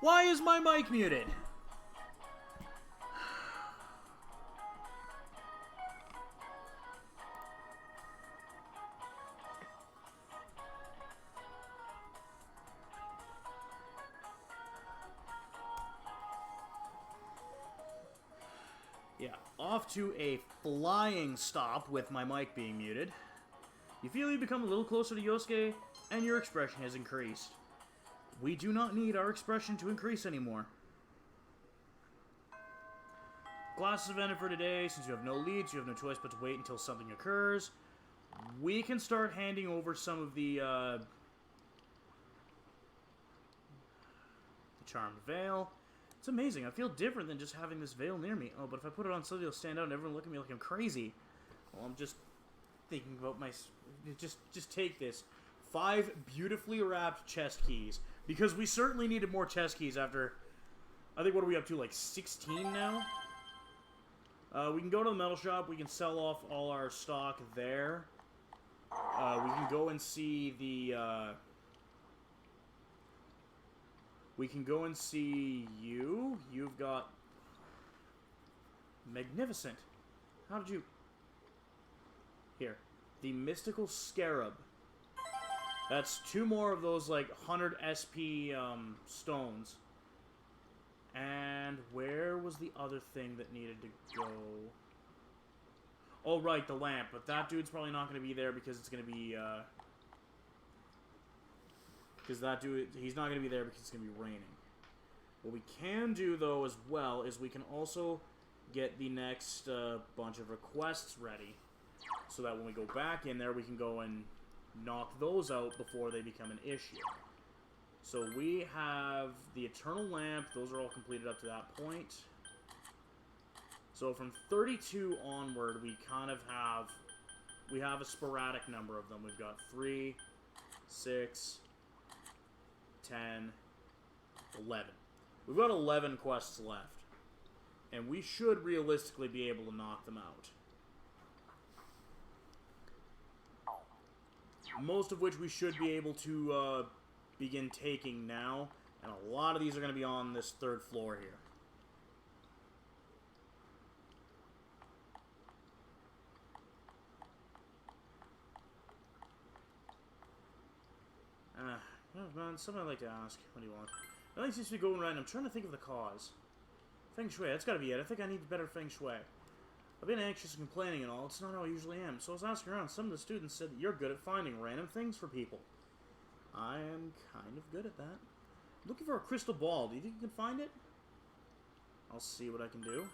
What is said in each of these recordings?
Why is my mic muted? Yeah, off to a flying stop with my mic being muted. You feel you become a little closer to Yosuke, and your expression has increased. We do not need our expression to increase anymore. Classes have ended for today. Since you have no leads, you have no choice but to wait until something occurs. We can start handing over some of the Charmed Veil. It's amazing. I feel different than just having this veil near me. Oh, but if I put it on something, it'll stand out and everyone look at me like I'm crazy. Well, I'm just thinking about my... Just take this. 5 beautifully wrapped chest keys. Because we certainly needed more chest keys after... I think, what are we up to, like 16 now? We can go to the metal shop. We can sell off all our stock there. We can go and see the... We can go and see you. You've got... Magnificent. How did you... Here. The Mystical Scarab. That's 2 more of those, like, 100 SP stones. And where was the other thing that needed to go? Oh, right, the lamp. But that dude's probably not going to be there because it's going to be... Because that dude, he's not going to be there because it's going to be raining. What we can do, though, as well, is we can also get the next bunch of requests ready. So that when we go back in there, we can go and knock those out before they become an issue. So we have the Eternal Lamp. Those are all completed up to that point. So from 32 onward, we kind of have... We have a sporadic number of them. We've got 3, 6... 10, 11. We've got 11 quests left. And we should realistically be able to knock them out. Most of which we should be able to begin taking now. And a lot of these are going to be on this 3rd floor here. Oh, man, something I'd like to ask. What do you want? Nothing seems to be going right, and I'm trying to think of the cause. Feng Shui, that's gotta be it. I think I need better Feng Shui. I've been anxious and complaining and all. It's not how I usually am. So I was asking around. Some of the students said that you're good at finding random things for people. I am kind of good at that. I'm looking for a crystal ball. Do you think you can find it? I'll see what I can do.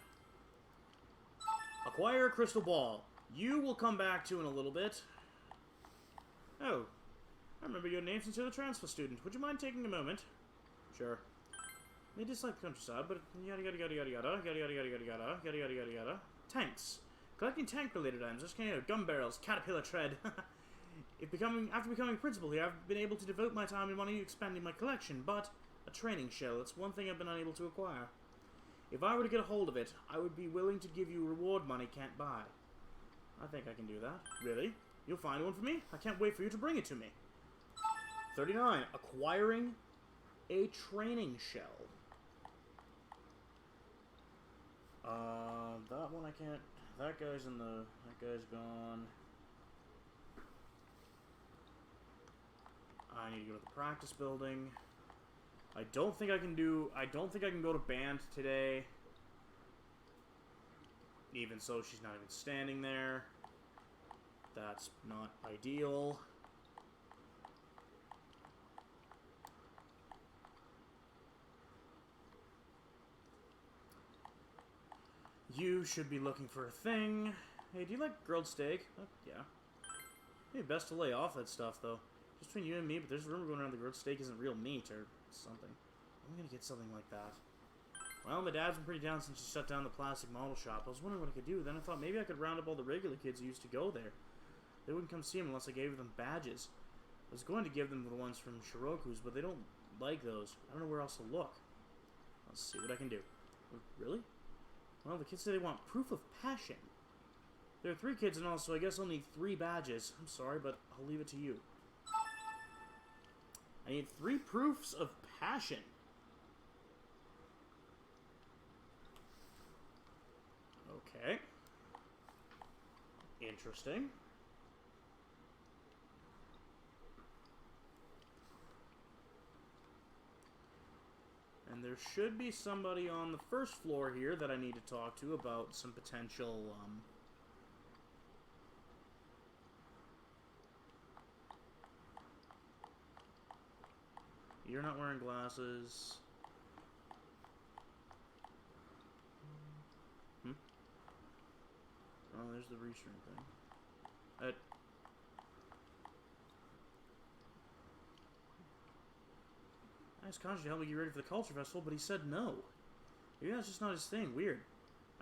Acquire a crystal ball. You will come back to in a little bit. Oh. I remember your name since you're the transfer student. Would you mind taking a moment? Sure. They dislike the countryside, but yada yada yada yada yada yada yada yada yada yada yada yada yada yada. Tanks. Collecting tank-related items. Just kind of gun barrels, caterpillar tread. After becoming principal here, I've been able to devote my time and money to expanding my collection, but a training shell. It's one thing I've been unable to acquire. If I were to get a hold of it, I would be willing to give you reward money can't buy. I think I can do that. Really? You'll find one for me? I can't wait for you to bring it to me. 39. Acquiring a training shell. That one I can't... That guy's in the... That guy's gone. I need to go to the practice building. I don't think I can do... I don't think I can go to band today. Even so, she's not even standing there. That's not ideal. You should be looking for a thing. Hey, do you like grilled steak? Yeah. Hey, best to lay off that stuff, though. Just between you and me, but there's a rumor going around the grilled steak isn't real meat or something. I'm gonna get something like that. Well, my dad's been pretty down since he shut down the plastic model shop. I was wondering what I could do. Then I thought maybe I could round up all the regular kids who used to go there. They wouldn't come see him unless I gave them badges. I was going to give them the ones from Shiroku's, but they don't like those. I don't know where else to look. Let's see what I can do. Really? Well, the kids say they want proof of passion. There are 3 kids in all, so I guess I'll need 3 badges. I'm sorry, but I'll leave it to you. I need 3 proofs of passion. Interesting. And there should be somebody on the first floor here that I need to talk to about some potential, You're not wearing glasses. Oh, there's the restream thing. I asked Kanji to help me get ready for the Culture Festival, but he said no. Maybe that's just not his thing. Weird.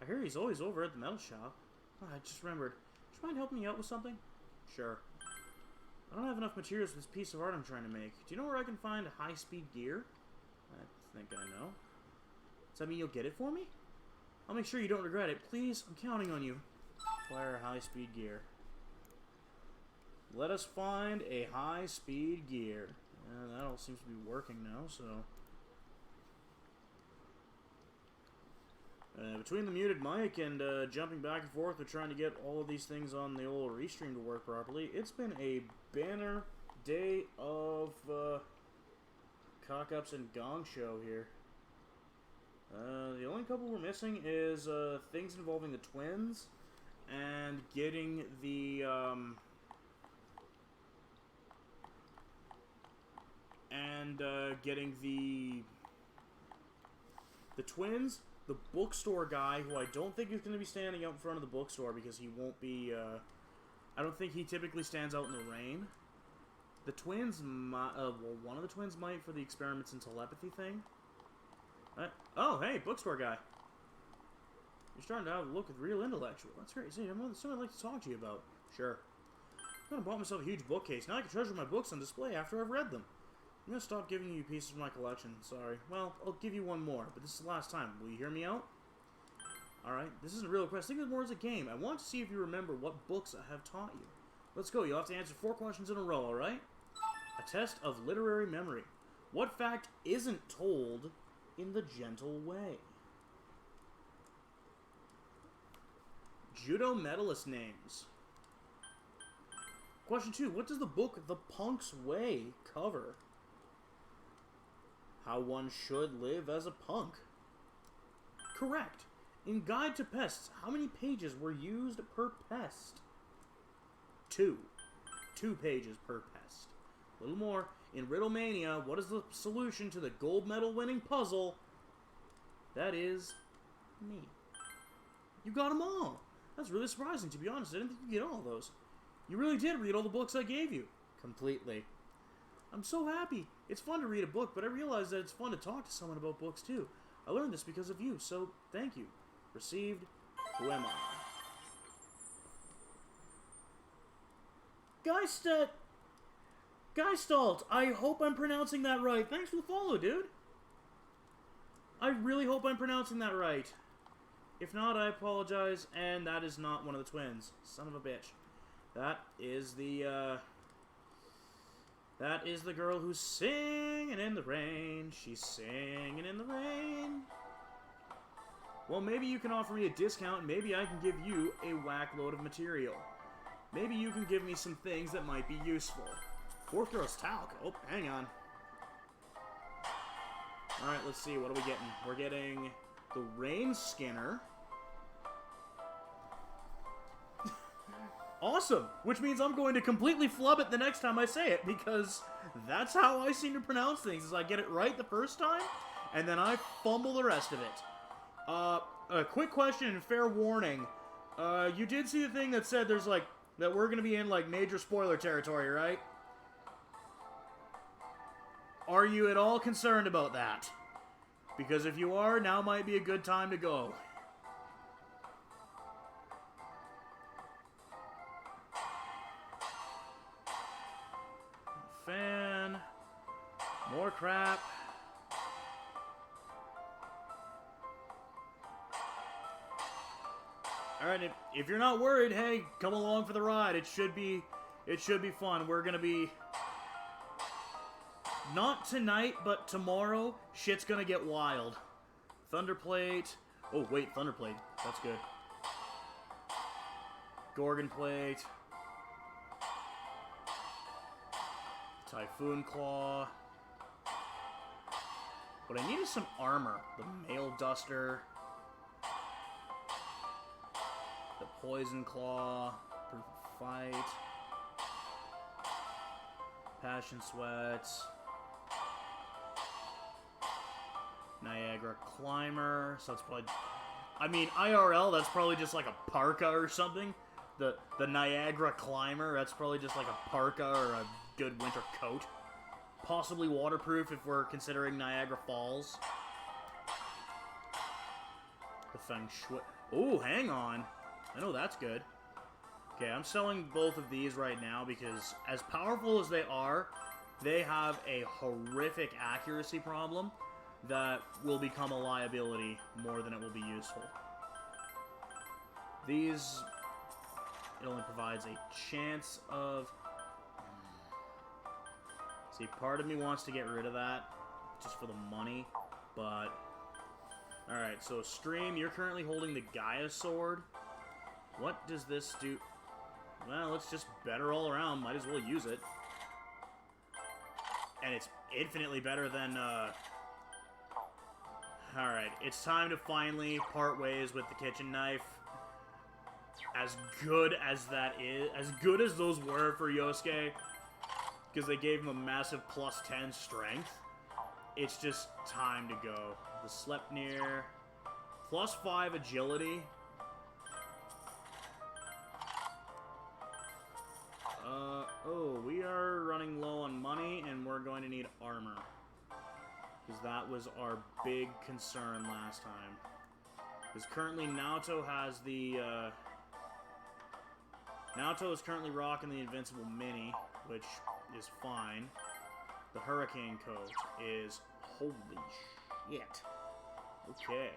I hear he's always over at the metal shop. Oh, I just remembered. Would you mind helping me out with something? Sure. I don't have enough materials for this piece of art I'm trying to make. Do you know where I can find high-speed gear? I think I know. Does that mean you'll get it for me? I'll make sure you don't regret it. Please, I'm counting on you. Acquire high-speed gear. Let us find a high-speed gear. That all seems to be working now, so... between the muted mic and jumping back and forth with trying to get all of these things on the old restream to work properly, it's been a banner day of cock-ups and gong show here. The only couple we're missing is things involving the twins and getting the... getting the twins, the bookstore guy, who I don't think is going to be standing out in front of the bookstore because he won't be, I don't think he typically stands out in the rain. The twins, well, one of the twins might for the experiments in telepathy thing. Oh, hey, bookstore guy. You're starting to have a look at real intellectual. That's great. See, I'm something I'd like to talk to you about. Sure. I'm going to bought myself a huge bookcase. Now I can treasure my books on display after I've read them. I'm going to stop giving you pieces of my collection. Sorry. Well, I'll give you one more, but this is the last time. Will you hear me out? Alright, this isn't a real request. Think of it more as a game. I want to see if you remember what books I have taught you. Let's go. You'll have to answer 4 questions in a row, alright? A test of literary memory. What fact isn't told in the gentle way? Judo medalist names. Question 2. What does the book The Punk's Way cover? How one should live as a punk. Correct. In Guide to Pests, how many pages were used per pest? 2. 2 pages per pest. A little more. In Riddlemania, what is the solution to the gold medal winning puzzle? That is me. You got them all. That's really surprising, to be honest. I didn't think you'd get all those. You really did read all the books I gave you. Completely. I'm so happy. It's fun to read a book, but I realize that it's fun to talk to someone about books, too. I learned this because of you, so thank you. Received. Who am I? Geistalt. I hope I'm pronouncing that right. Thanks for the follow, dude. I really hope I'm pronouncing that right. If not, I apologize, and that is not one of the twins. Son of a bitch. That is the girl who's singing in the rain. She's singing in the rain. Well, maybe you can offer me a discount. Maybe I can give you a whack load of material. Maybe you can give me some things that might be useful. 4th girl's talc. Oh, hang on. Alright, let's see. What are we getting? We're getting the Rain Skinner. Awesome! Which means I'm going to completely flub it the next time I say it, because that's how I seem to pronounce things, is I get it right the first time, and then I fumble the rest of it. A quick question and fair warning. You did see the thing that said there's, like, that we're gonna be in, like, major spoiler territory, right? Are you at all concerned about that? Because if you are, now might be a good time to go. Fan. More crap. Alright, if you're not worried, hey, come along for the ride. It should be fun. We're gonna be... Not tonight, but tomorrow, shit's gonna get wild. Thunderplate. Oh, wait, Thunderplate. That's good. Gorgon Plate. Typhoon Claw. What I need is some armor. The Mail Duster. The Poison Claw. Proof of Fight. Passion Sweat. Niagara Climber. So that's probably... I mean, IRL, that's probably just like a parka or something. The Niagara Climber, that's probably just like a parka or a good winter coat. Possibly waterproof if we're considering Niagara Falls. The Feng Shui... Ooh, hang on. I know that's good. Okay, I'm selling both of these right now because as powerful as they are, they have a horrific accuracy problem that will become a liability more than it will be useful. These... It only provides a chance of... See, part of me wants to get rid of that, just for the money, but... Alright, so Stream, you're currently holding the Gaia Sword. What does this do? Well, it's just better all around, might as well use it. And it's infinitely better than, Alright, it's time to finally part ways with the kitchen knife. As good as that is, as good as those were for Yosuke, because they gave him a massive plus 10 strength, it's just time to go. The Sleipnir, plus 5 agility. Oh, we are running low on money, and we're going to need armor. Because that was our big concern last time. Because currently Naoto has the, Naoto is currently rocking the Invincible Mini, which is fine. The Hurricane Coat is... Holy shit. Okay.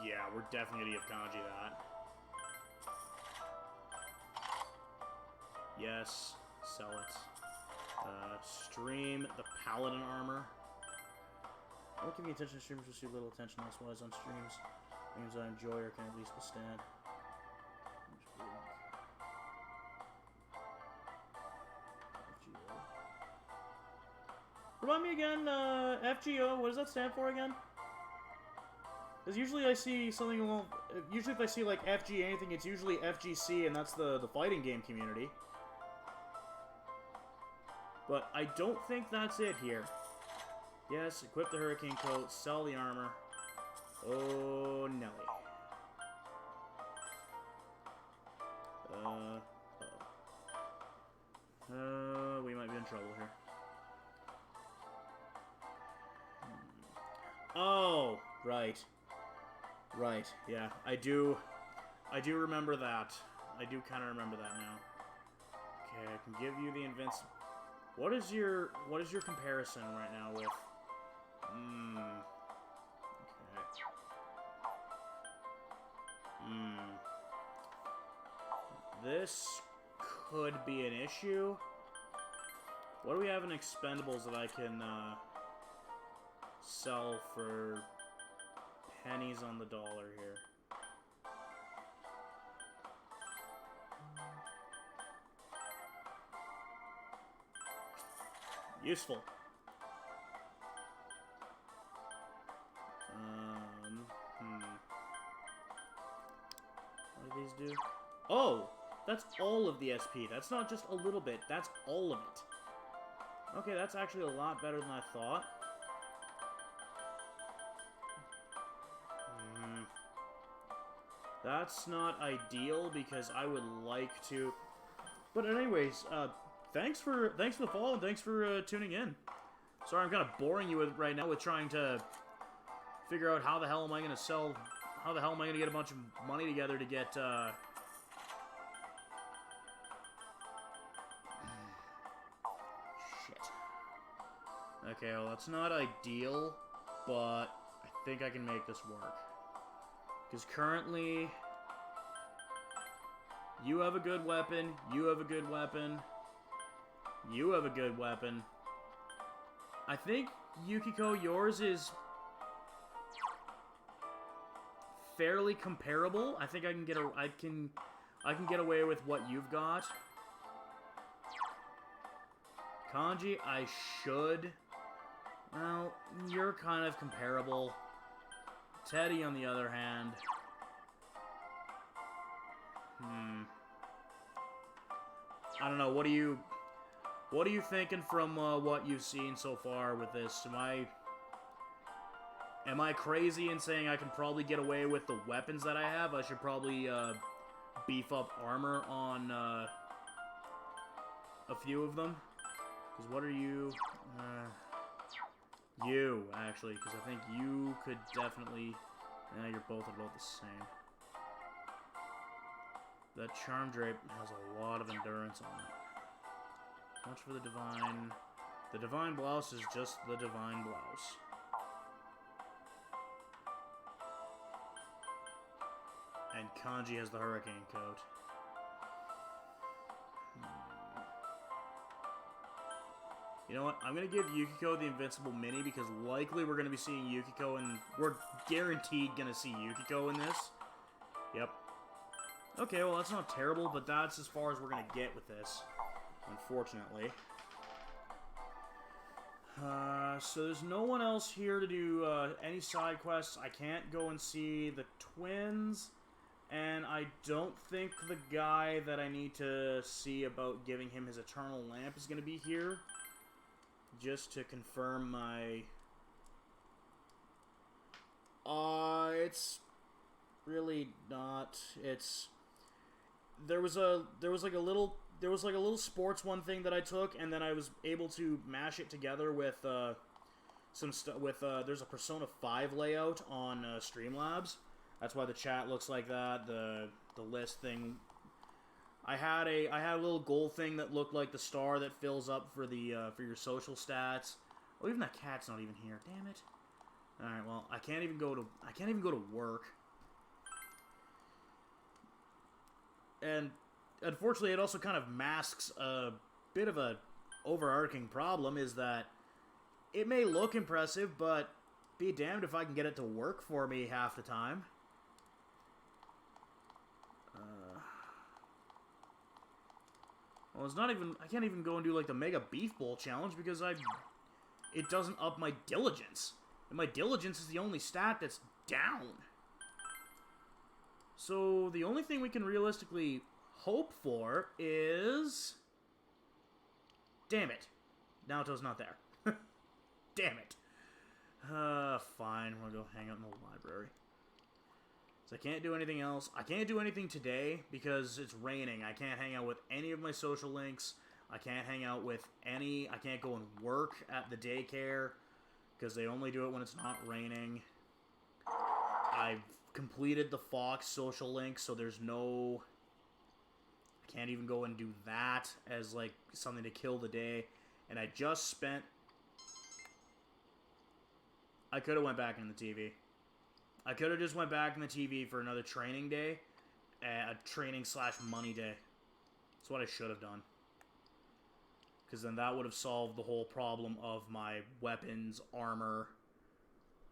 Yeah, we're definitely gonna give Kanji that. Yes, sell it. Stream the Paladin armor. I don't give me attention to streamers, receive little attention elsewise on streams. Games I enjoy or can at least withstand. Remind me again, FGO, what does that stand for again? Because usually I see something along... Usually if I see, like, FG anything, it's usually FGC, and that's the fighting game community. But I don't think that's it here. Yes, equip the Hurricane Coat, sell the armor. Oh, Nelly. We might be in trouble here. Oh, right. Right, yeah. I do remember that. I do kind of remember that now. Okay, I can give you the invincible... What is your comparison right now with... Okay. This could be an issue. What do we have in expendables that I can, sell for pennies on the dollar here? Useful. What do these do? Oh! That's all of the SP. That's not just a little bit. That's all of it. Okay, that's actually a lot better than I thought. That's not ideal because I would like to... But anyways, thanks for the follow and thanks for tuning in. Sorry, I'm kind of boring you right now with trying to figure out how the hell am I going to sell... How the hell am I going to get a bunch of money together to get... Shit. Okay, well, that's not ideal, but I think I can make this work. Because currently, you have a good weapon, you have a good weapon, you have a good weapon. I think, Yukiko, yours is... fairly comparable. I think I can get I can get away with what you've got. Kanji, I should. Well, you're kind of comparable. Teddy, on the other hand. I don't know. What are you thinking from what you've seen so far with this? Am I crazy in saying I can probably get away with the weapons that I have? I should probably beef up armor on a few of them. Because what are you? You, actually, because I think you could definitely... Yeah, you're both about the same. That Charm Drape has a lot of endurance on it. Much for the Divine... The Divine Blouse is just the Divine Blouse. And Kanji has the Hurricane Coat. You know what? I'm going to give Yukiko the Invincible Mini because likely we're going to be seeing Yukiko and we're guaranteed going to see Yukiko in this. Yep. Okay, well that's not terrible, but that's as far as we're going to get with this, unfortunately. So there's no one else here to do any side quests. I can't go and see the twins, and I don't think the guy that I need to see about giving him his Eternal Lamp is going to be here. Just to confirm my... it's really not. It's... There was like a little sports one thing that I took, and then I was able to mash it together with some stuff with there's a Persona 5 layout on Streamlabs. That's why the chat looks like that. The list thing. I had a little goal thing that looked like the star that fills up for the for your social stats. Oh, even that cat's not even here. Damn it. All right, well, I can't even go to work. And unfortunately, it also kind of masks a bit of a overarching problem, is that it may look impressive, but be damned if I can get it to work for me half the time. Well, it's not even... I can't even go and do, like, the Mega Beef Bowl challenge because it doesn't up my diligence. And my diligence is the only stat that's down. So, the only thing we can realistically hope for is... Damn it. Naoto's not there. Damn it. Fine. We'll go hang out in the library. So I can't do anything else. I can't do anything today because it's raining. I can't hang out with any of my social links. I can't hang out with any... I can't go and work at the daycare because they only do it when it's not raining. I've completed the Fox social link, so there's no... I can't even go and do that as, like, something to kill the day. And I just spent... I could have went back in the TV. I could have just went back in the TV for another training day. A training/money day. That's what I should have done. Because then that would have solved the whole problem of my weapons, armor,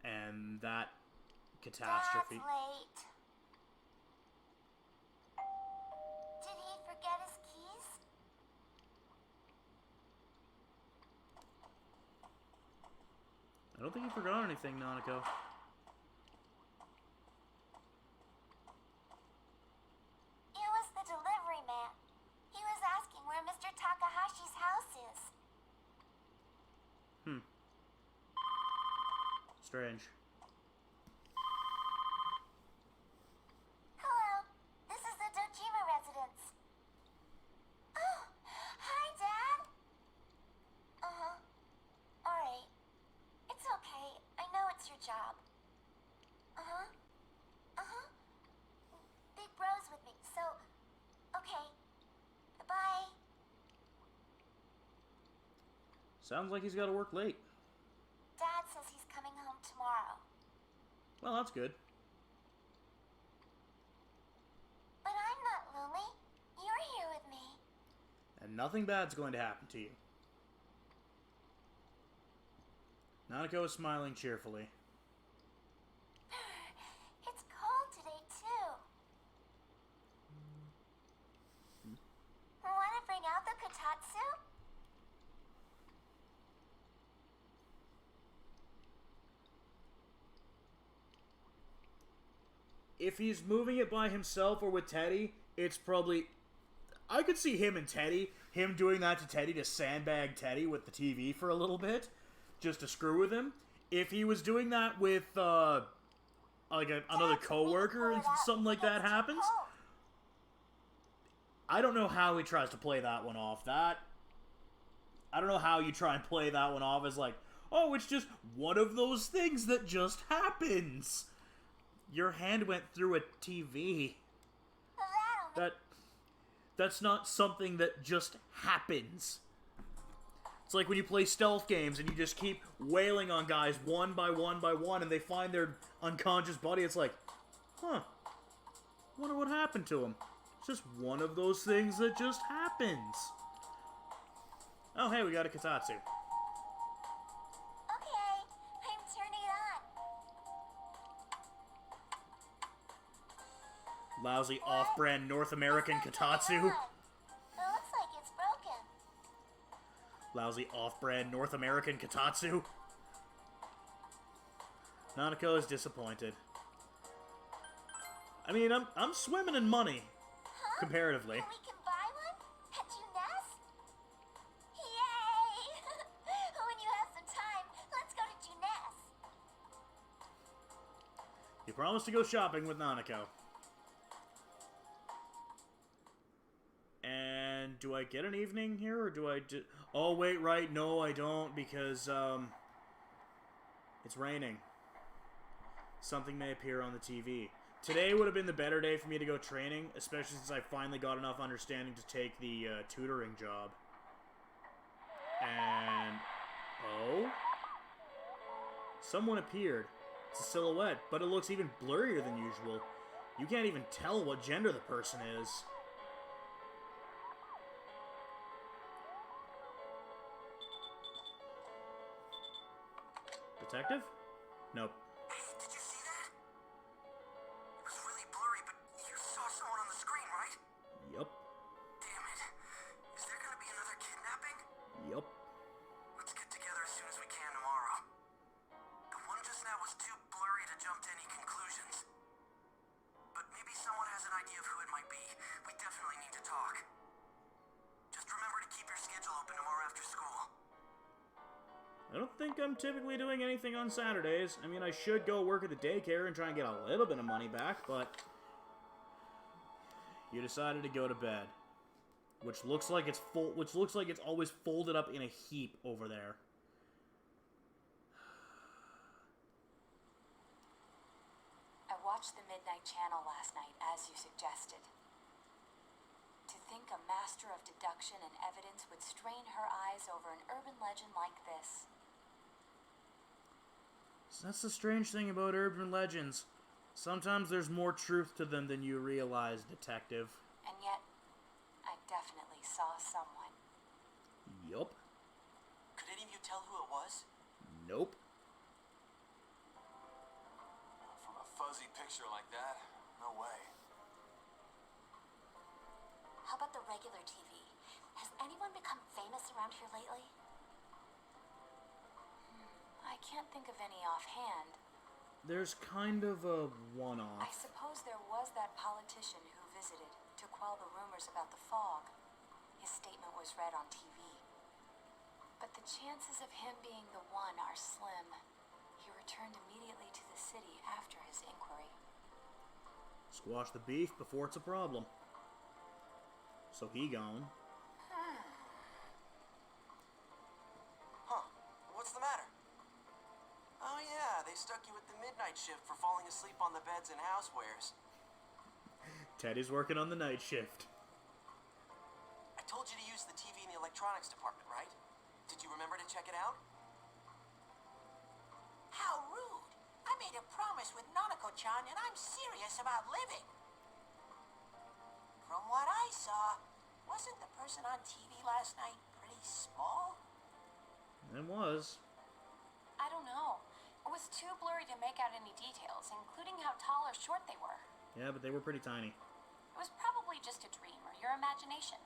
and that catastrophe. Dad's late. Did he forget his keys? I don't think he forgot anything, Nanako. It was the delivery man. He was asking where Mr. Takahashi's house is. Strange. Hello, this is the Dojima residence. Oh, hi, Dad. Uh-huh. Alright. It's okay. I know it's your job. Uh-huh. Uh-huh. Big Bro's with me, so... Okay. Bye. Sounds like he's got to work late. Dad says he's coming home tomorrow. Well, that's good. But I'm not lonely. You're here with me. And nothing bad's going to happen to you. Nanako is smiling cheerfully. It's cold if he's moving it by himself or with Teddy, it's probably... I could see him and Teddy, him doing that to Teddy to sandbag Teddy with the TV for a little bit, just to screw with him. If he was doing that with, another coworker and something like that happens, I don't know how he tries to play that one off. I don't know how you try and play that one off as like, oh, it's just one of those things that just happens. Your hand went through a TV. That's not something that just happens. It's like when you play stealth games and you just keep wailing on guys one by one by one and they find their unconscious body. It's like, huh, wonder what happened to him. It's just one of those things that just happens. Oh, hey, we got a Kotatsu. Lousy off-brand North American Kotatsu. It looks like it's broken. Lousy off-brand North American Kotatsu. Nanako is disappointed. I mean, I'm swimming in money, comparatively. We can buy one at Junes? Yay! When you have some time, let's go to Junes. You promised to go shopping with Nanako. And do I get an evening here, or do I do... Oh, wait, right, no, I don't, because, it's raining. Something may appear on the TV. Today would have been the better day for me to go training, especially since I finally got enough understanding to take the, tutoring job. And... Oh? Someone appeared. It's a silhouette, but it looks even blurrier than usual. You can't even tell what gender the person is. Detective? Nope. Hey, did you see that? It was really blurry, but you saw someone on the screen, right? Yup. Damn it. Is there gonna be another kidnapping? Yup. Let's get together as soon as we can tomorrow. The one just now was too blurry to jump to any conclusions. But maybe someone has an idea of who it might be. We definitely need to talk. Just remember to keep your schedule open tomorrow after school. I don't think I'm typically doing anything on Saturdays. I mean, I should go work at the daycare and try and get a little bit of money back, but... You decided to go to bed. Which looks like it's always folded up in a heap over there. I watched the Midnight Channel last night, as you suggested. To think a master of deduction and evidence would strain her eyes over an urban legend like this. That's the strange thing about urban legends. Sometimes there's more truth to them than you realize, Detective. And yet, I definitely saw someone. Yup. Could any of you tell who it was? Nope. From a fuzzy picture like that, no way. How about the regular TV? Has anyone become famous around here lately? I can't think of any offhand. There's kind of a I one-off. suppose there was that politician who visited to quell the rumors about the fog. His statement was read on TV. But the chances of him being the one are slim. He returned immediately to the city after his inquiry. Squash the beef before it's a problem. So he gone. Huh. What's the matter? Oh yeah, they stuck you with the midnight shift for falling asleep on the beds and housewares. Teddy's working on the night shift. I told you to use the TV in the electronics department, right? Did you remember to check it out? How rude! I made a promise with Nanako-chan and I'm serious about living. From what I saw, wasn't the person on TV last night pretty small? It was. I don't know. It was too blurry to make out any details, including how tall or short they were. Yeah, but they were pretty tiny. It was probably just a dream or your imagination.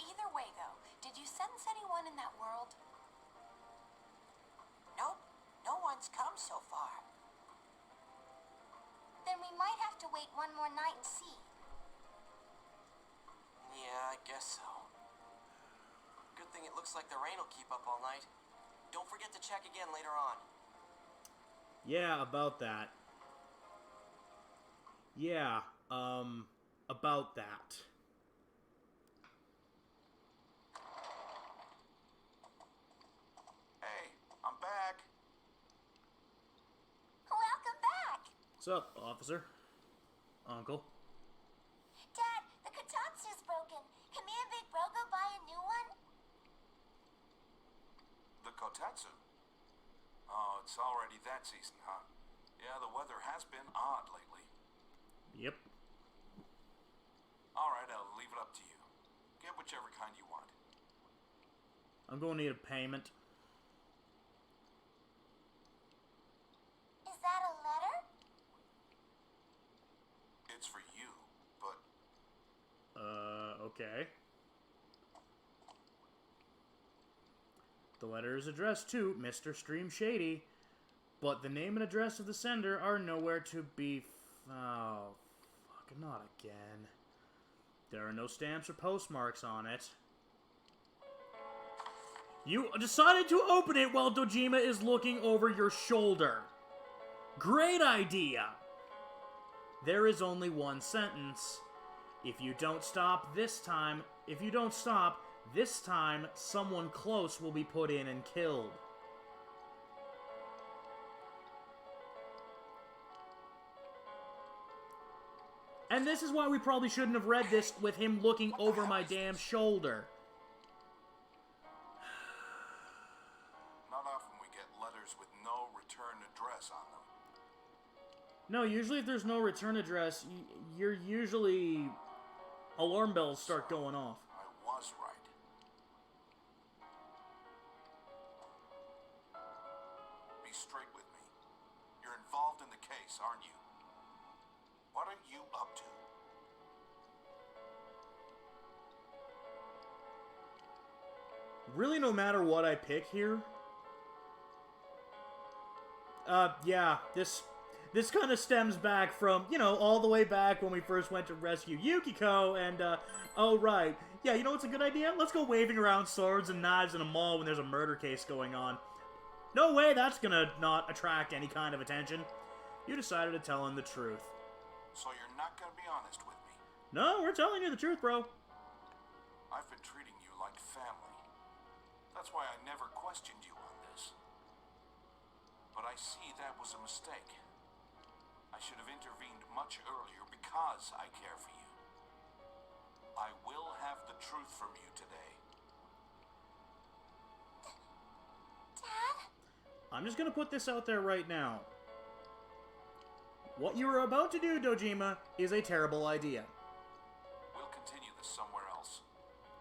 Either way, though, did you sense anyone in that world? Nope, no one's come so far. might have to wait one more night and see. Yeah, I guess so. Good thing it looks like the rain will keep up all night. Don't forget to check again later on. Yeah, about that. Yeah, about that. Hey, I'm back. Welcome back! What's up, officer? Uncle? Dad, the Kotatsu's broken. Can me and Big Bro go buy a new one? The Kotatsu. Oh, it's already that season, huh? Yeah, the weather has been odd lately. Yep. Alright, I'll leave it up to you. Get whichever kind you want. I'm going to need a payment. Is that a letter? It's for you, but Okay. The letter is addressed to Mr. Stream Shady, but the name and address of the sender are nowhere to be oh, fuck, not again. There are no stamps or postmarks on it. You decided to open it while Dojima is looking over your shoulder. Great idea! There is only one sentence. If you don't stop this time, someone close will be put in and killed. And this is why we probably shouldn't have read this with him looking over my damn shoulder. not often we get letters with no return address on them. No, usually if there's no return address, you're usually... alarm bells start going off. I was right. Be straight with me. You're involved in the case, aren't you? What are you up to? Really, no matter what I pick here... yeah, this kind of stems back from, you know, all the way back when we first went to rescue Yukiko, and, oh, right. Yeah, you know what's a good idea? Let's go waving around swords and knives in a mall when there's a murder case going on. No way that's gonna not attract any kind of attention. You decided to tell him the truth. So you're not gonna be honest with me? No, we're telling you the truth, bro. I've been treating you like family. That's why I never questioned you on this. But I see that was a mistake. I should have intervened much earlier because I care for you. I will have the truth from you today. Dad? I'm just gonna put this out there right now. What you are about to do, Dojima, is a terrible idea. We'll continue this somewhere else.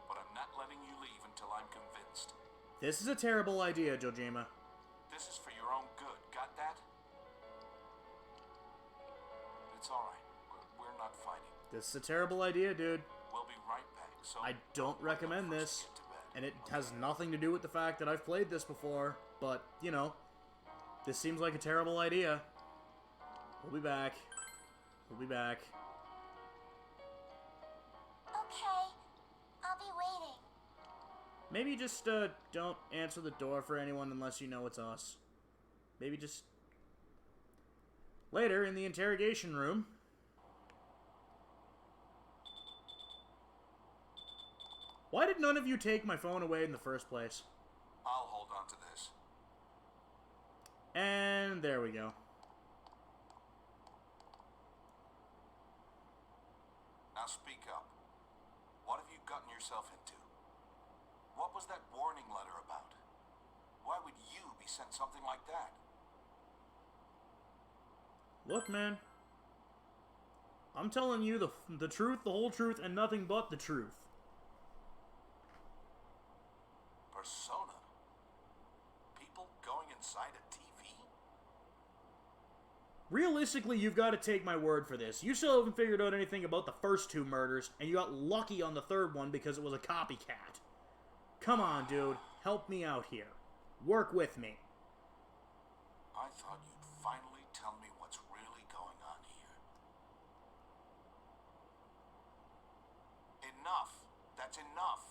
But I'm not letting you leave until I'm convinced. This is a terrible idea, Dojima. This is for your own good. Got that? It's alright. We're not fighting. This is a terrible idea, dude. We'll be right back. So I don't recommend let us this, get to bed. and it has nothing to do with the fact that I've played this before, but, you know, this seems like a terrible idea. We'll be back. We'll be back. Okay. I'll be waiting. Maybe just, don't answer the door for anyone unless you know it's us. Maybe just... Later, in the interrogation room... Why did none of you take my phone away in the first place? I'll hold on to this. And there we go. Now speak up. What have you gotten yourself into? What was that warning letter about? Why would you be sent something like that? Look, man. I'm telling you the truth, the whole truth, and nothing but the truth. Persona? People going inside a TV? Realistically, you've got to take my word for this. You still haven't figured out anything about the first two murders, and you got lucky on the third one because it was a copycat. Come on, dude. Help me out here. Work with me. I thought you'd finally tell me what's really going on here. That's enough.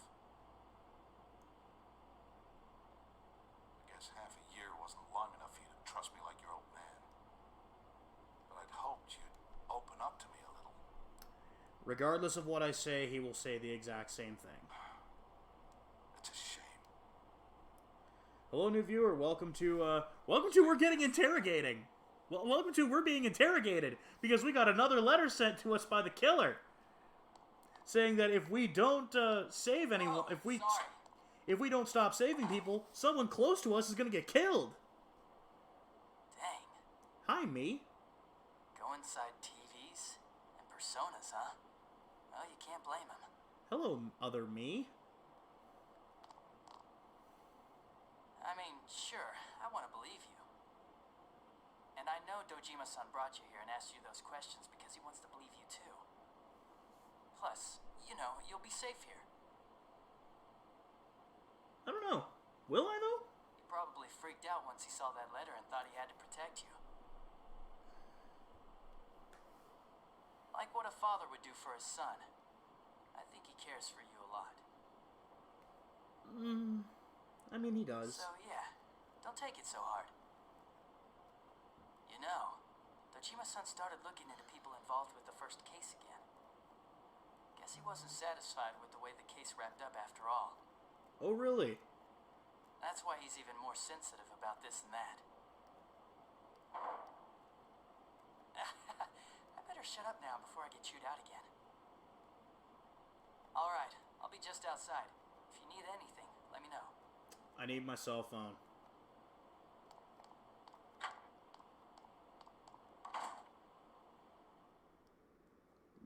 I guess half a year wasn't long enough for you to trust me like your old man. But I'd hoped you'd open up to me a little. Regardless of what I say, he will say the exact same thing. It's a shame. Hello, new viewer. Welcome to We're Getting Interrogating. Well, welcome to We're Being Interrogated, because we got another letter sent to us by the killer, saying that if we don't save anyone, if we don't stop saving people, someone close to us is gonna get killed. Dang. Hi, me. Go inside TVs and personas, huh? Well, you can't blame him. Hello, other me. I mean, sure, I want to believe you. And I know Dojima-san brought you here and asked you those questions because he wants to believe you too. Plus, you know, you'll be safe here. I don't know. Will I, though? He probably freaked out once he saw that letter and thought he had to protect you. Like what a father would do for his son. I think he cares for you a lot. I mean, he does. So yeah, don't take it so hard. You know, Dojima-san started looking into people involved with the first case again. Guess he wasn't satisfied with the way the case wrapped up after all. Oh, really? That's why he's even more sensitive about this and that. I better shut up now before I get chewed out again. Alright, I'll be just outside. If you need anything, let me know. I need my cell phone.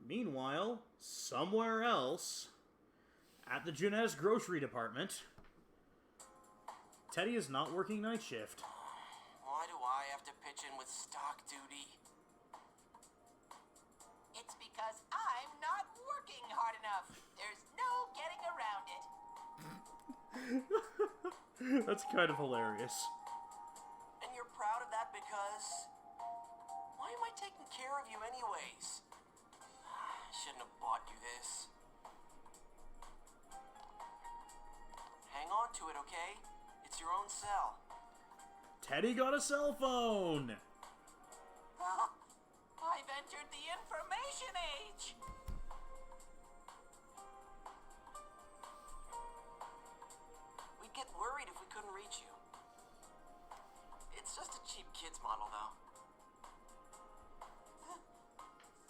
Meanwhile, somewhere else, at the Junes grocery department, Teddy is not working night shift. Why do I have to pitch in with stock duty? It's because I'm not working hard enough. There's no getting around it. That's kind of hilarious. And you're proud of that because... Why am I taking care of you anyways? I shouldn't have bought you this. Hang on to it, okay? It's your own cell. Teddy got a cell phone! I've entered the information age. We'd get worried if we couldn't reach you. It's just a cheap kids model, though.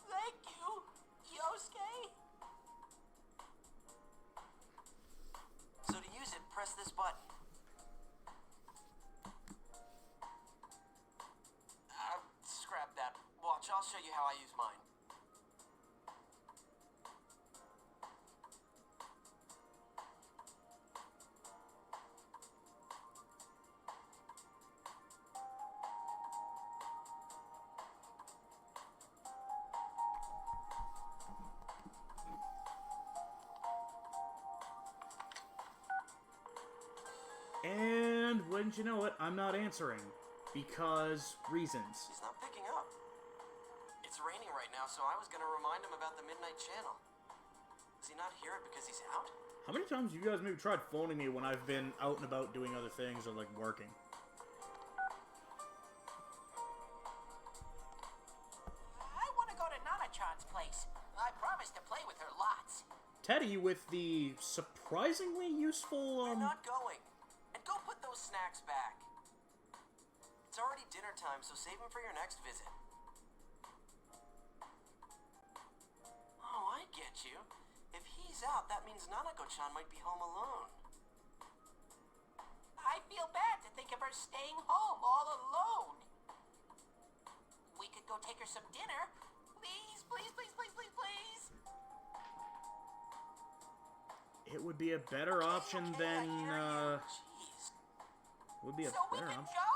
Thank you, Yosuke. So to use it, press this button. Scrap that. Watch, I'll show you how I use mine. And wouldn't you know it, I'm not answering. Because reasons. He's not picking up. It's raining right now, so I was gonna remind him about the Midnight Channel. Does he not hear it because he's out? How many times have you guys maybe tried phoning me when I've been out and about doing other things or, like, working? I want to go to Nana-chan's place. I promised to play with her lots. Teddy with the surprisingly useful, We're not going. And go put those snacks back. It's already dinner time, so save them for your next visit. Oh, I get you. If he's out, that means Nanako-chan might be home alone. I feel bad to think of her staying home all alone. We could go take her some dinner. Please, please, please, please, please, please. It would be a better option than, Jeez. would be a So we better can option. go?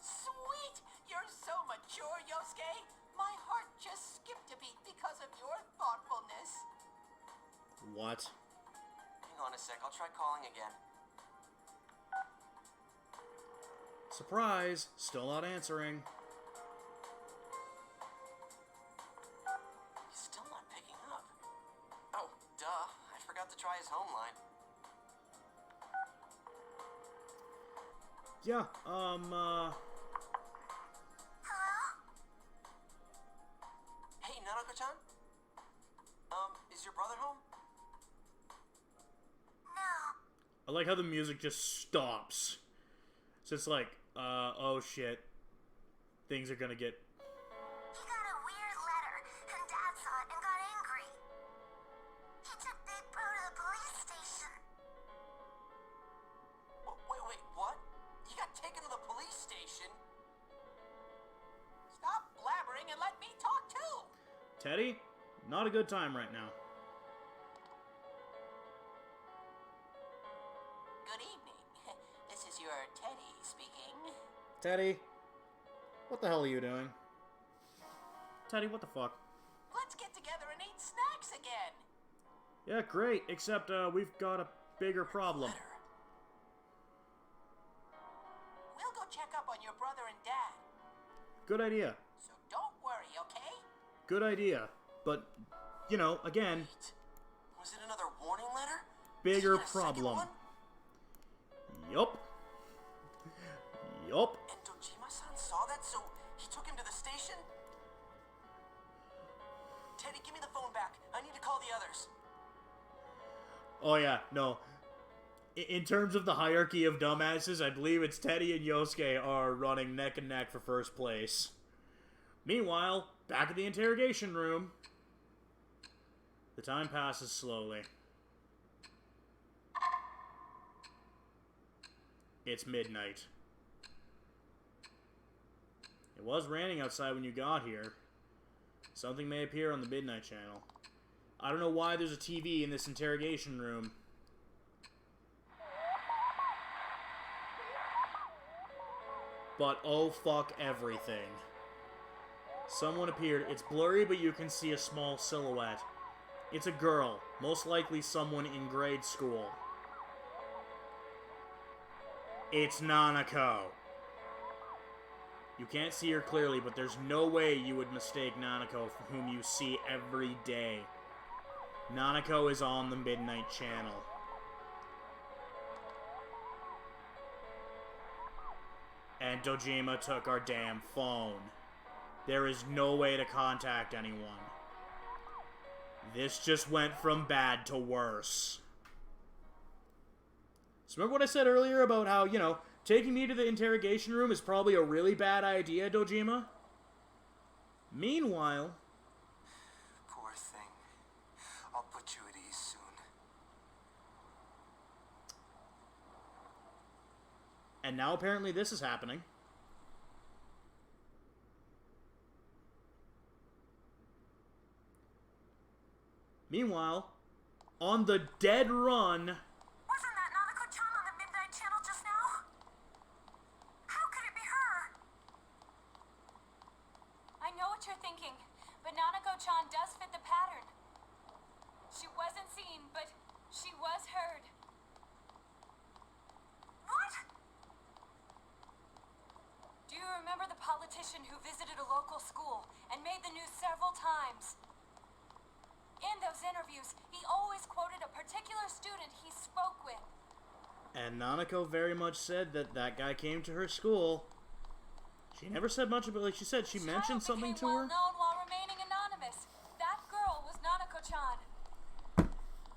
Sweet! You're so mature, Yosuke. My heart just skipped a beat because of your thoughtfulness. What? Hang on a sec, I'll try calling again. Surprise! Still not answering. He's still not picking up. Oh, duh. to try his home line. Yeah, Hello? Hey, Nanako-chan? Is your brother home? No. I like how the music just stops. So it's like, oh shit. Things are gonna get... He got a weird letter, and Dad saw it and got angry. He took Big Bro to the police station. Wait, what? You got taken to the police station? Stop blabbering and let me talk too. Teddy, not a good time right now. Good evening. This is your Teddy speaking. Teddy, what the hell are you doing? Teddy, what the fuck? Let's get together and eat snacks again. Yeah, great, except, we've got a bigger problem. We'll go check up on your brother and Dad. Good idea. So don't worry, okay? Good idea. But, you know, again, Was it another warning letter? bigger Did you get a second problem. one? Yup. Yup. And Dojima-san saw that, so he took him to the station? Teddy, give me the phone back. I need to call the others. Oh yeah, no. In terms of the hierarchy of dumbasses, I believe it's Teddy and Yosuke are running neck and neck for first place. Meanwhile, back at the interrogation room, the time passes slowly. It's midnight. It was raining outside when you got here. Something may appear on the Midnight Channel. I don't know why there's a TV in this interrogation room. But oh fuck everything. Someone appeared. It's blurry, but you can see a small silhouette. It's a girl, most likely someone in grade school. It's Nanako. You can't see her clearly, but there's no way you would mistake Nanako for whom you see every day. Nanako is on the Midnight Channel. And Dojima took our damn phone. There is no way to contact anyone. This just went from bad to worse. So remember what I said earlier about how, you know, taking me to the interrogation room is probably a really bad idea, Dojima? Meanwhile... Poor thing. I'll put you at ease soon. And now apparently this is happening. Meanwhile, on the dead run... Wasn't that Nanako-chan on the Midnight Channel just now? How could it be her? I know what you're thinking, but Nanako-chan does fit the pattern. She wasn't seen, but she was heard. What? Do you remember the politician who visited a local school and made the news several times? In those interviews, he always quoted a particular student he spoke with. And Nanako very much said that that guy came to her school. She never said much about it. Like she said, she mentioned something to her. Well known while remaining anonymous. That girl was Nanako-chan.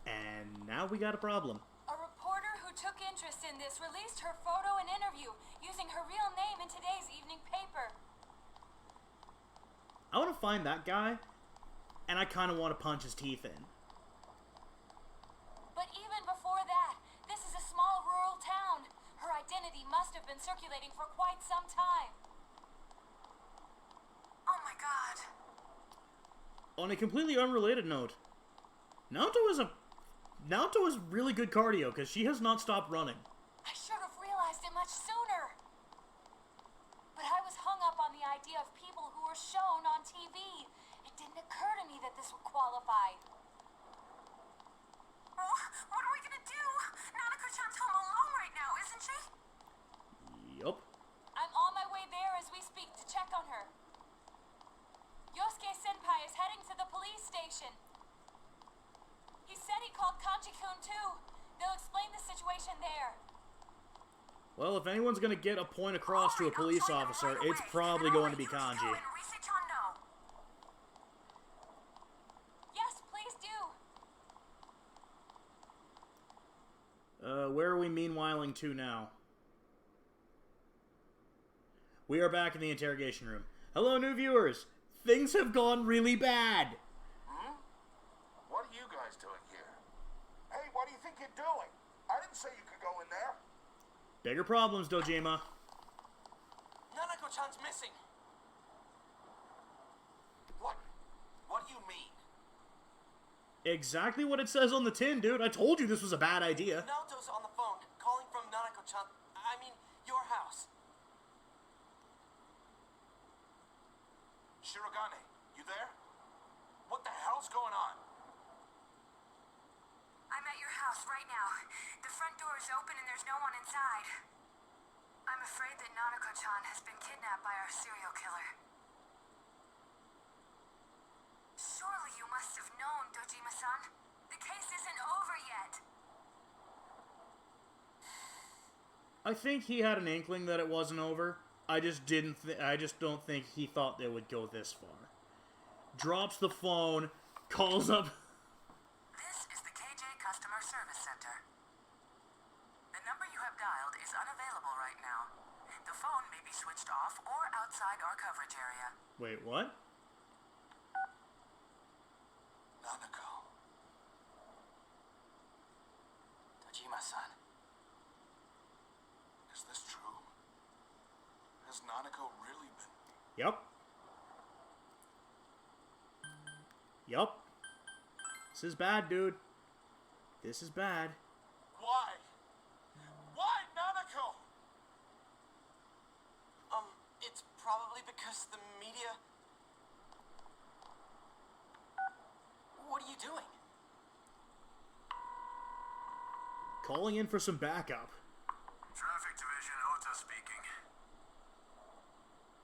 And now we got a problem. A reporter who took interest in this released her photo and interview using her real name in today's evening paper. I want to find that guy, and I kind of want to punch his teeth in. But even before that, this is a small rural town. Her identity must have been circulating for quite some time. Oh my god. On a completely unrelated note, Naoto is really good cardio because she has not stopped running. I should have realized it much sooner. But I was hung up on the idea of people who were shown on TV. It didn't occur to me that this would qualify. Oh, what are we gonna do? Nanako-chan's home alone right now, isn't she? Yup. I'm on my way there as we speak to check on her. Yosuke Senpai is heading to the police station. He said he called Kanji-kun Well, if anyone's gonna get a point across to a police officer, it's probably going to be Kanji. Yes, please do. Where are we meanwhiling to now? We are back in the interrogation room. Hello, new viewers. Things have gone really bad. What are you guys doing here? Hey, what do you think you're doing? I didn't say you could go in there. Bigger problems, Dojima. Nanako-chan's missing. What? What do you mean? Exactly what it says on the tin, dude. I told you this was a bad idea. Naoto's on the phone, calling from Nanako-chan. I mean, your house. Shirogane, you there? What the hell's going on? I'm at your house right now. The front door is open and there's no one inside. I'm afraid that Nanako-chan has been kidnapped by our serial killer. Surely you must have known, Dojima-san. The case isn't over yet. I think he had an inkling that it wasn't over. I just don't think he thought they would go this far. Drops the phone, calls up. This is the KJ Customer Service Center. The number you have dialed is unavailable right now. The phone may be switched off or outside our coverage area. Wait, what? Nanako. Dojima-san. Is this true? Has Nanako really been... Yep. Yup. This is bad, dude. This is bad. Why? Why, Nanako? It's probably because the media... What are you doing? Calling in for some backup. Traffic Division, Ota speaking.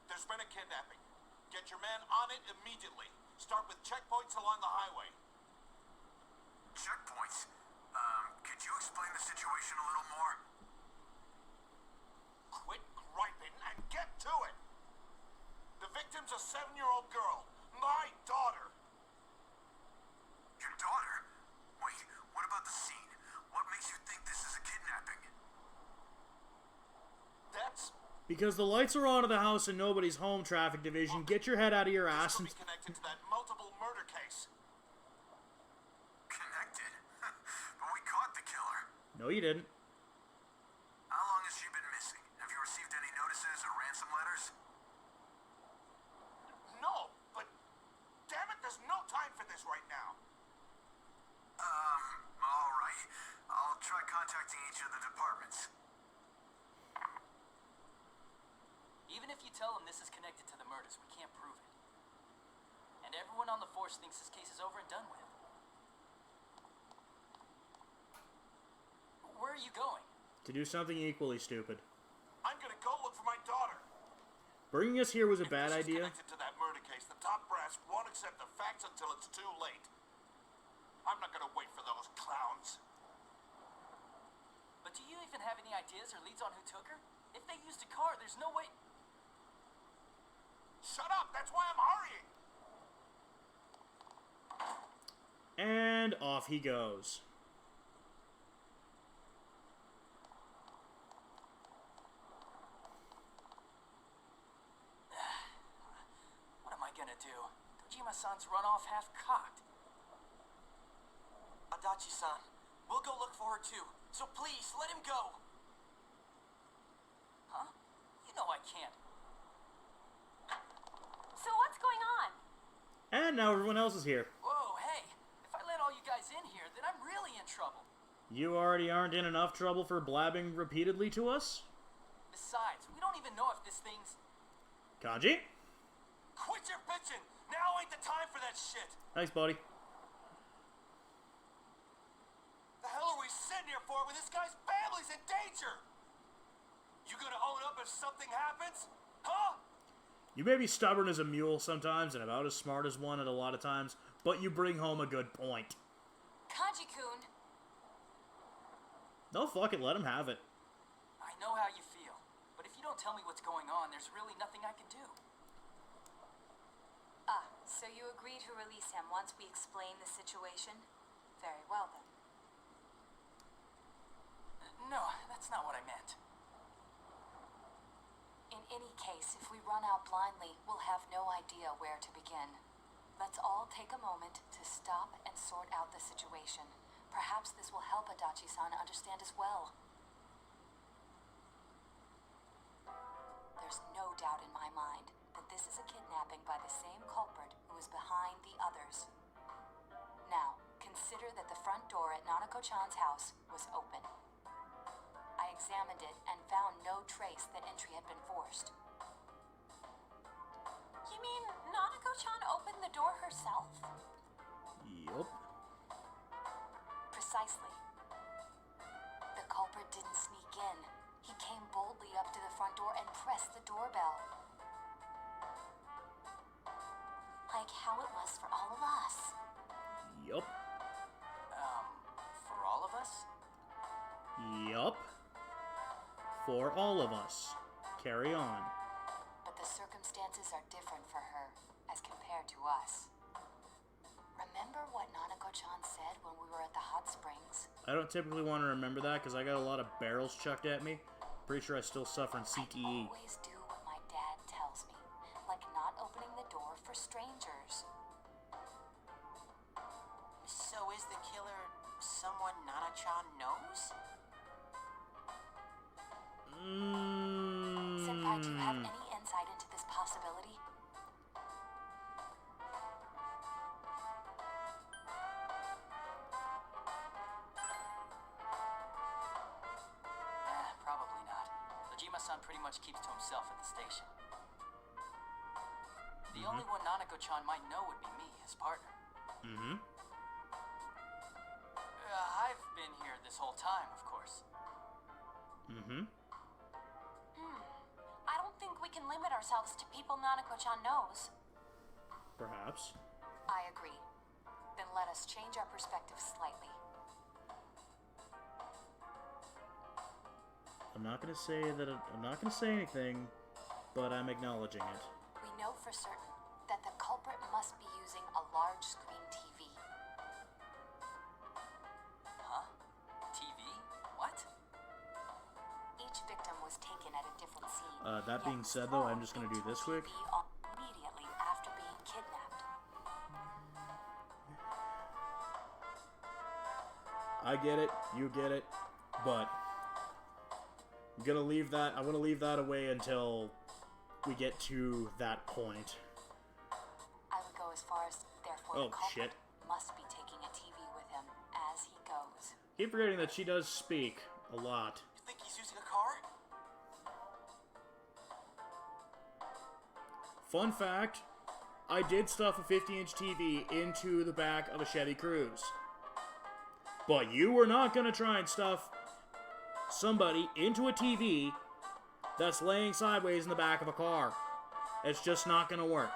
There's been a kidnapping. Get your man on it immediately. Start with checkpoints along the highway. Checkpoints? Could you explain the situation a little more? Quit griping and get to it! The victim's a 7-year-old girl. My daughter! Your daughter? Wait, what about the scene? What makes you think this is a kidnapping? That's... Because the lights are on at the house and nobody's home, Traffic Division. Get your head out of your ass and... This could be connected to that multiple murder case. Connected? But we caught the killer. No, you didn't. How long has she been missing? Have you received any notices or ransom letters? No, but damn it, there's no time for this right now. All right. I'll try contacting each of the departments. Even if you tell them this is connected to the murders, we can't prove it. And everyone on the force thinks this case is over and done with. Where are you going? To do something equally stupid. I'm gonna go look for my daughter. Bringing us here was a If bad this is idea. connected to that murder case, the top brass won't accept the facts until it's too late. I'm not gonna wait for those clowns. But do you even have any ideas or leads on who took her? If they used a car, there's no way... Shut up! That's why I'm hurrying! And off he goes. What am I gonna do? Dojima-san's run off half-cocked. Adachi-san, we'll go look for her too. So please, let him go! Huh? You know I can't. So what's going on? And now everyone else is here. Whoa, hey! If I let all you guys in here, then I'm really in trouble. You already aren't in enough trouble for blabbing repeatedly to us? Besides, we don't even know if this thing's... Kanji? Quit your bitching! Now ain't the time for that shit! Thanks, buddy. The hell are we sitting here for when this guy's family's in danger? You gonna own up if something happens? Huh? You may be stubborn as a mule sometimes and about as smart as one at a lot of times, but you bring home a good point. Kanji-kun. No, fuck it, let him have it. I know how you feel. But if you don't tell me what's going on, there's really nothing I can do. So you agree to release him once we explain the situation? Very well, then. No, that's not what I meant. In any case, if we run out blindly, we'll have no idea where to begin. Let's all take a moment to stop and sort out the situation. Perhaps this will help Adachi-san understand as well. There's no doubt in my mind that this is a kidnapping by the same culprit who is behind the others. Now, consider that the front door at Nanako-chan's house was open. I examined it and found no trace that entry had been forced. You mean Nanako-chan opened the door herself? Yup. Precisely. The culprit didn't sneak in. He came boldly up to the front door and pressed the doorbell. Like how it was for all of us. Yup. For all of us? Yup. For all of us. Carry on. But the circumstances are different for her as compared to us. Remember what Nanako-chan said when we were at the hot springs? I don't typically want to remember that because I got a lot of barrels chucked at me. Pretty sure I still suffer in CTE. I always do what my dad tells me, like not opening the door for strangers. So is the killer someone Nana-chan knows? Senpai, do you have any insight into this possibility? Probably not. Dojima-san pretty much keeps to himself at the station. The only one Nanako-chan might know would be me, his partner. I've been here this whole time, of course. I don't think we can limit ourselves to people Nanako-chan knows. Perhaps. I agree. Then let us change our perspective slightly. I'm not gonna say that. I'm not gonna say anything, but I'm acknowledging it. We know for certain that the culprit must be using a large screen TV. Huh? TV? What? Each victim was taken at a different scene. That yet being was said, though, I'm thrown just gonna do into this a quick. TV on immediately after being kidnapped. I get it. You get it. But I'm gonna leave that. I'm gonna leave that away until we get to that point. I would go as far as, therefore, Oh, the culprit shit. must be taking a TV with him as he goes. Keep forgetting that she does speak a lot. You think he's using a car? Fun fact, I did stuff a 50-inch TV into the back of a Chevy Cruze. But you were not going to try and stuff somebody into a TV that's laying sideways in the back of a car. It's just not going to work.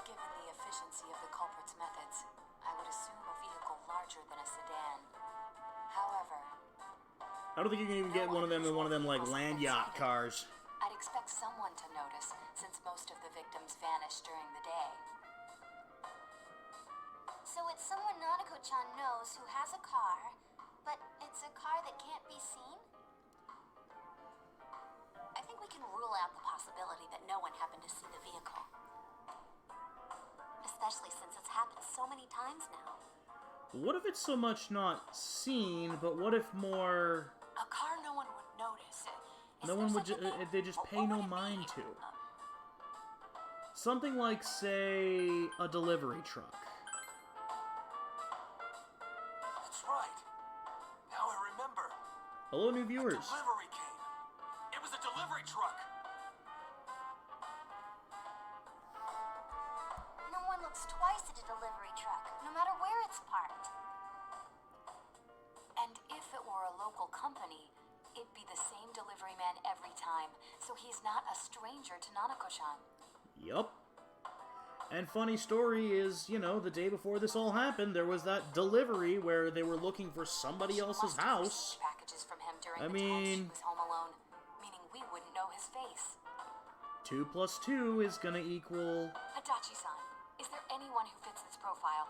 Given the efficiency of the culprit's methods, I would assume a vehicle larger than a sedan. However, I don't think you can even get one of them in one of them, like, land yacht cars. I'd expect someone to notice, since most of the victims vanished during the day. So it's someone Nanako-chan knows who has a car, but it's a car that can't be seen? I think we can rule out the possibility that no one happened to see the vehicle. Especially since it's happened so many times now. What if it's so much not seen, but what if more... A car no one would notice. No one would they just pay no mind to. Something like, say, a delivery truck. That's right. Now I remember. Hello, new viewers. Delivery came. It was a delivery truck. No one looks twice at a delivery truck, no matter where it's parked. And if it were a local company, it'd be the same delivery man every time, so he's not a stranger to Nanako-chan. Yup. And funny story is, you know, the day before this all happened, there was that delivery where they were looking for somebody else's She must have house. received packages from him during I the time she mean- was home alone, meaning face. 2 plus 2 is gonna equal... Adachi-san, is there anyone who fits this profile?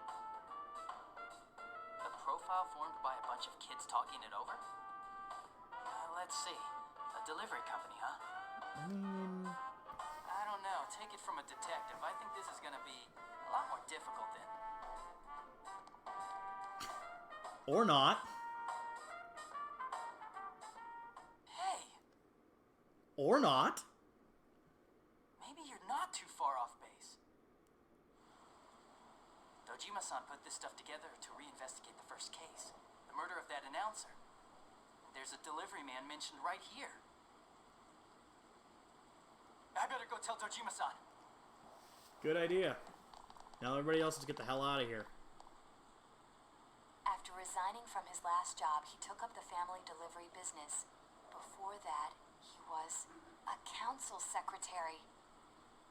A profile formed by a bunch of kids talking it over? Let's see. A delivery company, huh? I mean... I don't know. Take it from a detective. I think this is gonna be a lot more difficult than... Or not. Hey! Or not. Maybe you're not too far off base. Dojima-san put this stuff together to reinvestigate the first case. The murder of that announcer. There's a delivery man mentioned right here. I better go tell Dojima-san. Good idea. Now everybody else, let's get the hell out of here. After resigning from his last job, he took up the family delivery business. Before that, he was a council secretary.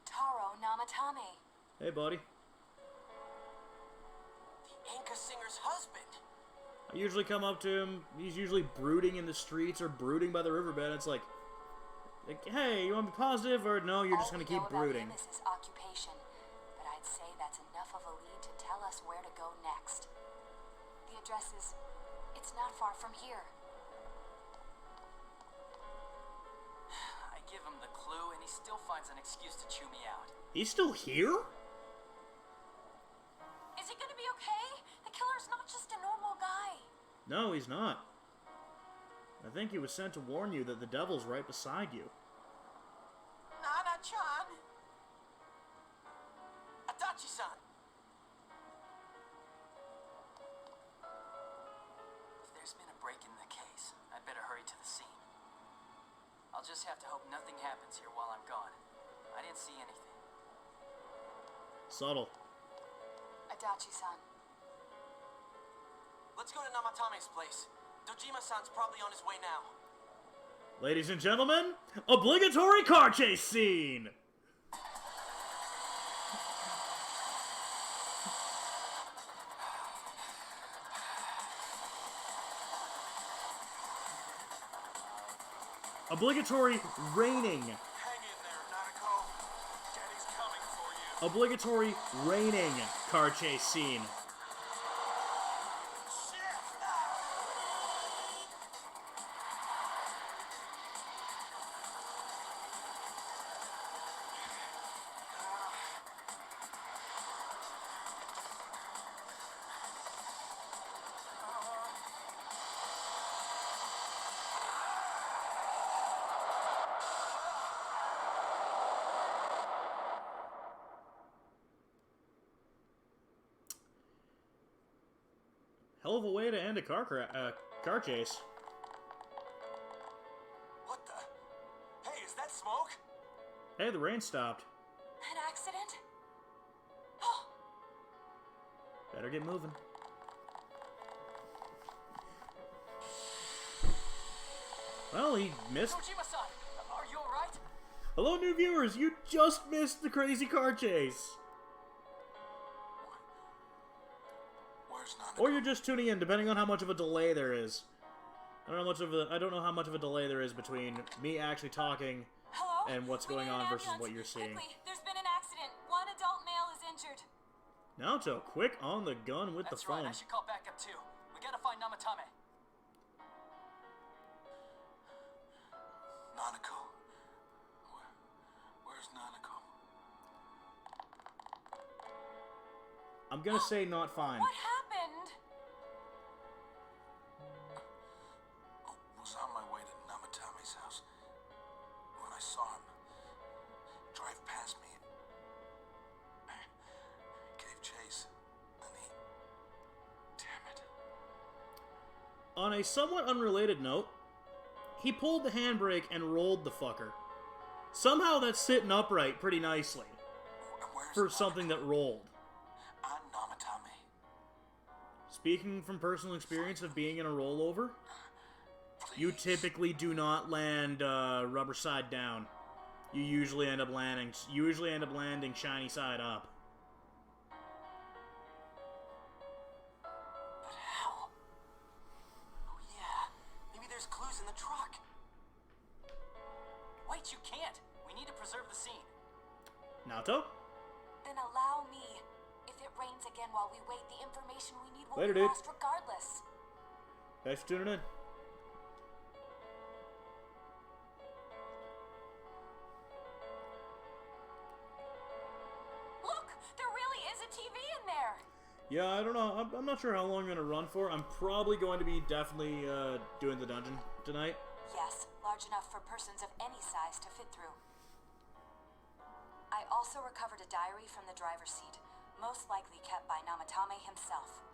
Taro Namatame. Hey, buddy. The Inca singer's husband. I usually come up to him. He's usually brooding in the streets or brooding by the riverbed. It's like, hey, you want to be positive, or no, you're just going to keep brooding. All we know about him is his occupation, but I'd say that's enough of a lead to tell us where to go next. The address is... it's not far from here. I give him the clue, and he still finds an excuse to chew me out. He's still here? Is he gonna be okay? The killer's not just a normal guy. No, he's not. I think he was sent to warn you that the devil's right beside you. Nana-chan. Adachi-san. If there's been a break in the case, I'd better hurry to the scene. I'll just have to hope nothing happens here while I'm gone. I didn't see anything. Subtle. Adachi-san. Let's go to Namatame's place. Dojima-san's probably on his way now. Ladies and gentlemen, obligatory car chase scene! Obligatory raining. Hang in there, Nanako. Daddy's coming for you. Obligatory raining car chase scene. Hell of a way to end a car chase. What the? Hey, is that smoke? Hey, the rain stopped. An accident? Better get moving. Well, he missed. Dojima-san, are you alright? Hello, new viewers. You just missed the crazy car chase. Where's Nanako? Or you're just tuning in, depending on how much of a delay there is. I don't know how much of a delay there is between me actually talking Hello? and what's We going need an on versus ambulance. what you're seeing. Quickly, there's been an accident. One adult male is injured. Naoto, quick on the gun with That's the phone. right, I should call backup too. We gotta find Namatame. Nanako. Where's Nanako? I'm gonna say not fine. What happened? Was on my way to Namatame's house when I saw him drive past me. Gave chase, and he... Damn it. On a somewhat unrelated note, he pulled the handbrake and rolled the fucker. Somehow that's sitting upright pretty nicely Where's for something that rolled. I'm Namatame. Speaking from personal experience of being in a rollover, you typically do not land rubber side down. You usually end up landing shiny side up. But how? Oh yeah, maybe there's clues in the truck. Wait, you can't. We need to preserve the scene. Naoto? Then allow me. If it rains again while we wait, the information we need will Later, be dude. lost regardless. Thanks for tuning in. Look, there really is a TV in there. Yeah, I don't know. I'm not sure how long I'm going to run for. I'm probably going to be definitely doing the dungeon tonight. Yes, large enough for persons of any size to fit through. I also recovered a diary from the driver's seat, most likely kept by Namatame himself.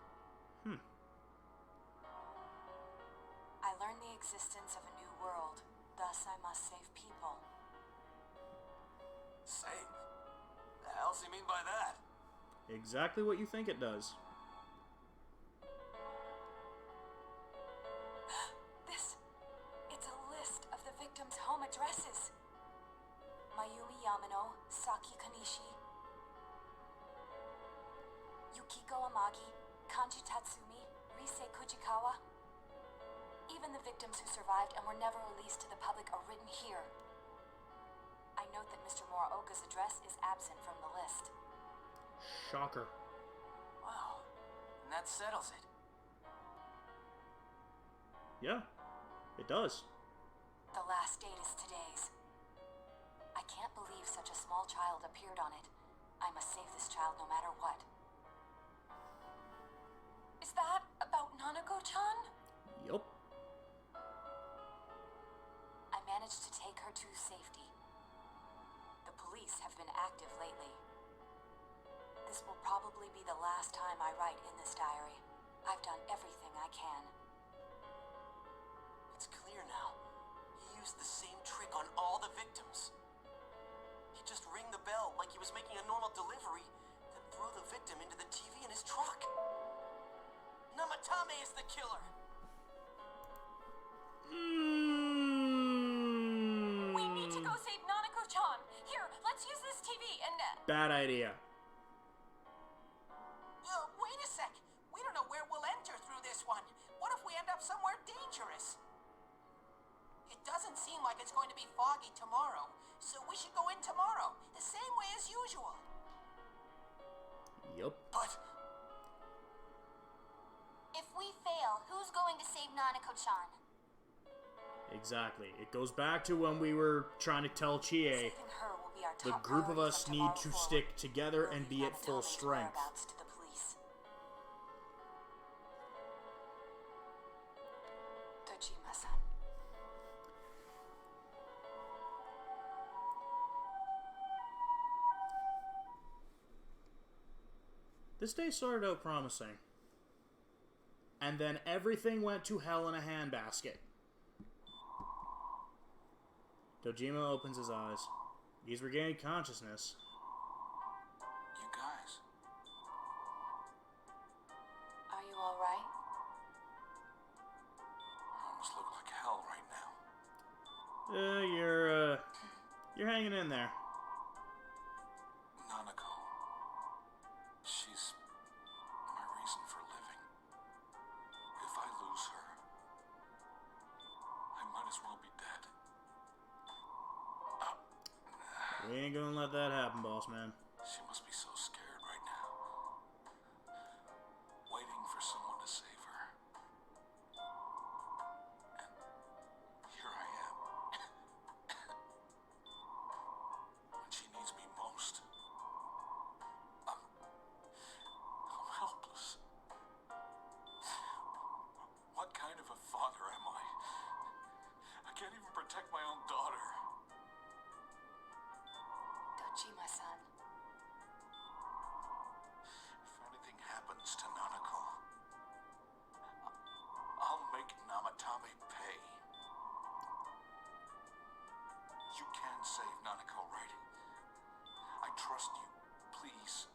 I learned the existence of a new world, thus I must save people. Save? The hell's he mean by that? Exactly what you think it does. It's a list of the victims' home addresses. Mayumi Yamano, Saki Kanishi, Yukiko Amagi, Kanji Tatsumi, Rise Kujikawa. Even the victims who survived and were never released to the public are written here. I note that Mr. Morioka's address is absent from the list. Shocker. Wow. And that settles it. Yeah, it does. The last date is today's. I can't believe such a small child appeared on it. I must save this child no matter what. Is that about Nanako-chan? Yup. I managed to take her to safety. The police have been active lately. This will probably be the last time I write in this diary. I've done everything I can. It's clear now. He used the same trick on all the victims. He'd just ring the bell like he was making a normal delivery, then throw the victim into the TV in his truck. Namatame is the killer! We need to go save Nanako-chan. Here, let's use this TV and... Bad idea. Wait a sec. We don't know where we'll enter through this one. What if we end up somewhere dangerous? It doesn't seem like it's going to be foggy tomorrow, so we should go in tomorrow, the same way as usual. Yup. But If we fail, who's going to save Nanako-chan? Exactly. It goes back to when we were trying to tell Chie Saving her will be our the top group of priority us from need tomorrow to forward. stick together We'll and leave be at full Namatame's strength. whereabouts to the police. Dojima-san. This day started out promising. And then everything went to hell in a handbasket. Dojima opens his eyes. He's regained consciousness. You guys, Are you alright? I almost look like hell right now. You're hanging in there. Nanako. She's my reason for living. If I lose her, I might as well be dead. We ain't gonna let that happen, boss man. She must be so scared right now. Waiting for someone to save her. And here I am. When she needs me most. I'm helpless. What kind of a father am I? I can't even protect my own daughter. Dojima-san. If anything happens to Nanako, I'll make Namatame pay. You can save Nanako, right? I trust you. Please,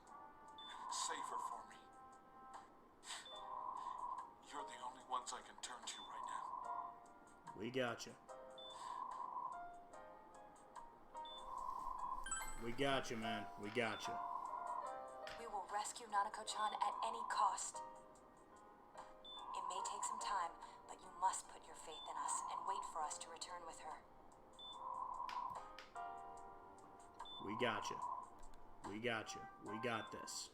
save her for me. You're the only ones I can turn to right now. We got you. We got you, man. We got you. We will rescue Nanako-chan at any cost. It may take some time, but you must put your faith in us and wait for us to return with her. We got you. We got you. We got this.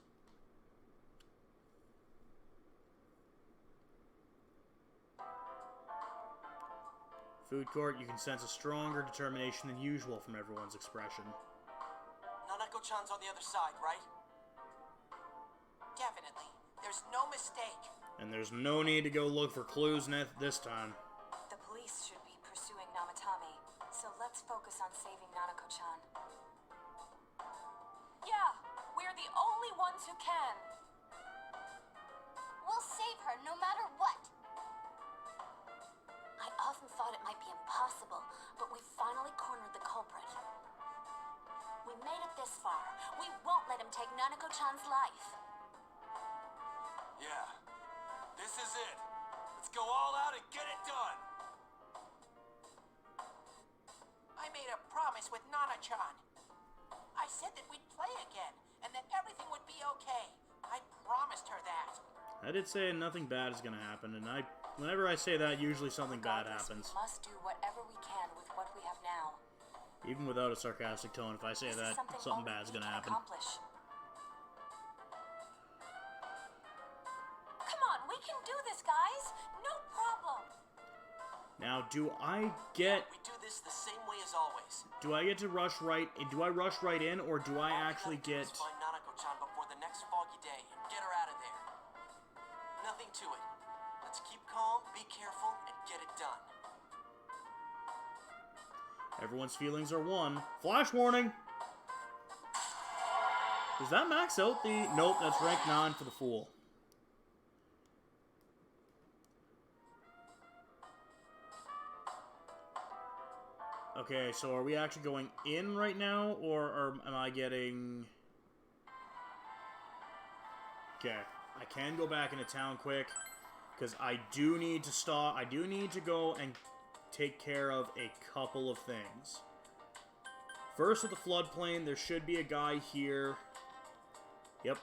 Food court, you can sense a stronger determination than usual from everyone's expression. Nanako-chan's on the other side, right? Definitely. There's no mistake. And there's no need to go look for clues this time. The police should be pursuing Namatame, so let's focus on saving Nanako-chan. Yeah, we're the only ones who can. We'll save her no matter what. I often thought it might be impossible, but we finally cornered the culprit. We made it this far. We won't let him take Nanako-chan's life. Yeah. This is it. Let's go all out and get it done. I made a promise with Nana-chan. I said that we'd play again, and that everything would be okay. I promised her that. I did say nothing bad is gonna happen, and whenever I say that, usually something bad Regardless, happens. We must do whatever we can with what we have now. Even without a sarcastic tone, if I say This is that, something only bad's we gonna can happen. accomplish. Come on, we can do this, guys. No problem. Now, do I get We do this the same way as always. to rush right? Do I rush right in, or do I actually All we gotta do get? is find Nanako-chan before the next foggy day and get her out of there. Nothing to it. Let's keep calm, be careful, and get it done. Everyone's feelings are one. Flash warning! Does that max out the... Nope, that's rank 9 for the Fool. Okay, so are we actually going in right now, or am I getting... Okay, I can go back into town quick, because I do need to stop... I do need to go and take care of a couple of things. First, with the floodplain, there should be a guy here. Yep,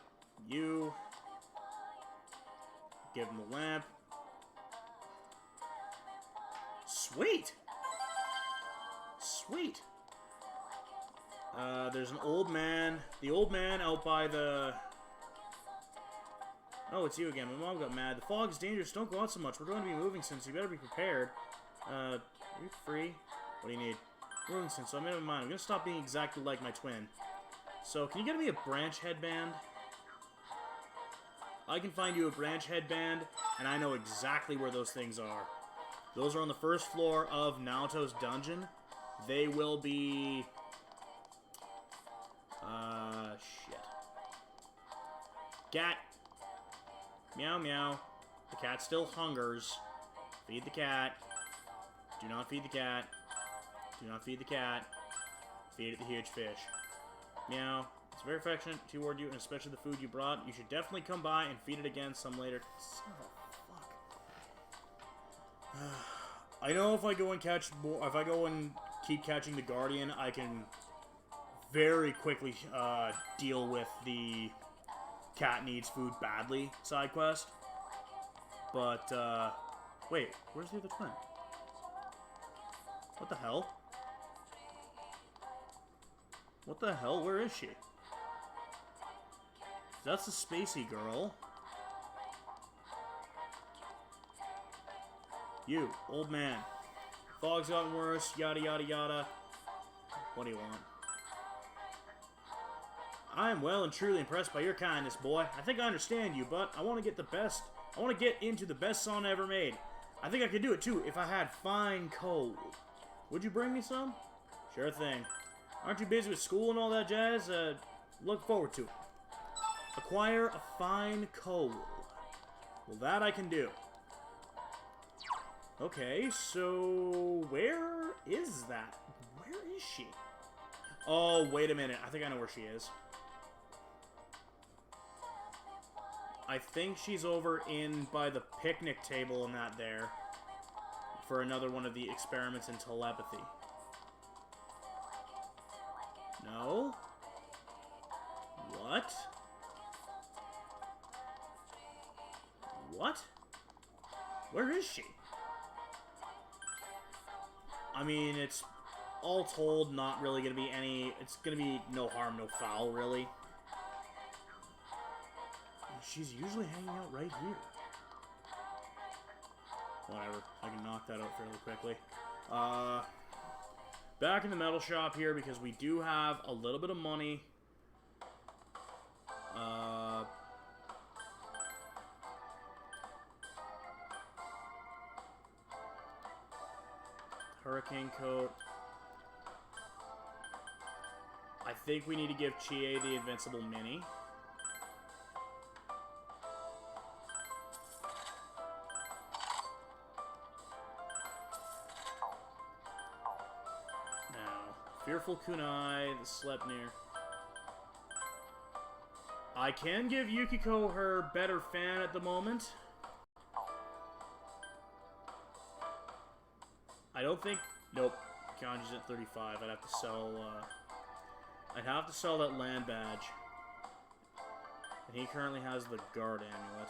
you. Give him a lamp. Sweet! Sweet! There's an old man. The old man out by the... Oh, it's you again. My mom got mad. The fog is dangerous. Don't go out so much. We're going to be moving soon, so you better be prepared. Are you free? What do you need? Moving soon, so I made up my mind. I'm going to stop being exactly like my twin. So, can you get me a branch headband? I can find you a branch headband, and I know exactly where those things are. Those are on the first floor of Naoto's dungeon. They will be... shit. Cat. Meow, meow. The cat still hungers. Feed the cat. Do not feed the cat. Do not feed the cat. Feed it the huge fish. Meow. It's very affectionate toward you, and especially the food you brought. You should definitely come by and feed it again some later. Son of a fuck. I know if I go and catch more, if I go and keep catching the Guardian, I can very quickly deal with the cat needs food badly side quest. But wait, where's the other twin? What the hell? What the hell? Where is she? That's the spacey girl. You, old man. Fog's gotten worse, yada yada yada. What do you want? I am well and truly impressed by your kindness, boy. I think I understand you, but I want to get the best. I want to get into the best song ever made. I think I could do it too if I had fine coal. Would you bring me some? Sure thing. Aren't you busy with school and all that jazz? Look forward to it. Acquire a fine coal. Well, that I can do. Okay, so where is that? Where is she? Oh, wait a minute. I think I know where she is. I think she's over in by the picnic table and that there for another one of the experiments in telepathy. No? What? What? Where is she? I mean, it's all told, not really going to be any... It's going to be no harm, no foul, really. She's usually hanging out right here. Whatever. I can knock that out fairly quickly. Back in the metal shop here, because we do have a little bit of money. Hurricane coat. I think we need to give Chie the Invincible Mini. Now, Fearful Kunai, the Sleipnir. I can give Yukiko her better fan at the moment. I don't think... Nope. Kanji's at 35. I'd have to sell... I'd have to sell that land badge. And he currently has the guard amulet.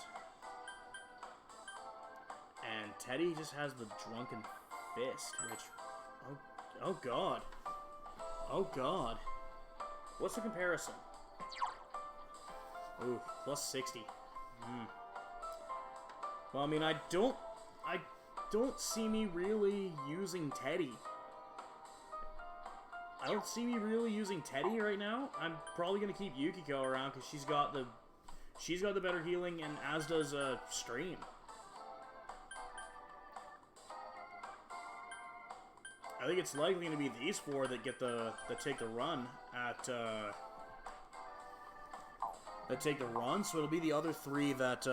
And Teddy just has the drunken fist, which... Oh god. Oh god. What's the comparison? Ooh, plus 60. Well, I mean, I don't see me really using Teddy. I don't see me really using Teddy right now. I'm probably gonna keep Yukiko around because she's got the better healing, and as does Stream. I think it's likely gonna be these four that take the run at so it'll be the other three that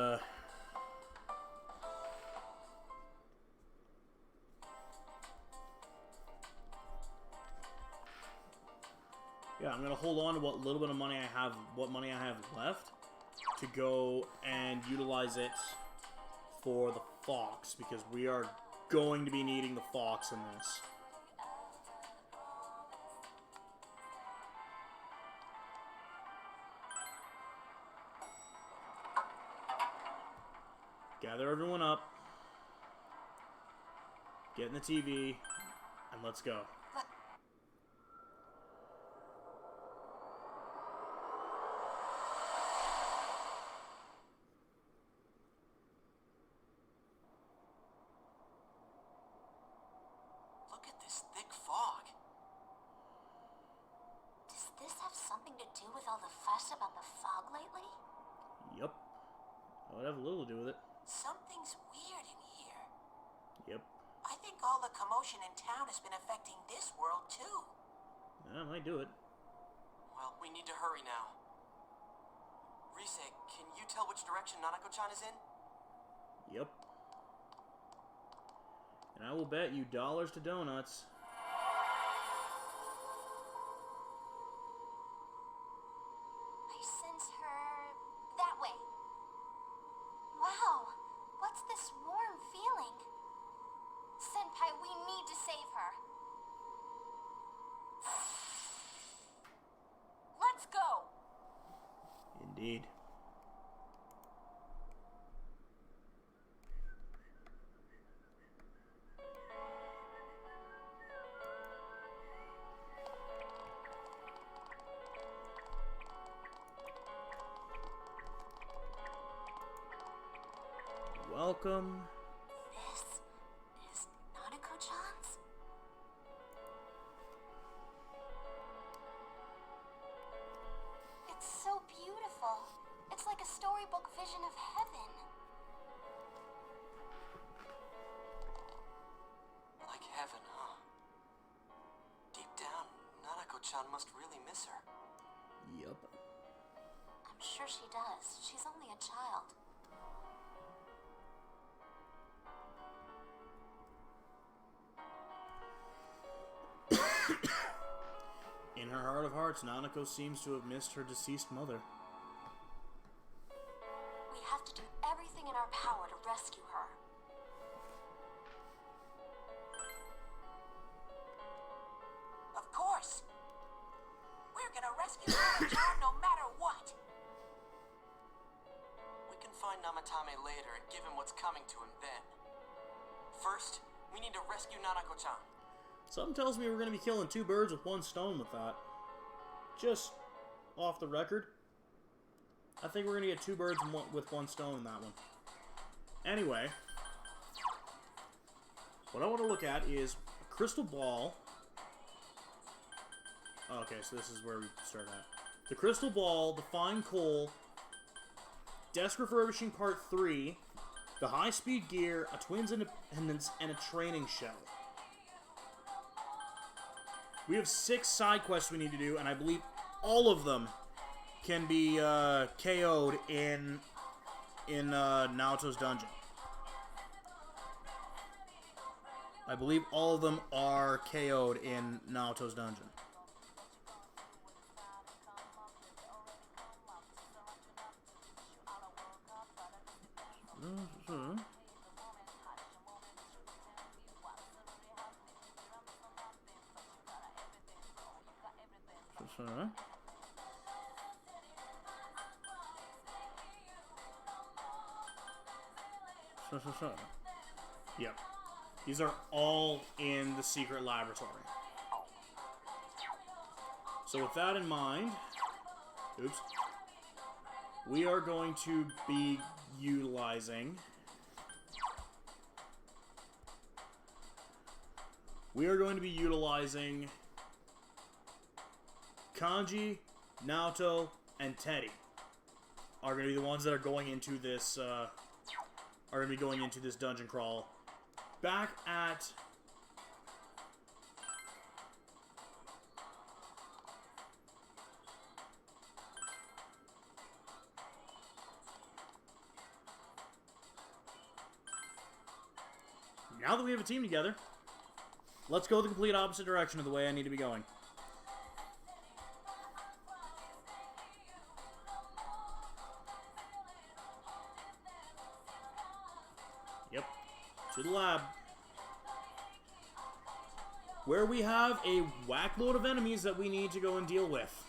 yeah, I'm gonna hold on to what little bit of money I have, left, to go and utilize it for the Fox, because we are going to be needing the Fox in this. Gather everyone up, get in the TV, and let's go. Look at this thick fog. Does this have something to do with all the fuss about the fog lately? Yep. That would have a little to do with it. Something's weird in here. Yep. I think all the commotion in town has been affecting this world, too. That might do it. Well, we need to hurry now. Rise, can you tell which direction Nanako-chan is in? Yep. And I will bet you dollars to donuts. I sense her that way. Wow, what's this warm feeling? Senpai, we need to save her. Let's go! Indeed. Welcome. This is Nanako-chan's? It's so beautiful. It's like a storybook vision of heaven. Like heaven, huh? Deep down, Nanako-chan must really miss her. Yup. I'm sure she does. She's only a child. In her heart of hearts, Nanako seems to have missed her deceased mother. We have to do everything in our power to rescue her. Of course. We're gonna rescue Nanako-chan no matter what. We can find Namatame later and give him what's coming to him then. First, we need to rescue Nanako-chan. Something tells me we're going to be killing 2 birds with 1 stone with that. Just off the record. I think we're going to get 2 birds with 1 stone in that one. Anyway. What I want to look at is a crystal ball. Okay, so this is where we start at. The crystal ball, the fine coal, desk refurbishing part 3, the high-speed gear, a twins independence, and a training shell. We have 6 side quests we need to do, and I believe all of them can be KO'd in Naoto's dungeon. I believe all of them are KO'd in Naoto's dungeon. Yep. These are all in the secret laboratory. So with that in mind, oops, we are going to be utilizing Kanji, Naoto, and Teddy are going to be the ones that are going into this dungeon crawl. Back at now that we have a team together, let's go the complete opposite direction of the way I need to be going. Yep, to the lab. Where we have a whack load of enemies that we need to go and deal with.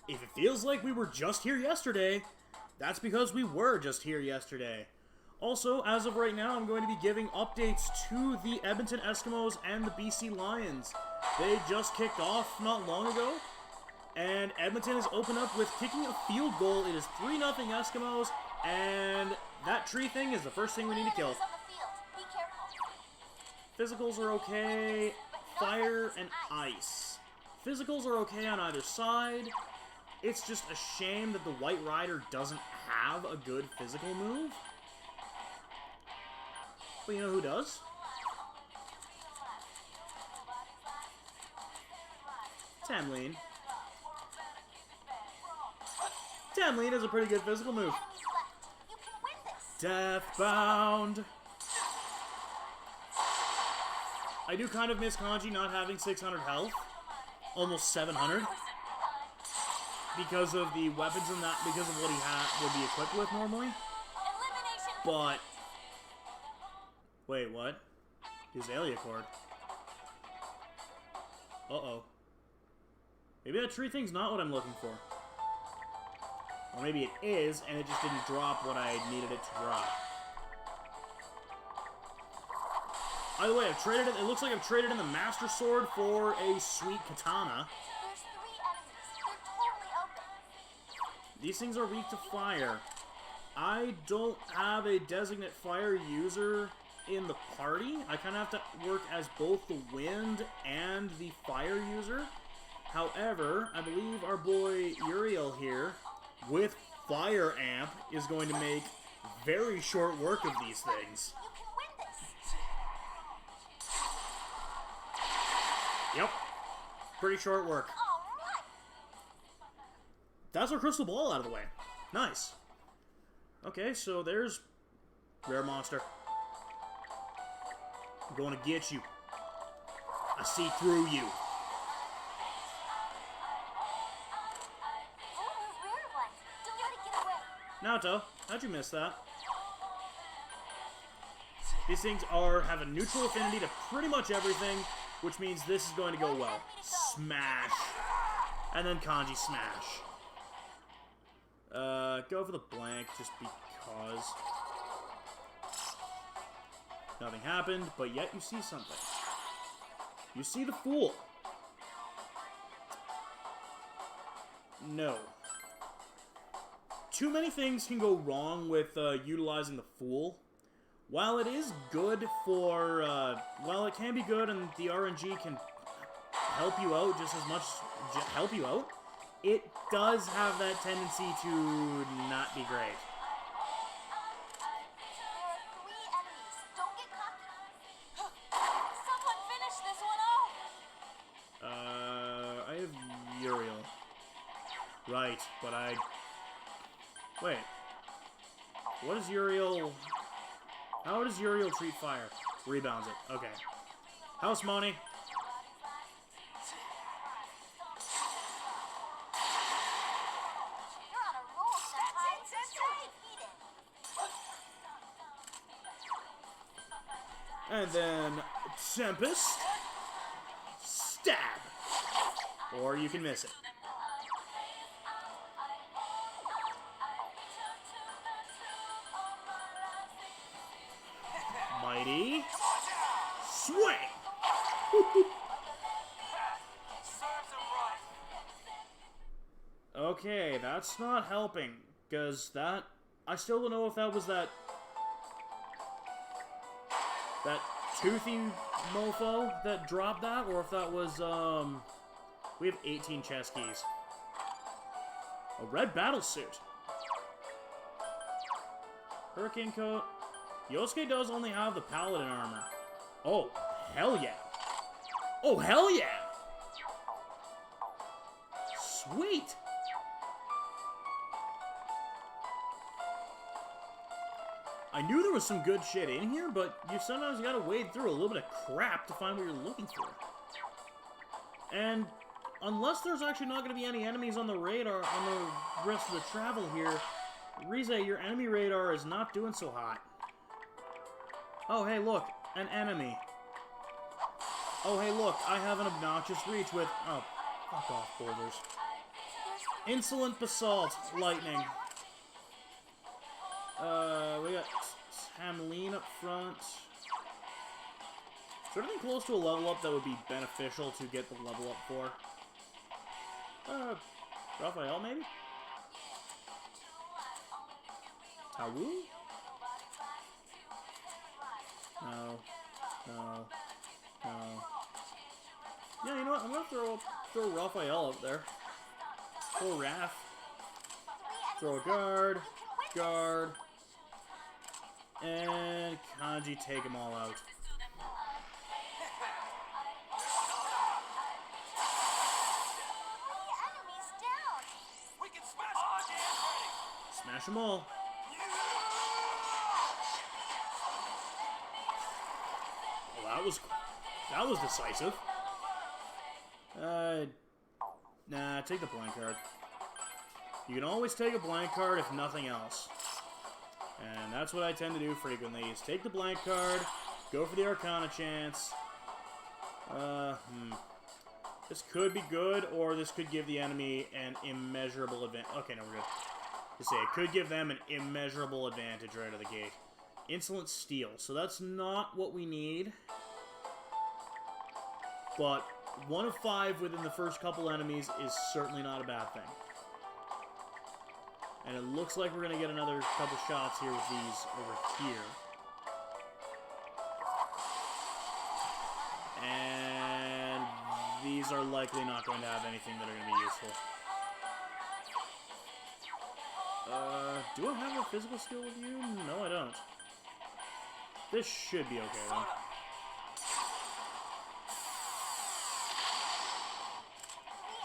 If it feels like we were just here yesterday, that's because we were just here yesterday. Also, as of right now, I'm going to be giving updates to the Edmonton Eskimos and the BC Lions. They just kicked off not long ago, and Edmonton has opened up with kicking a field goal. It is 3-0 Eskimos, and that tree thing is the first thing we need to kill. Physicals are okay. Fire and ice. Physicals are okay on either side. It's just a shame that the White Rider doesn't have a good physical move. But you know who does? Tamlin. Tamlin is a pretty good physical move. Deathbound. I do kind of miss Kanji not having 600 health. Almost 700. Because of the weapons and that, because of what he would be equipped with normally. But wait, what? Azalea Cord. Uh-oh. Maybe that tree thing's not what I'm looking for. Or maybe it is, and it just didn't drop what I needed it to drop. Either way, I've traded it. It looks like I've traded in the Master Sword for a sweet katana. There's 3 enemies. They're totally open. These things are weak to fire. I don't have a designate fire user in the party. I kind of have to work as both the wind and the fire user. However, I believe our boy Uriel here, with Fire Amp, is going to make very short work of these things. You can win this. Yep. Pretty short work. All right. That's our crystal ball out of the way. Nice. Okay, so there's Rare Monster. I'm going to get you. I see through you. Oh, rare one. Don't let it get away. Naoto, how'd you miss that? These things have a neutral affinity to pretty much everything, which means this is going to go well. Smash. And then Kanji smash. Go for the blank just because. Nothing happened, but yet you see something. You see the Fool. No. Too many things can go wrong with utilizing the Fool. While it is good for, while it can be good and the RNG can help you out just as much, help you out, it does have that tendency to not be great. Someone finish this one off! I have Uriel. Right, but wait. What is Uriel... How does Uriel treat fire? Rebounds it. Okay. House money. You're on a roll, Senpai. And then Tempest. Stab. Or you can miss it. Mighty. Swing! Okay, that's not helping. Because that... I still don't know if that was that toothy mofo that dropped that, or if that was, we have 18 chess keys. A red battle suit. Hurricane coat. Yosuke does only have the paladin armor. Oh, hell yeah. Oh, hell yeah! Sweet! I knew there was some good shit in here, but sometimes you gotta wade through a little bit of crap to find what you're looking for. And unless there's actually not gonna be any enemies on the radar on the rest of the travel here, Rize, your enemy radar is not doing so hot. Oh, hey, look, an enemy. Oh, hey, look, I have an obnoxious reach with... Oh, fuck off, boulders. Insolent Basalt Lightning. We got Hamleen up front. Is there anything close to a level up that would be beneficial to get the level up for? Raphael, maybe? Tawu? No. No. No. Yeah, you know what? I'm gonna throw Raphael up there. Throw Raph. Throw a guard. Guard. And Kanji take them all out. Smash them all. Well, that was decisive. Nah, take the blank card. You can always take a blank card if nothing else. And that's what I tend to do frequently, is take the blank card, go for the Arcana chance. This could be good, or this could give the enemy an immeasurable advantage. Okay, no, we're good. Just say, it could give them an immeasurable advantage right out of the gate. Insolent Steel, so that's not what we need. But 1 of 5 within the first couple enemies is certainly not a bad thing. And it looks like we're going to get another couple shots here with these over here. And these are likely not going to have anything that are going to be useful. Do I have a physical skill with you? No, I don't. This should be okay, then. 3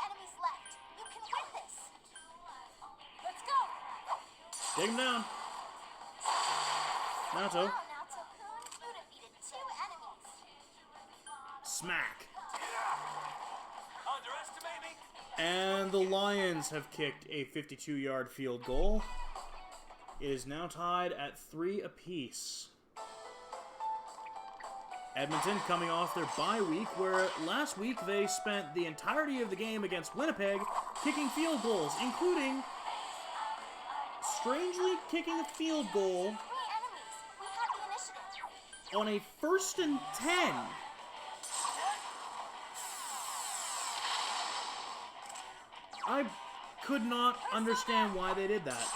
enemies left. You can win this. Let's go! Take him down. Naoto. Wow, Naoto-kun, you defeated 2 enemies. Smack. Underestimate me? And the Lions have kicked a 52-yard field goal. It is now tied at 3 apiece. Edmonton coming off their bye week, where last week they spent the entirety of the game against Winnipeg kicking field goals, including, strangely, kicking a field goal. 3 enemies. We have the initiative. on a 1st and 10. I could not understand why they did that.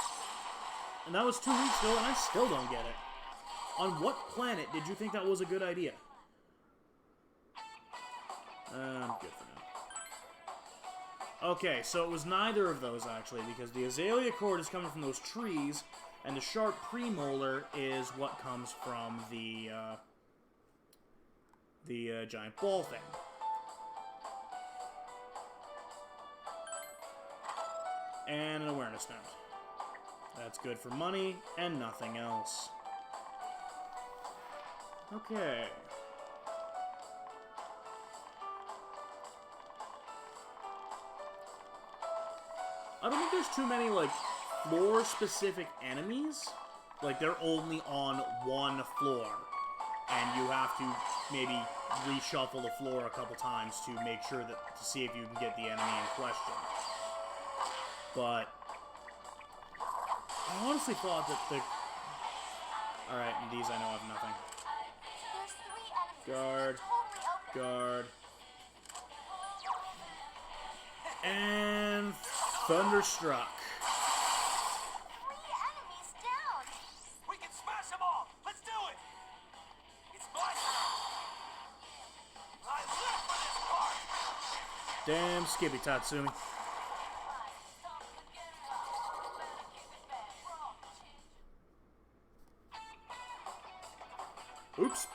And that was 2 weeks ago, and I still don't get it. On what planet did you think that was a good idea? I'm good for now. Okay, so it was neither of those, actually, because the Azalea cord is coming from those trees, and the sharp premolar is what comes from the giant ball thing. And an awareness note. That's good for money and nothing else. Okay. I don't think there's too many, like, floor-specific enemies. Like, they're only on one floor. And you have to maybe reshuffle the floor a couple times to make sure that, to see if you can get the enemy in question. But I honestly thought that the... Alright, and these I know have nothing. Guard. Guard. And... Thunderstruck. 3 enemies down. We can smash them all! Let's do it! It's my turn! I live for this part! Damn Skippy Tatsumi. Oops.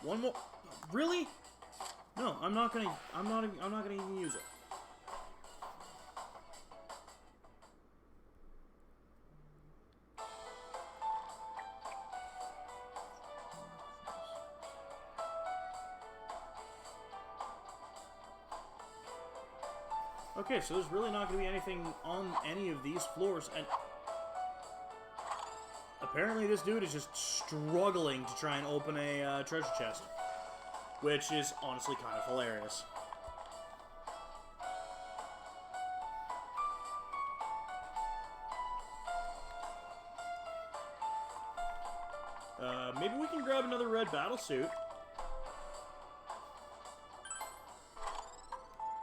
One more. Really? No, I'm not gonna even use it. Okay, so there's really not going to be anything on any of these floors, and apparently this dude is just struggling to try and open a treasure chest, which is honestly kind of hilarious. Maybe we can grab another red battlesuit.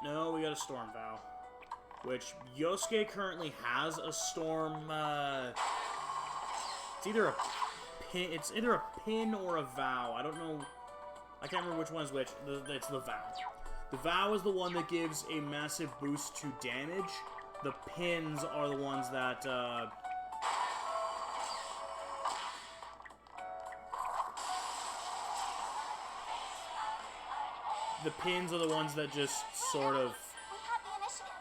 No, we got a Storm Vow. Which, Yosuke currently has a Storm, it's either a pin or a vow. I don't know. I can't remember which one is which. It's the vow. The vow is the one that gives a massive boost to damage. The pins are the ones that, the pins are the ones that just sort of... We have the initiative.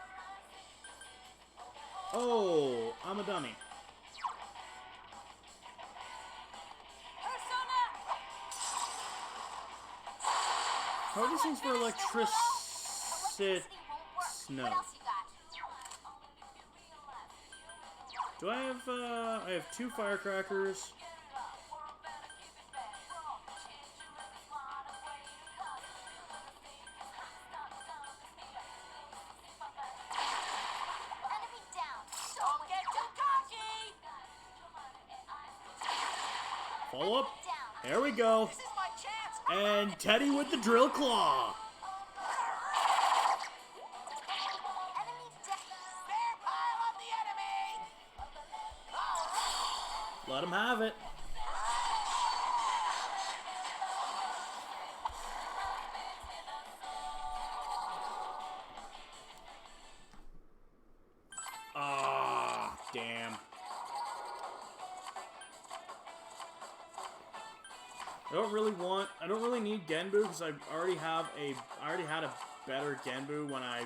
Oh, I'm a dummy. How are these things for electricity? No. What else you got? Do I have 2 firecrackers. Enemy down. Don't get too cocky! Follow up. There we go. This is my chance! And Teddy with the drill claw. Enemy down. Bear pile on the enemy! Let him have it. Ah, damn. I don't really need Genbu because I already had a better Genbu when I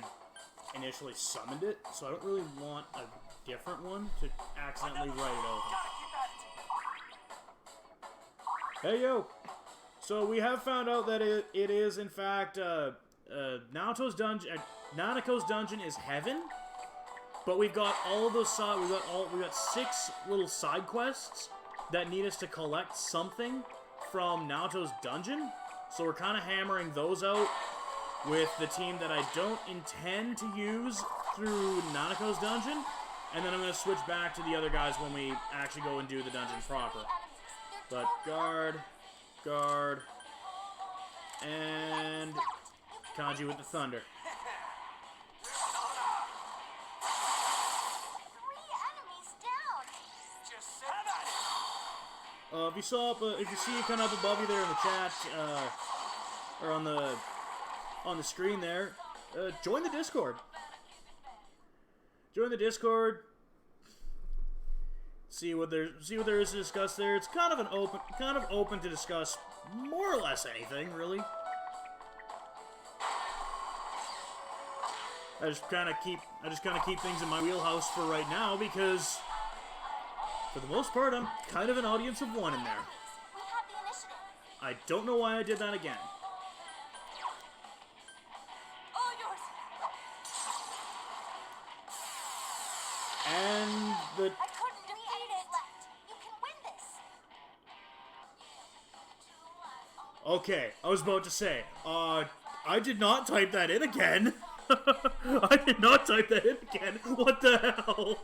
initially summoned it, so I don't really want a different one to accidentally write it over. Gotta keep at it! Hey yo! So we have found out that it is in fact Naoto's dungeon. Nanako's dungeon is heaven, but we've got all of those we got 6 little side quests that need us to collect something from Naoto's dungeon. So we're kind of hammering those out with the team that I don't intend to use through Nanako's dungeon, and then I'm going to switch back to the other guys when we actually go and do the dungeon proper. But guard, and Kanji with the thunder. If you saw, if you see it kind of up above you there in the chat, or on the screen there, join the Discord. Join the Discord. See what there is to discuss there. It's kind of open to discuss more or less anything, really. I just kind of keep things in my wheelhouse for right now because, for the most part, I'm kind of an audience of one in there. I don't know why I did that again. And the... I couldn't defeat it. You can win this. Okay, I was about to say, I did not type that in again. I did not type that in again. What the hell?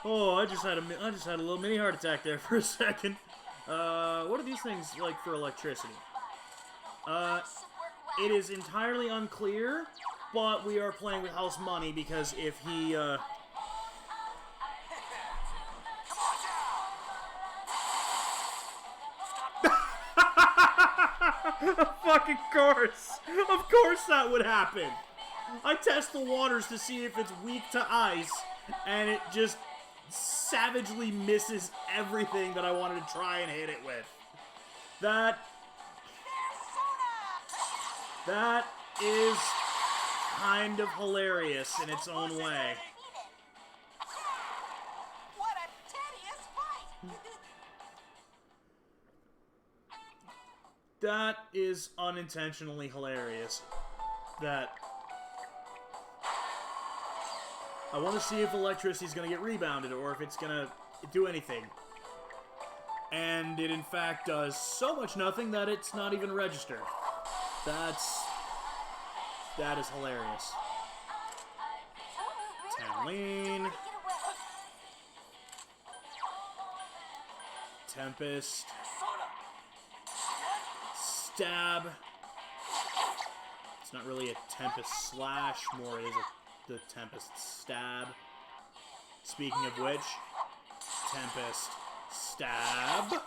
Oh, I just had a little mini heart attack there for a second. What are these things like for electricity? It is entirely unclear, but we are playing with house money because if he, fucking course! Of course that would happen! I test the waters to see if it's weak to ice, and it just savagely misses everything that I wanted to try and hit it with. That is kind of hilarious in its own way. What a tedious fight! That is unintentionally hilarious. That... I want to see if electricity's going to get rebounded or if it's going to do anything. And it in fact does so much nothing that it's not even registered. That is hilarious. Tanleen. Tempest. Stab. It's not really a Tempest slash, more it is the Tempest stab. Speaking of which, Tempest stab.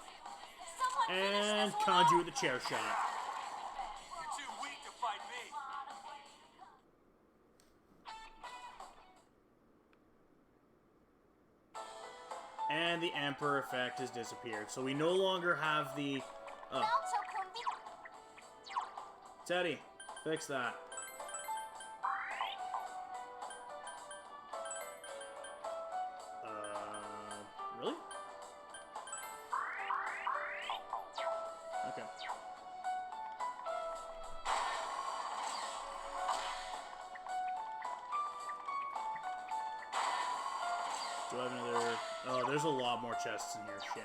And Kanji with the chair shot. You're too weak to fight me. And the Emperor effect has disappeared. So we no longer have the... Oh. Teddy, fix that. Really? Okay. Do I have another... Oh, there's a lot more chests in here. Shit.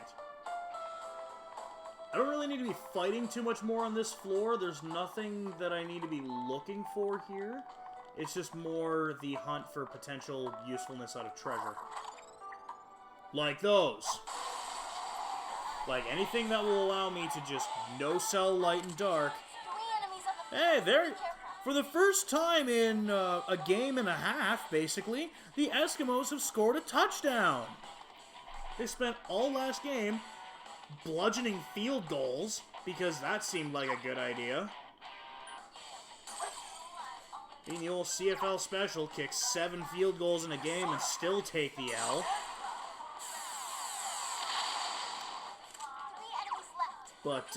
I don't really need to be fighting too much more on this floor. There's nothing that I need to be looking for here. It's just more the hunt for potential usefulness out of treasure. Like those. Like anything that will allow me to just no-sell light and dark. Hey, there... For the first time in a game and a half, basically, the Eskimos have scored a touchdown. They spent all last game bludgeoning field goals, because that seemed like a good idea. In the old CFL special, kick 7 field goals in a game and still take the L. But,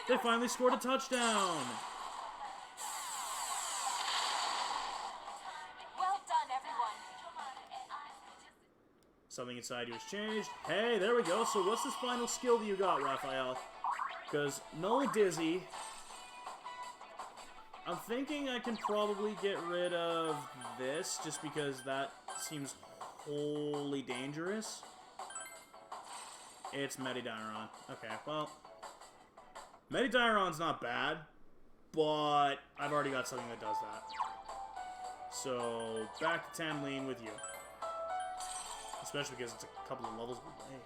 they finally scored a touchdown. Well done, everyone. Something inside you has changed. Hey, there we go. So what's this final skill that you got, Raphael? Because Null Dizzy... I'm thinking I can probably get rid of this, just because that seems wholly dangerous. It's Metadairon. Okay, well... Metadairon's not bad. but I've already got something that does that. So, back to Tamlin with you. Especially because it's a couple of levels away.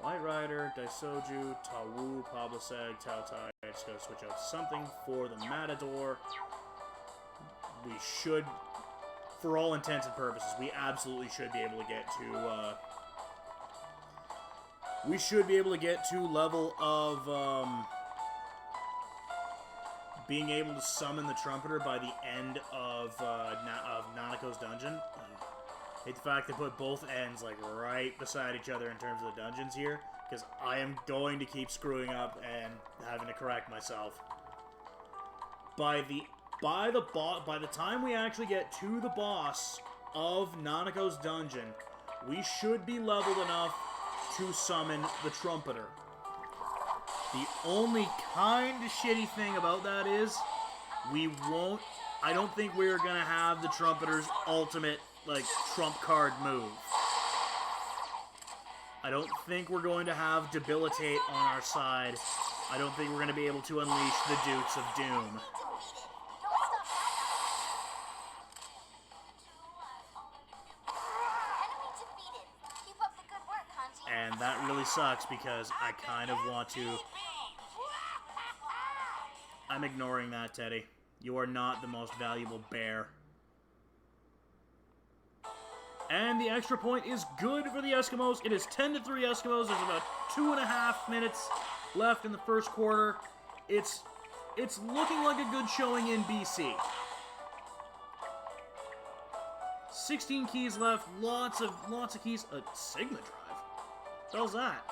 Light Rider, Daisoju, Tawu, Pablaseg, Taotai. I just gotta switch out something for the Matador. We should, for all intents and purposes, we absolutely should be able to get to, we should be able to get to level of, being able to summon the Trumpeter by the end of Nanako's dungeon. I hate the fact they put both ends, like, right beside each other in terms of the dungeons here, because I am going to keep screwing up and having to correct myself. By the time we actually get to the boss of Nanako's dungeon, we should be leveled enough to summon the Trumpeter. The only kind of shitty thing about that is, I don't think we're gonna have the Trumpeter's ultimate, like, trump card move. I don't think we're going to have Debilitate on our side. I don't think we're going to be able to unleash the Dukes of Doom. And that really sucks because I kind of want to... I'm ignoring that, Teddy. You are not the most valuable bear. And the extra point is good for the Eskimos. It is 10-3 Eskimos. There's about 2.5 minutes left in the first quarter. It's looking like a good showing in BC. 16 keys left. Lots of keys. A Sigma drive. What the hell's that?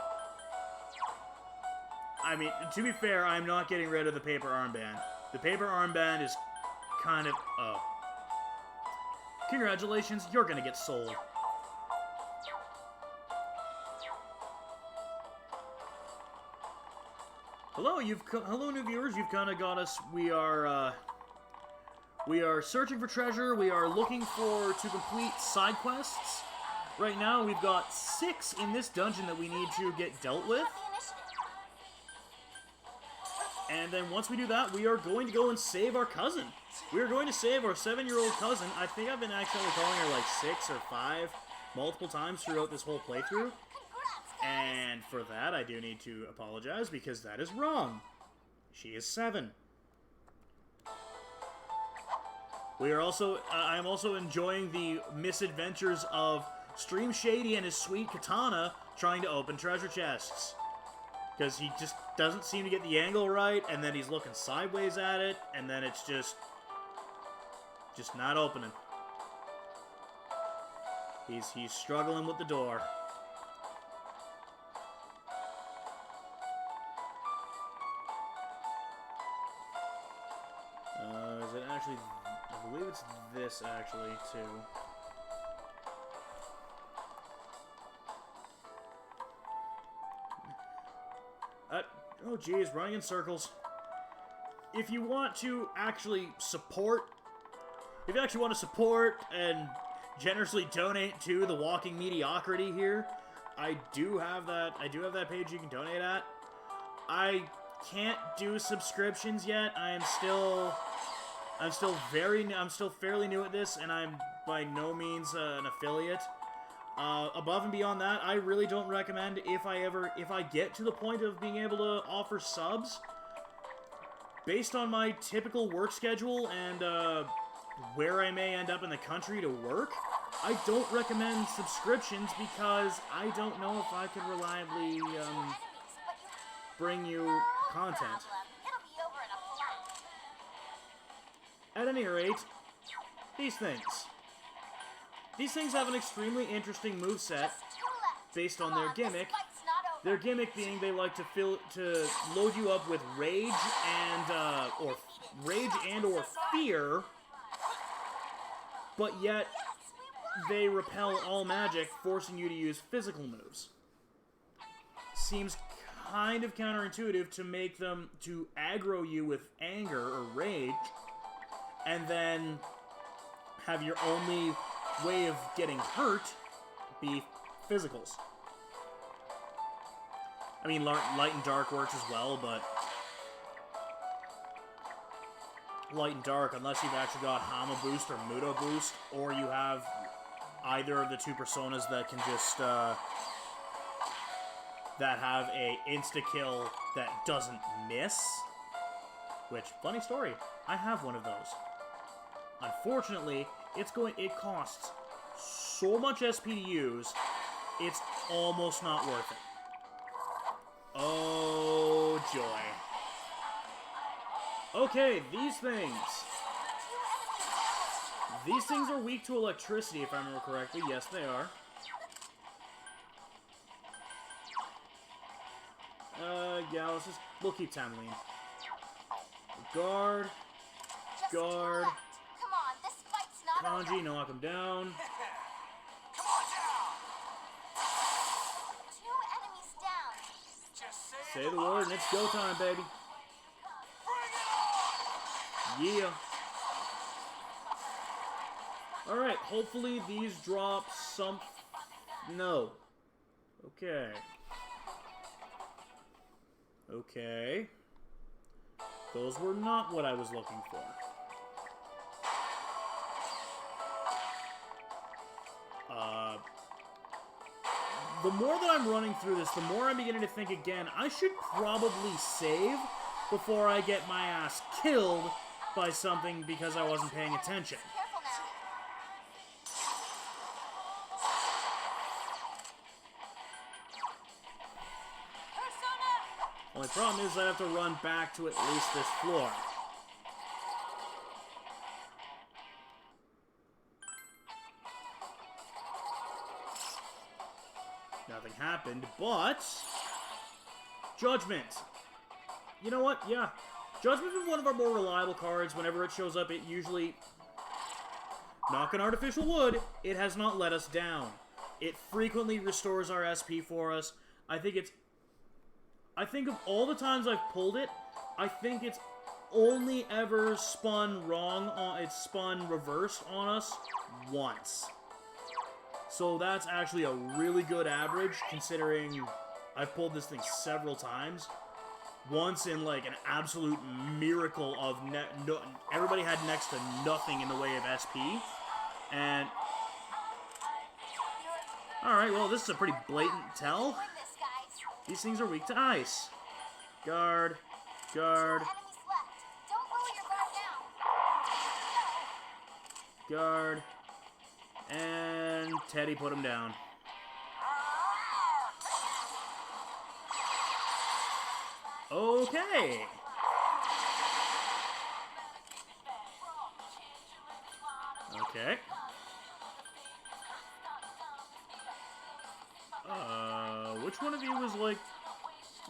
I mean, to be fair, I'm not getting rid of the paper armband. The paper armband is kind of... Congratulations, you're gonna get sold. Hello, hello, new viewers. You've kind of got us. We are searching for treasure. We are looking to complete side quests. Right now, we've got 6 in this dungeon that we need to get dealt with. And then once we do that, we are going to go and save our cousin. We are going to save our 7-year-old cousin. I think I've been actually calling her like 6 or 5 multiple times throughout this whole playthrough. And for that, I do need to apologize because that is wrong. She is 7. We are also, I am also enjoying the misadventures of Stream Shady and his sweet katana trying to open treasure chests. Because he just doesn't seem to get the angle right, and then he's looking sideways at it, and then it's just not opening. He's struggling with the door. Is it actually... I believe it's this, actually, too. Oh geez, running in circles. If you want to actually support... If you actually want to support and generously donate to the Walking Mediocrity here, I do have that page you can donate at. I can't do subscriptions yet. I'm still fairly new at this, and I'm by no means an affiliate. Above and beyond that, I really don't recommend if I get to the point of being able to offer subs, based on my typical work schedule and where I may end up in the country to work, I don't recommend subscriptions because I don't know if I can reliably bring you content. At any rate, these things have an extremely interesting moveset based on their gimmick. Their gimmick being they like to load you up with rage and or fear, but yet they repel all magic, forcing you to use physical moves. Seems kind of counterintuitive to make them to aggro you with anger or rage, and then have your only way of getting hurt be physicals. I mean, light and dark works as well, but light and dark unless you've actually got Hama boost or Muto boost, or you have either of the two personas that can just, that have a insta-kill that doesn't miss. Which, funny story, I have one of those. Unfortunately, it costs so much SP to use, it's almost not worth it. Oh, joy. Okay, these things. These things are weak to electricity, if I remember correctly. Yes, they are. Yeah, we'll keep Tamerlane. Guard. Guard. Come on, this fight's not Kanji, over. knock him down. Come on down! 2 enemies down. Just Say the word and it's go time, baby. Bring it on! Yeah. Alright, hopefully these drop some... No. Okay. Okay. Those were not what I was looking for. The more that I'm running through this, the more I'm beginning to think again, I should probably save before I get my ass killed by something because I wasn't paying attention. Careful now. Persona! Only problem is I have to run back to at least this floor. Nothing happened, but... Judgment! You know what? Yeah. Judgment is one of our more reliable cards. Whenever it shows up, it usually... Knock on artificial wood, it has not let us down. It frequently restores our SP for us. I think of all the times I've pulled it, I think it's only ever spun wrong on... It's spun reversed on us once. So that's actually a really good average, considering I've pulled this thing several times. Once in, like, an absolute miracle of... everybody had next to nothing in the way of SP. And... Alright, well, this is a pretty blatant tell. Win this, guys. These things are weak to ice. Guard. Guard. 2 enemies left. Don't lower your guard Guard. down. And Teddy put him down. Okay. Okay. Which one of you was like...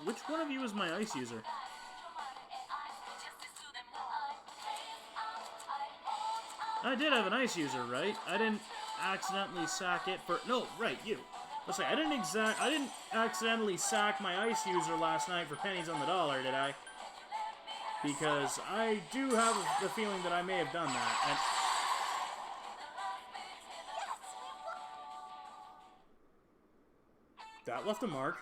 Which one of you is my ice user? I did have an ice user, right? I didn't accidentally sack it for... No, right, you. Let's say, I didn't accidentally sack my ice user last night for pennies on the dollar, did I? Because I do have the feeling that I may have done that. And that left a mark.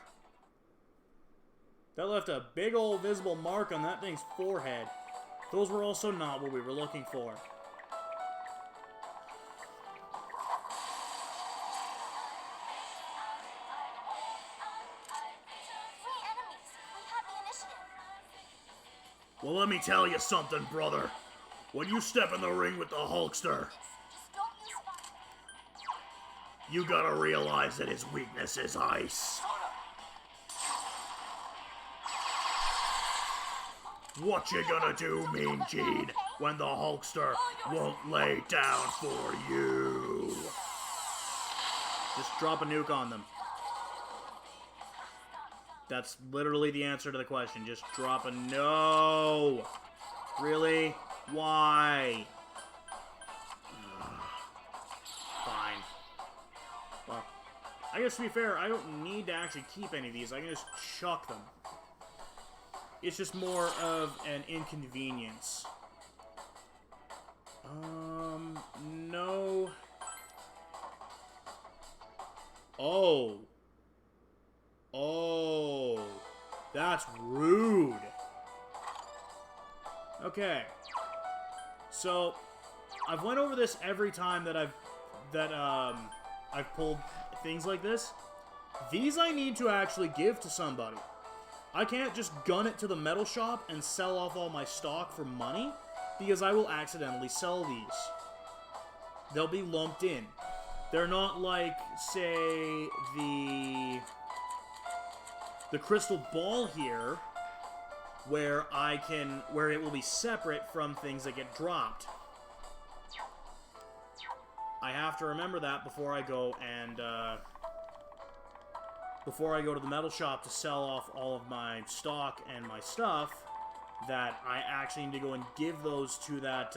That left a big old visible mark on that thing's forehead. Those were also not what we were looking for. 3 enemies. We have the initiative. Well, let me tell you something, brother. When you step in the ring with the Hulkster, Just don't use fire. you gotta realize that his weakness is ice. What you gonna do, Mean Gene, when the Hulkster won't lay down for you? Just drop a nuke on them. That's literally the answer to the question. Just drop a... No! Really? Why? Fine. Well, I guess to be fair, I don't need to actually keep any of these. I can just chuck them. It's just more of an inconvenience. No. Oh. Oh. That's rude. Okay. So, I've went over this every time that I've pulled things like this. These I need to actually give to somebody. I can't just gun it to the metal shop and sell off all my stock for money, because I will accidentally sell these. They'll be lumped in. They're not like, say, the crystal ball here, where it will be separate from things that get dropped. I have to remember that before I go and, before I go to the metal shop to sell off all of my stock and my stuff, that I actually need to go and give those to that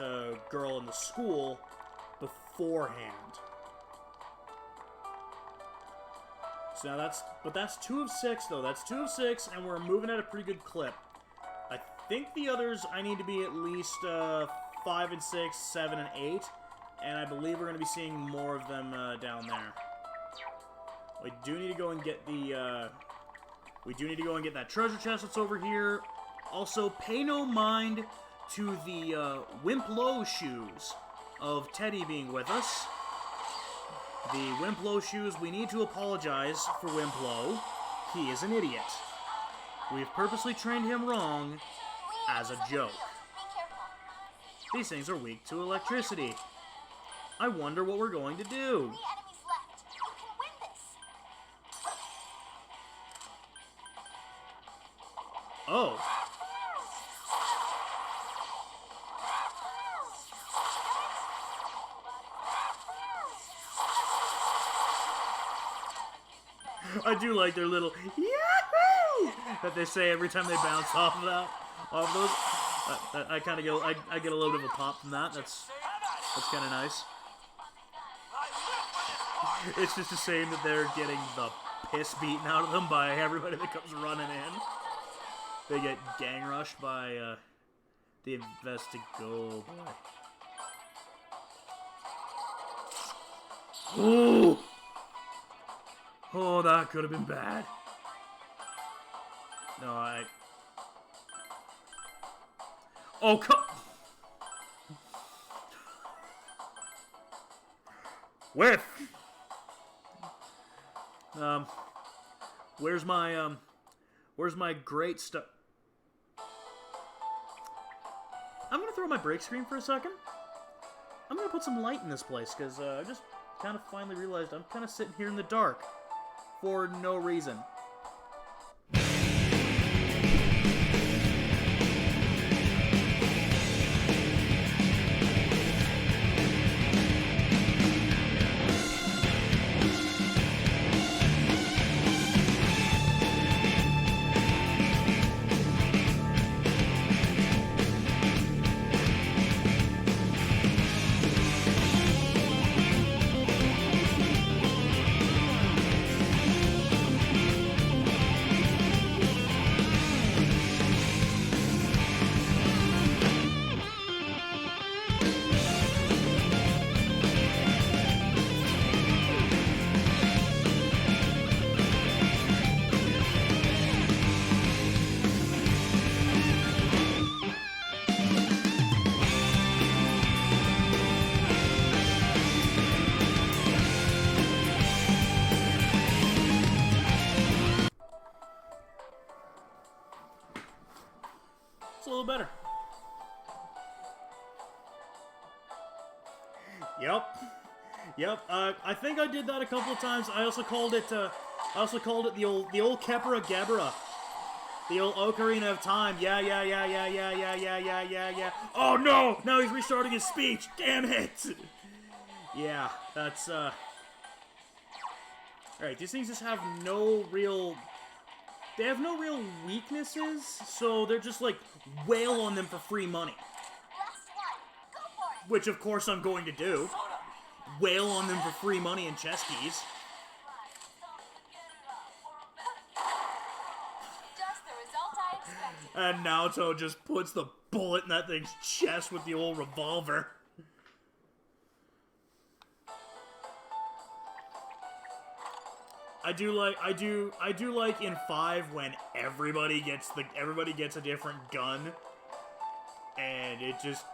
girl in the school beforehand. So now that's 2 of 6 though. That's 2 of 6, and we're moving at a pretty good clip. I think the others I need to be at least 5 and 6, 7 and 8, and I believe we're going to be seeing more of them down there. We do need to go and get the, we do need to go and get that treasure chest that's over here. Also, pay no mind to the Wimplo shoes of Teddy being with us. The Wimplo shoes, we need to apologize for Wimplo. He is an idiot. We've purposely trained him wrong as a joke. These things are weak to electricity. I wonder what we're going to do. Oh. I do like their little yahoo that they say every time they bounce off of that, off those. I kind of get I get a little bit of a pop from that. That's kind of nice. It's just a shame that they're getting the piss beaten out of them by everybody that comes running in. They get gang rushed by the Investigo. Ooh! Oh, that could have been bad. No, Oh, come. Whiff. Where's my great stuff? I'm gonna throw my break screen for a second. I'm gonna put some light in this place because I just kind of finally realized I'm kind of sitting here in the dark for no reason. It's a little better. Yep. I think I did that a couple of times. I also called it the old Kepra Gebra. The old Ocarina of Time. Yeah. Oh no! Now he's restarting his speech. Damn it! Yeah, that's Alright, these things just have no real... They have no real weaknesses, so they're just like, wail on them for free money. Which, of course, I'm going to do. Wail on them for free money and chess keys. And Naoto just puts the bullet in that thing's chest with the old revolver. I do like in 5 when everybody gets a different gun, and it just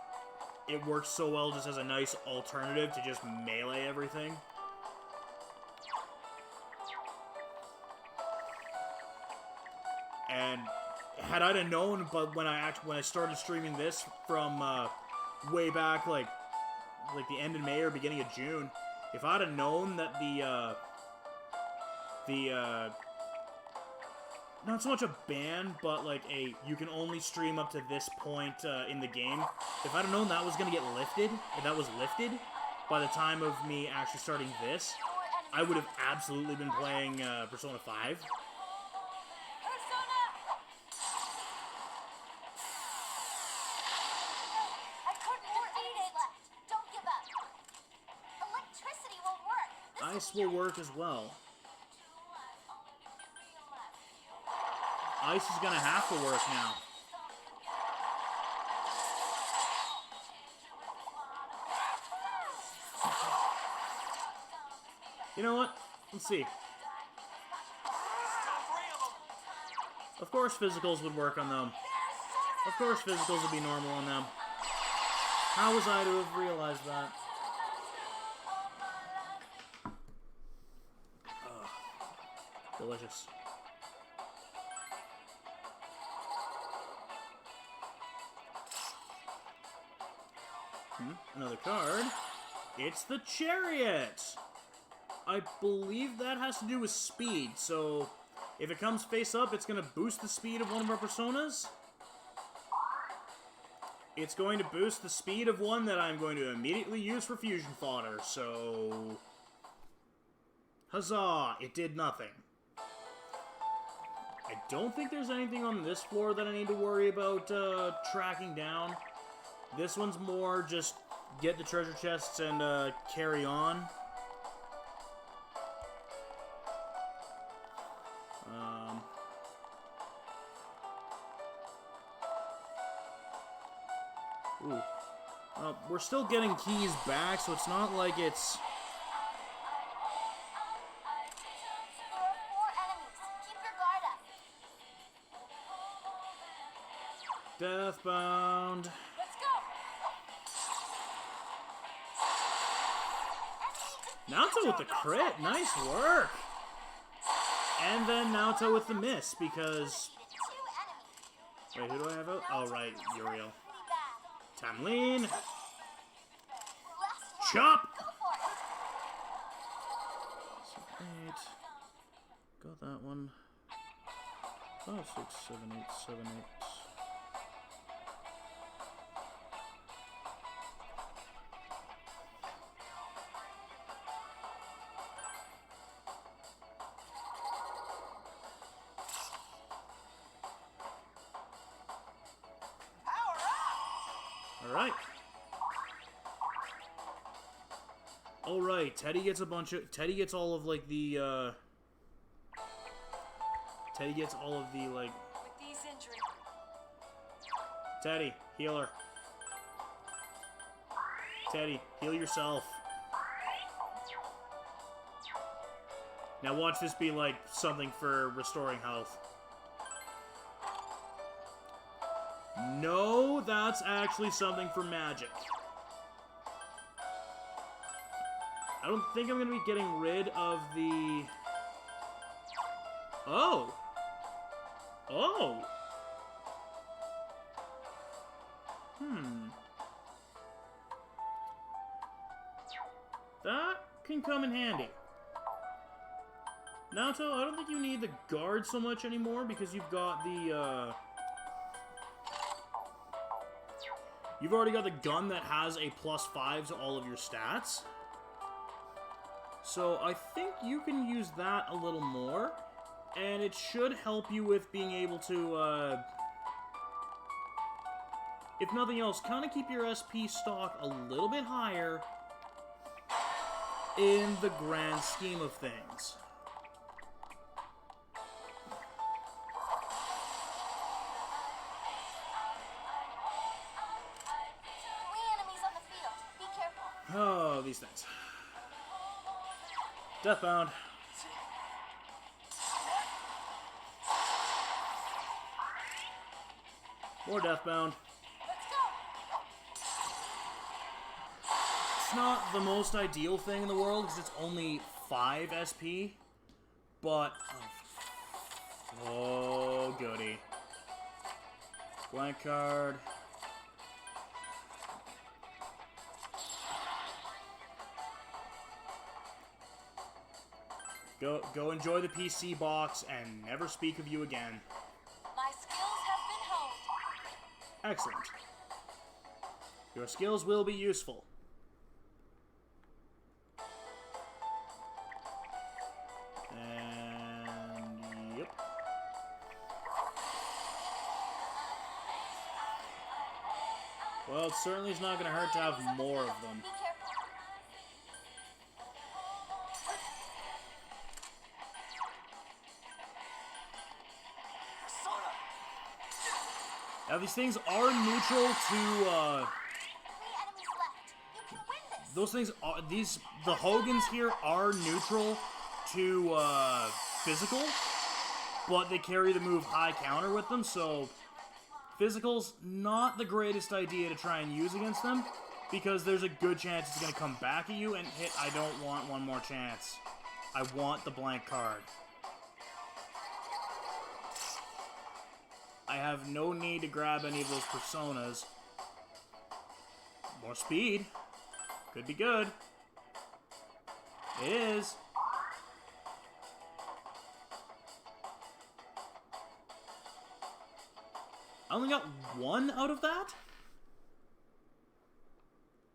it works so well just as a nice alternative to just melee everything. And had I known, but when I started streaming this from way back, like the end of May or beginning of June, if I'd have known that not so much a ban, but like you can only stream up to this point in the game. If I'd have known that was gonna get lifted, if that was lifted by the time of me actually starting this, I would have absolutely been playing Persona 5. Ice will work as well. Ice is gonna have to work now. You know what? Let's see. Of course physicals would work on them. Of course physicals would be normal on them. How was I to have realized that? Delicious. Another card. It's the Chariot! I believe that has to do with speed, so if it comes face up, it's going to boost the speed of one of our personas. It's going to boost the speed of one that I'm going to immediately use for fusion fodder, so... Huzzah! It did nothing. I don't think there's anything on this floor that I need to worry about tracking down. This one's more just get the treasure chests and carry on. Ooh. We're still getting keys back, so it's not like it's... Deathbound. Let's go. Naoto with the crit. Nice work. And then Naoto with the miss because... Wait, who do I have out? Oh, right. Uriel. Tamlin. Chop! 8. Got that one. 5, 6, 7, 8, 7, 8. Alright, Teddy gets Teddy gets all of, like, the, Teddy gets all of the, like... With these injuries... Teddy, healer. Teddy, heal yourself. Now watch this be, like, something for restoring health. No, that's actually something for magic. I don't think I'm going to be getting rid of the... Oh! Oh! That can come in handy. Naoto, I don't think you need the guard so much anymore because you've got the, You've already got the gun that has a +5 to all of your stats. So I think you can use that a little more, and it should help you with being able to, if nothing else, kind of keep your SP stock a little bit higher in the grand scheme of things. Oh, these things. Deathbound. More Deathbound. It's not the most ideal thing in the world because it's only 5 SP, but oh goody. Blank card. Go enjoy the PC box and never speak of you again. My skills have been honed. Excellent. Your skills will be useful. And yep. Well, it certainly is not going to hurt to have more of them. Be careful. Now, these things are neutral to, 3 enemies left. You can win this. those things are, the Hogans here are neutral to, physical, but they carry the move high counter with them, so physical's not the greatest idea to try and use against them, because there's a good chance it's going to come back at you and hit. I don't want one more chance. I want the blank card. I have no need to grab any of those personas. More speed. Could be good. It is. I only got 1 out of that?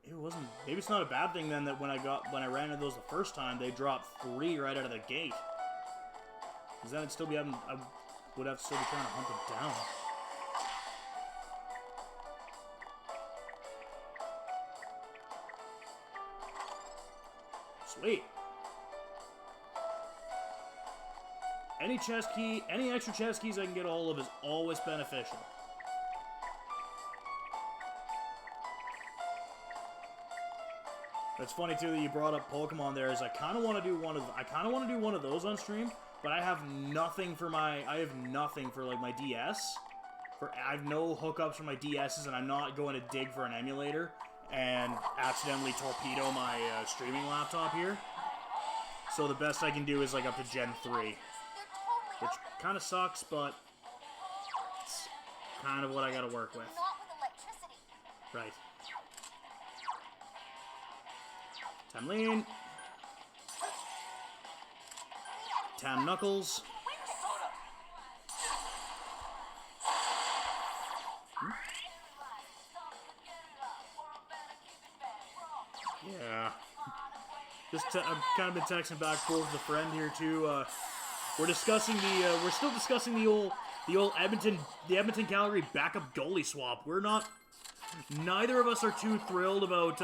It wasn't... Maybe it's not a bad thing then that when I ran into those the first time, they dropped 3 right out of the gate. Because then I'd still be having... I would have to still be trying to hunt them down. Sweet. Any chest key, any extra chest keys I can get all of is always beneficial. It's funny too that you brought up Pokemon there, is I kind of want to do one of those on stream, but I have nothing for my like my DS. I have no hookups for my DSs, and I'm not going to dig for an emulator and accidentally torpedo my streaming laptop here. So the best I can do is like up to Gen 3, which kind of sucks, but it's kind of what I got to work with. Not with electricity. Right. Tamlin. Tam Knuckles. Yeah. I've kind of been texting back and forth with a friend here too. We're discussing we're still discussing the old Edmonton Calgary backup goalie swap. Neither of us are too thrilled about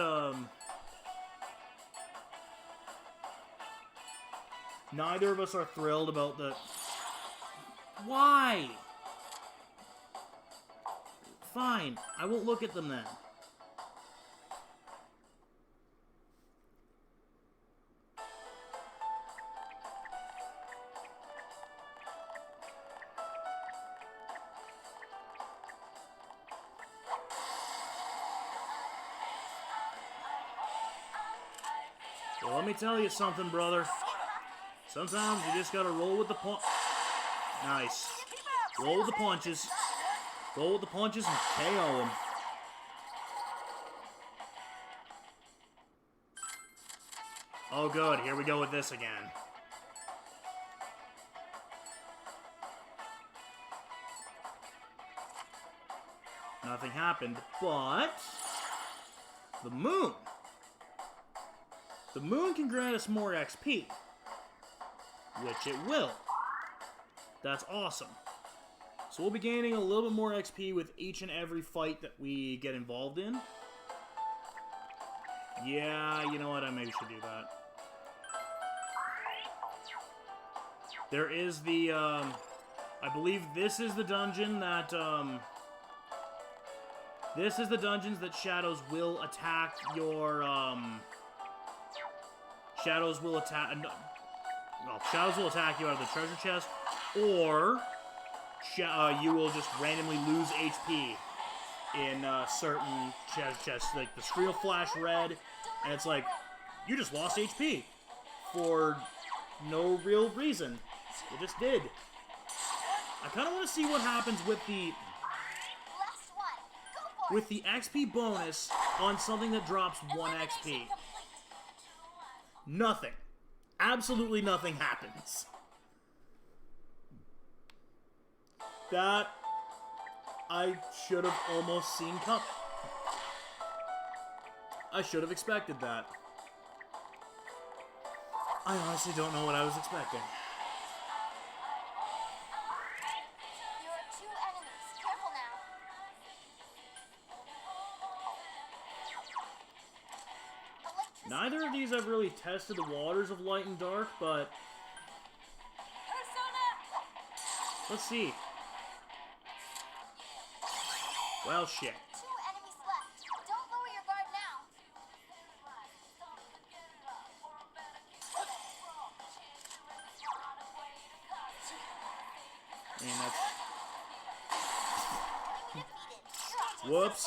neither of us are thrilled about the... Why? Fine, I won't look at them then. Well, let me tell you something, brother. Sometimes you just gotta roll with the Nice. Roll with the punches. Roll with the punches and KO them. Oh, good. Here we go with this again. Nothing happened, but... The moon. The moon can grant us more XP. Which it will. That's awesome. So we'll be gaining a little bit more XP with each and every fight that we get involved in. Yeah, you know what? I maybe should do that. There is the, I believe this is the dungeon that, this is the dungeons that Shadows will attack your, Shadows will attack you out of the treasure chest, or you will just randomly lose HP in certain chests, like the Screel Flash Red And it's like, you just lost HP for no real reason. You just did. I kind of want to see what happens with the XP bonus on something that drops 1 XP. Nothing. Absolutely nothing happens. That I should have almost seen coming. I should have expected that. I honestly don't know what I was expecting. There are 2 enemies. Careful now. Electricity. Neither of these have really tested the waters of light and dark, but let's see. Well, shit. 2 enemies left. Don't lower your guard now. I mean, that's... Defeated. Whoops.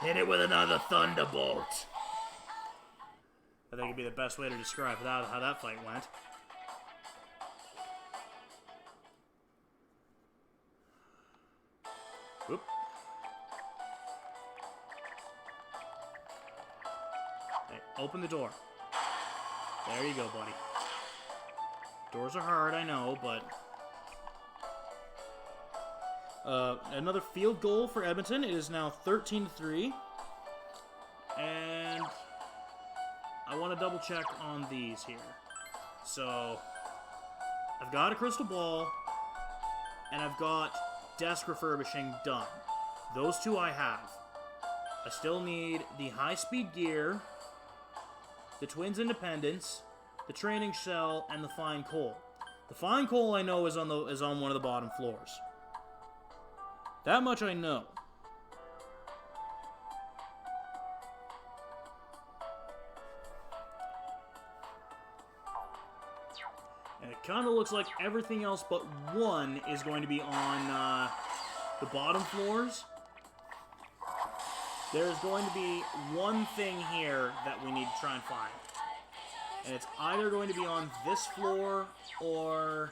Hit it with another thunderbolt. I think it'd be the best way to describe how that fight went. Oop. Hey, open the door. There you go, buddy. Doors are hard, I know, but... another field goal for Edmonton. It is now 13-3. And I want to double check on these here. So, I've got a crystal ball, and I've got desk refurbishing done. Those 2 I have. I still need the high-speed gear, the Twins Independence, the training shell, and the fine coal. The fine coal I know is on one of the bottom floors. That much I know. And it kind of looks like everything else but 1 is going to be on the bottom floors. There's going to be 1 thing here that we need to try and find. And it's either going to be on this floor or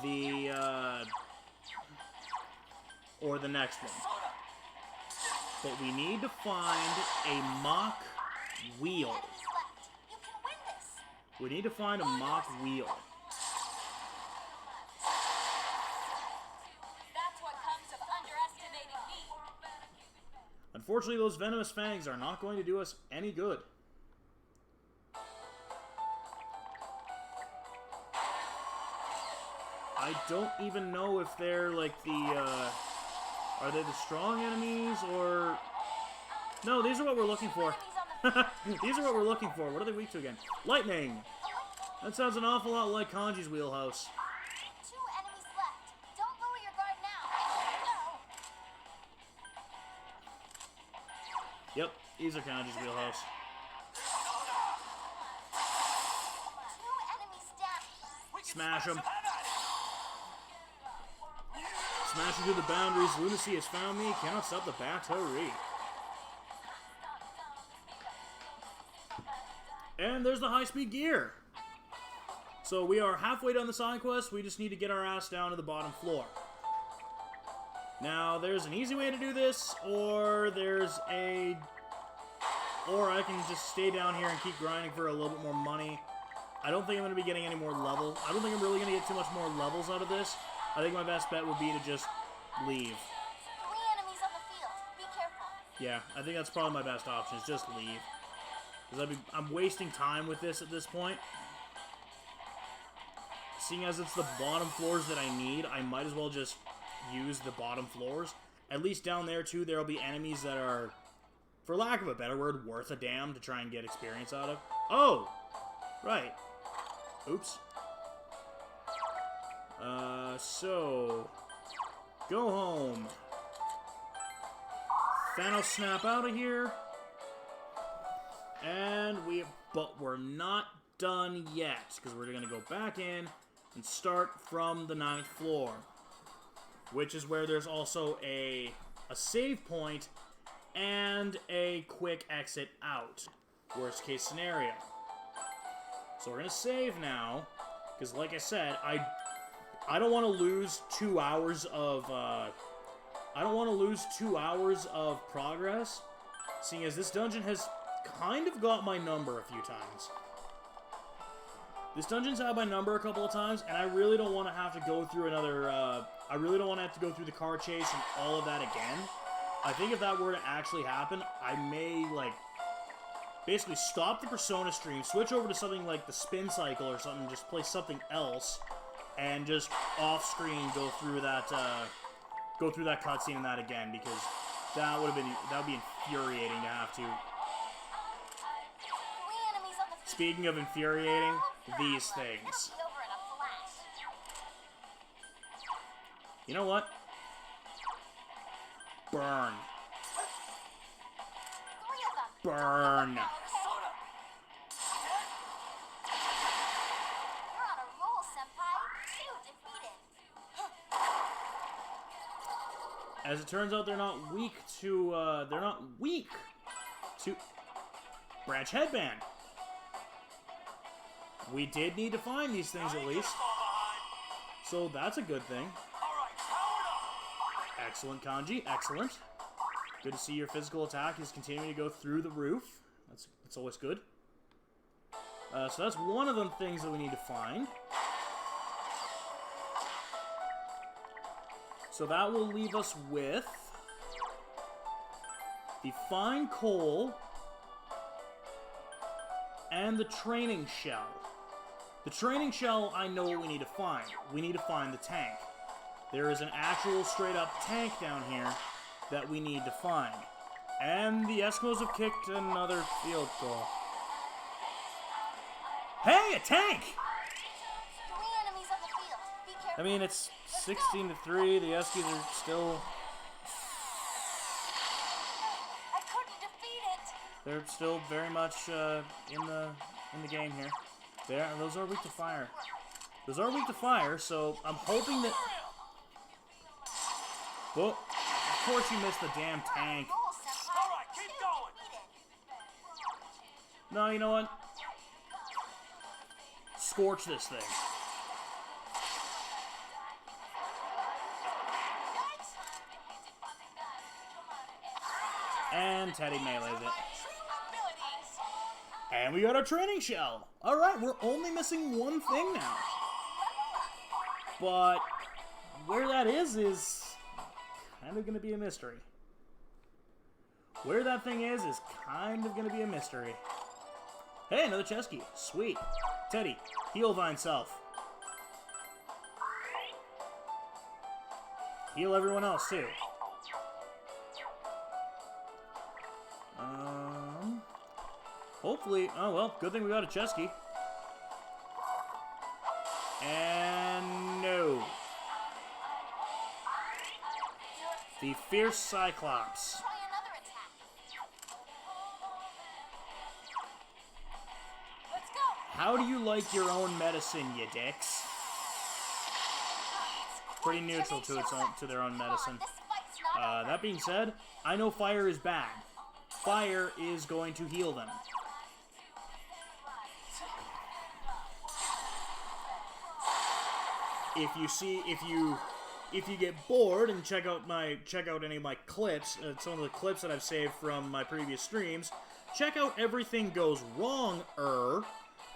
the next one. But we need to find a mock wheel. Enemies left. You can win this. We need to find a mock wheel. That's what comes of underestimating me. Unfortunately, those venomous fangs are not going to do us any good. I don't even know if they're like the, are they the strong enemies or... No, these are what we're looking for. These are what we're looking for. What are they weak to again? Lightning! That sounds an awful lot like Kanji's wheelhouse. 2 enemies left. Don't lower your guard now. No. Yep, these are Kanji's wheelhouse. 2 enemies down. Smash them. Smashing through the boundaries, lunacy has found me, cannot stop the battery. And there's the high-speed gear. So we are halfway done the side quest, we just need to get our ass down to the bottom floor. Now, there's an easy way to do this, or I can just stay down here and keep grinding for a little bit more money. I don't think I'm going to be getting any more levels. I don't think I'm really going to get too much more levels out of this. I think my best bet would be to just leave. 3 enemies on the field. Be careful. Yeah, I think that's probably my best option, is just leave. Because I'm wasting time with this at this point. Seeing as it's the bottom floors that I need, I might as well just use the bottom floors. At least down there, too, there'll be enemies that are, for lack of a better word, worth a damn to try and get experience out of. Oh! Right. Oops. So... Go home. Thanos snap out of here. But we're not done yet, because we're going to go back in and start from the 9th floor. Which is where there's also a a save point, and a quick exit out. Worst case scenario. So we're gonna save now, because like I said, I don't want to lose 2 hours of progress, seeing as this dungeon has kind of got my number a few times. This dungeon's had my number a couple of times, and I really don't want to have to go through another, I really don't want to have to go through the car chase and all of that again. I think if that were to actually happen, I may, like, basically stop the Persona stream, switch over to something like the Spin Cycle or something, just play something else, and just off-screen go through that cutscene and that again, because that would be infuriating to have to. Speaking of infuriating, these things. You know what? Burn. Burn. As it turns out, they're not weak to Branch Headband. We did need to find these things at least. So that's a good thing. Excellent, Kanji. Excellent. Good to see your physical attack is continuing to go through the roof. That's always good. So that's one of the things that we need to find. So that will leave us with the fine coal and the training shell. The training shell, I know what we need to find. We need to find the tank. There is an actual straight-up tank down here that we need to find. And the Eskimos have kicked another field goal. Hey, a tank! I mean, it's 16-3. The Eskies are still... I couldn't defeat it. They're still very much in the game here. Those are weak to fire. Those are weak to fire, so I'm hoping that... Well, of course you missed the damn tank. Alright, keep going! No, you know what? Scorch this thing. And Teddy melees it. And we got our training shell. Alright, we're only missing one thing now. But where that is kind of going to be a mystery. Where that thing is kind of going to be a mystery. Hey, another chest key. Sweet. Teddy, heal thine self. Heal everyone else, too. Hopefully... Oh, well, good thing we got a chest key. And no. The Fierce Cyclops. How do you like your own medicine, you dicks? Pretty neutral to their own medicine. That being said, I know fire is bad. Fire is going to heal them. If you get bored and check out any of my clips, some of the clips that I've saved from my previous streams, check out Everything Goes Wrong,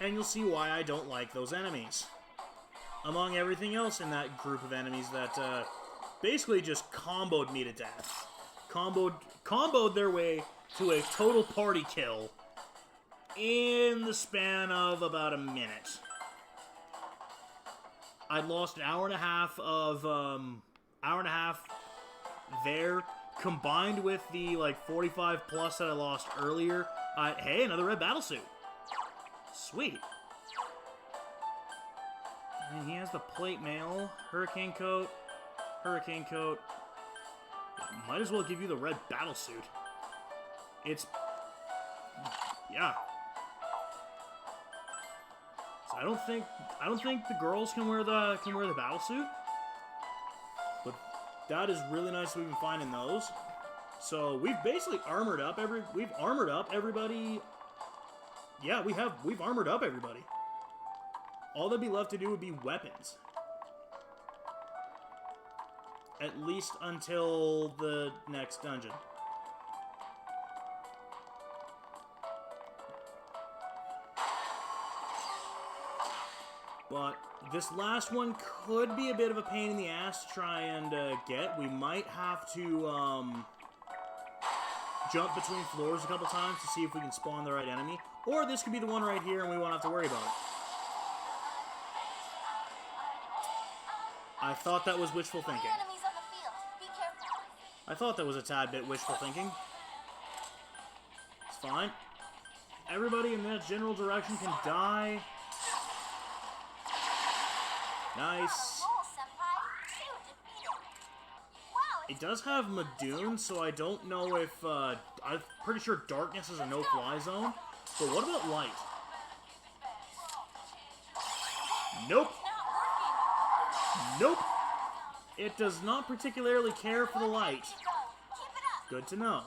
and you'll see why I don't like those enemies. Among everything else in that group of enemies that basically just comboed me to death. Comboed their way to a total party kill in the span of about a minute. I'd lost an hour and a half there, combined with the like 45 plus that I lost earlier. Hey, another red battlesuit. Sweet. And he has the plate mail, hurricane coat. Might as well give you the red battlesuit. It's, yeah. So I don't think the girls can wear the battlesuit. that is really nice that we've been finding those. So we've basically armored up everybody. Yeah, we've armored up everybody. All that'd be left to do would be weapons. At least until the next dungeon. But this last one could be a bit of a pain in the ass to try and get. We might have to jump between floors a couple times to see if we can spawn the right enemy. Or this could be the one right here and we won't have to worry about it. I thought that was wishful thinking. Enemies on the field. Be careful. I thought that was a tad bit wishful thinking. It's fine. Everybody in that general direction can die. Nice. It does have Madoon, so I don't know if, I'm pretty sure Darkness is a no-fly zone. But what about Light? Nope. Nope. It does not particularly care for the Light. Good to know.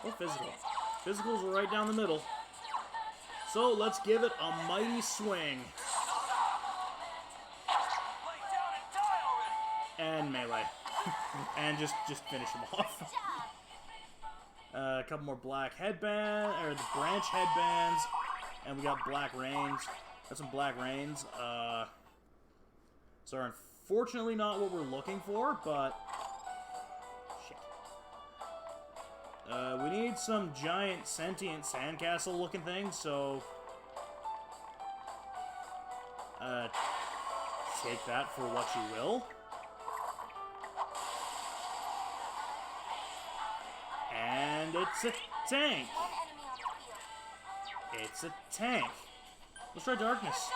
Oh, physical. Physicals are right down the middle. So let's give it a mighty swing. And melee. And just finish them off. A couple more black headband, or the branch headbands. And we got black reins. Got some black reins. So unfortunately not what we're looking for, but shit. We need some giant sentient sandcastle looking thing, so take that for what you will. And it's a tank. It's a tank. Let's try Darkness.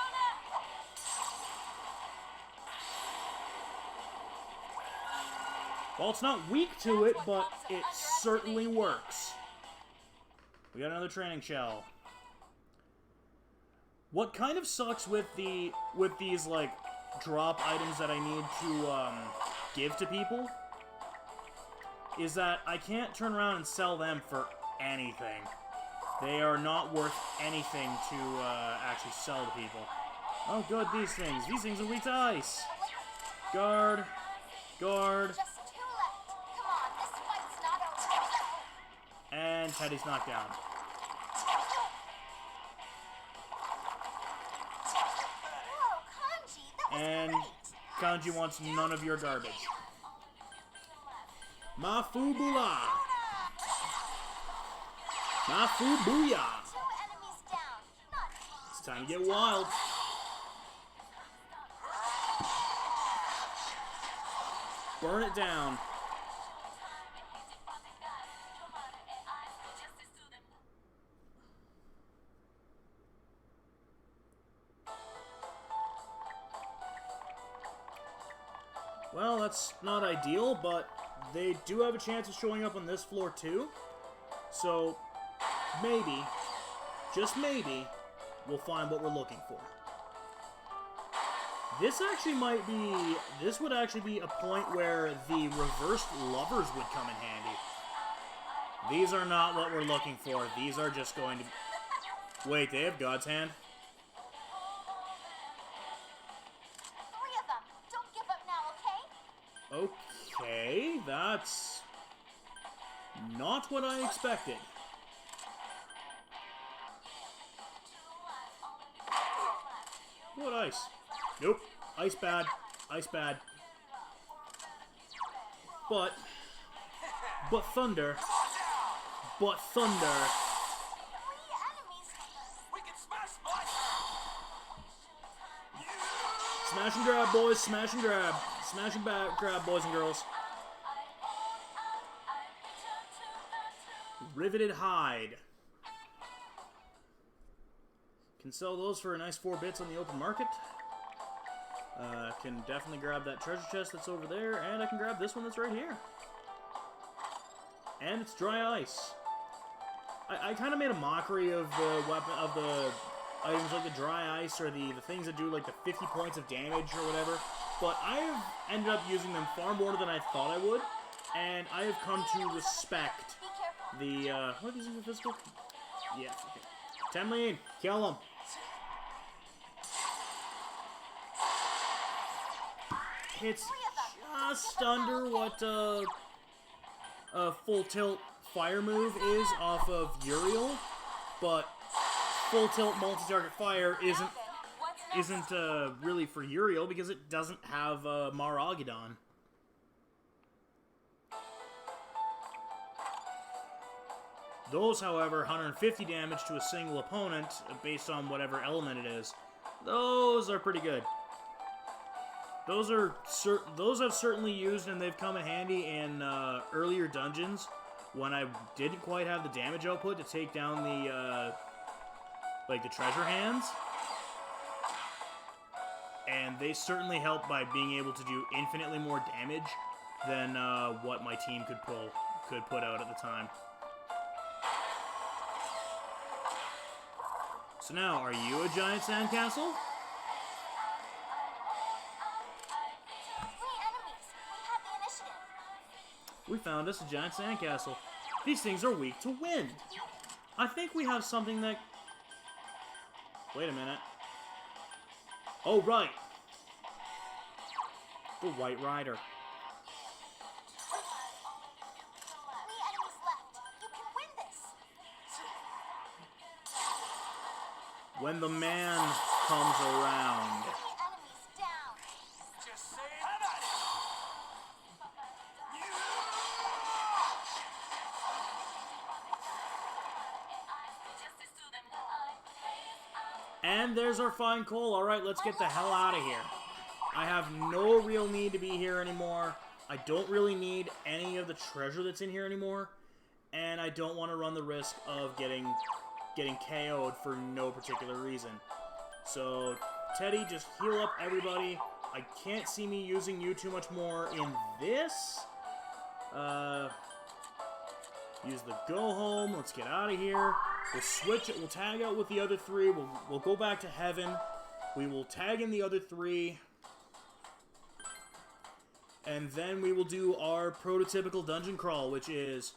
Well, it's not weak to it, but it certainly works. We got another training shell. What kind of sucks with these like drop items that I need to give to people is that I can't turn around and sell them for anything. They are not worth anything to actually sell to people. Oh, good, these things. These things are weak to ice. Guard. Guard. Just 2 left. Come on, this fight's not over. And Teddy's knocked down. Whoa, Kanji, that was And great. Kanji wants none of your garbage. Mafubula! Mafubuya! 2 enemies down. Not It's time to get wild. Burn it down. Well, that's not ideal, but they do have a chance of showing up on this floor too. So, maybe, just maybe, we'll find what we're looking for. This would actually be a point where the reversed lovers would come in handy. These are not what we're looking for. These are just going to... Wait, they have God's Hand? 3 of them. Don't give up now, okay? Okay, that's not what I expected. What ice? Nope. Ice bad. Ice bad. But thunder. But thunder. 3 enemies. We can smash Spike! Smash and grab, boys. Smash and grab. Smash and grab, boys and girls. Riveted hide. Can sell those for a nice 4 bits on the open market. Can definitely grab that treasure chest that's over there, and I can grab this one that's right here. And it's dry ice. I kind of made a mockery of the weapon, of the items like the dry ice or the things that do like the 50 points of damage or whatever. But I have ended up using them far more than I thought I would, and I have come to respect the, what are these even physical? Yes, okay. Temlin, kill him. It's just under what, full tilt fire move is off of Uriel, but full tilt multi-target fire isn't really for Uriel because it doesn't have Maragidon. Those, however, 150 damage to a single opponent based on whatever element it is. Those are pretty good. Those I've certainly used, and they've come in handy in earlier dungeons when I didn't quite have the damage output to take down the like the treasure hands. And they certainly help by being able to do infinitely more damage than what my team could put out at the time. So now, are you a giant sandcastle? We found us a giant sandcastle. These things are weak to wind. I think we have something that... Wait a minute. Oh, right. The White Rider. When the man comes around. Just say it. And there's our fine coal. Alright, let's get the hell out of here. I have no real need to be here anymore. I don't really need any of the treasure that's in here anymore. And I don't want to run the risk of getting KO'd for no particular reason. So, Teddy, just heal up everybody. I can't see me using you too much more in this. Use the go home. Let's get out of here. We'll switch it. We'll tag out with the other three. We'll go back to heaven. We will tag in the other three. And then we will do our prototypical dungeon crawl, which is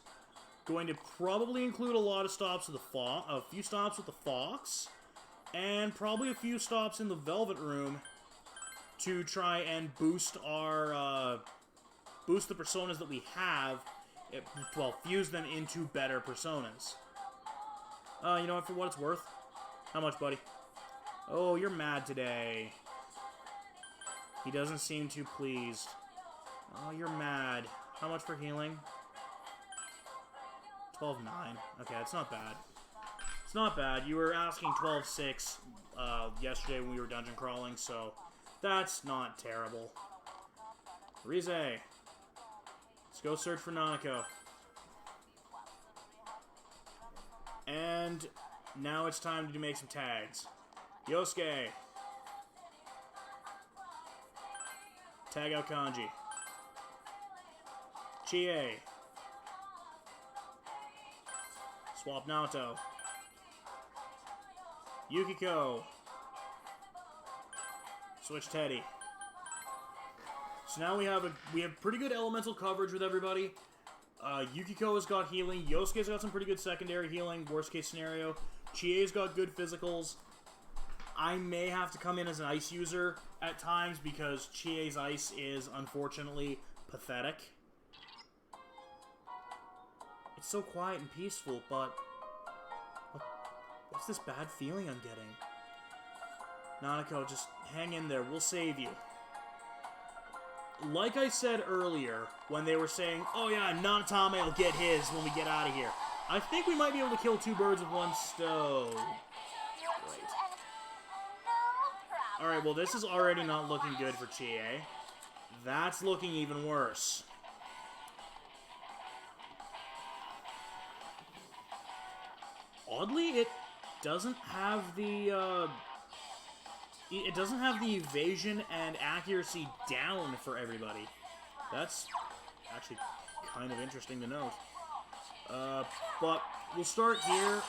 going to probably include a lot of stops with a few stops with the Fox, and probably a few stops in the Velvet Room to try and boost our boost the personas that we have. Well, fuse them into better personas. You know what, for what it's worth? How much, buddy? Oh, you're mad today. He doesn't seem too pleased. Oh, you're mad. How much for healing? 12.9. Okay, it's not bad. It's not bad. You were asking 12.6 yesterday when we were dungeon crawling, so that's not terrible. Rize. Let's go search for Nanako. And now it's time to make some tags. Yosuke. Tag out Kanji. Chie. Swap Naoto. Yukiko. Switch Teddy. So now we have pretty good elemental coverage with everybody. Yukiko has got healing. Yosuke's got some pretty good secondary healing. Worst case scenario. Chie's got good physicals. I may have to come in as an ice user at times because Chie's ice is unfortunately pathetic. It's so quiet and peaceful, but what's this bad feeling I'm getting? Nanako, just hang in there. We'll save you. Like I said earlier, when they were saying, oh yeah, Nanatame will get his when we get out of here. I think we might be able to kill two birds with one stone. Alright, well this is already not looking good for Chie. That's looking even worse. Oddly, it doesn't have the, evasion and accuracy down for everybody. That's actually kind of interesting to note. But we'll start here.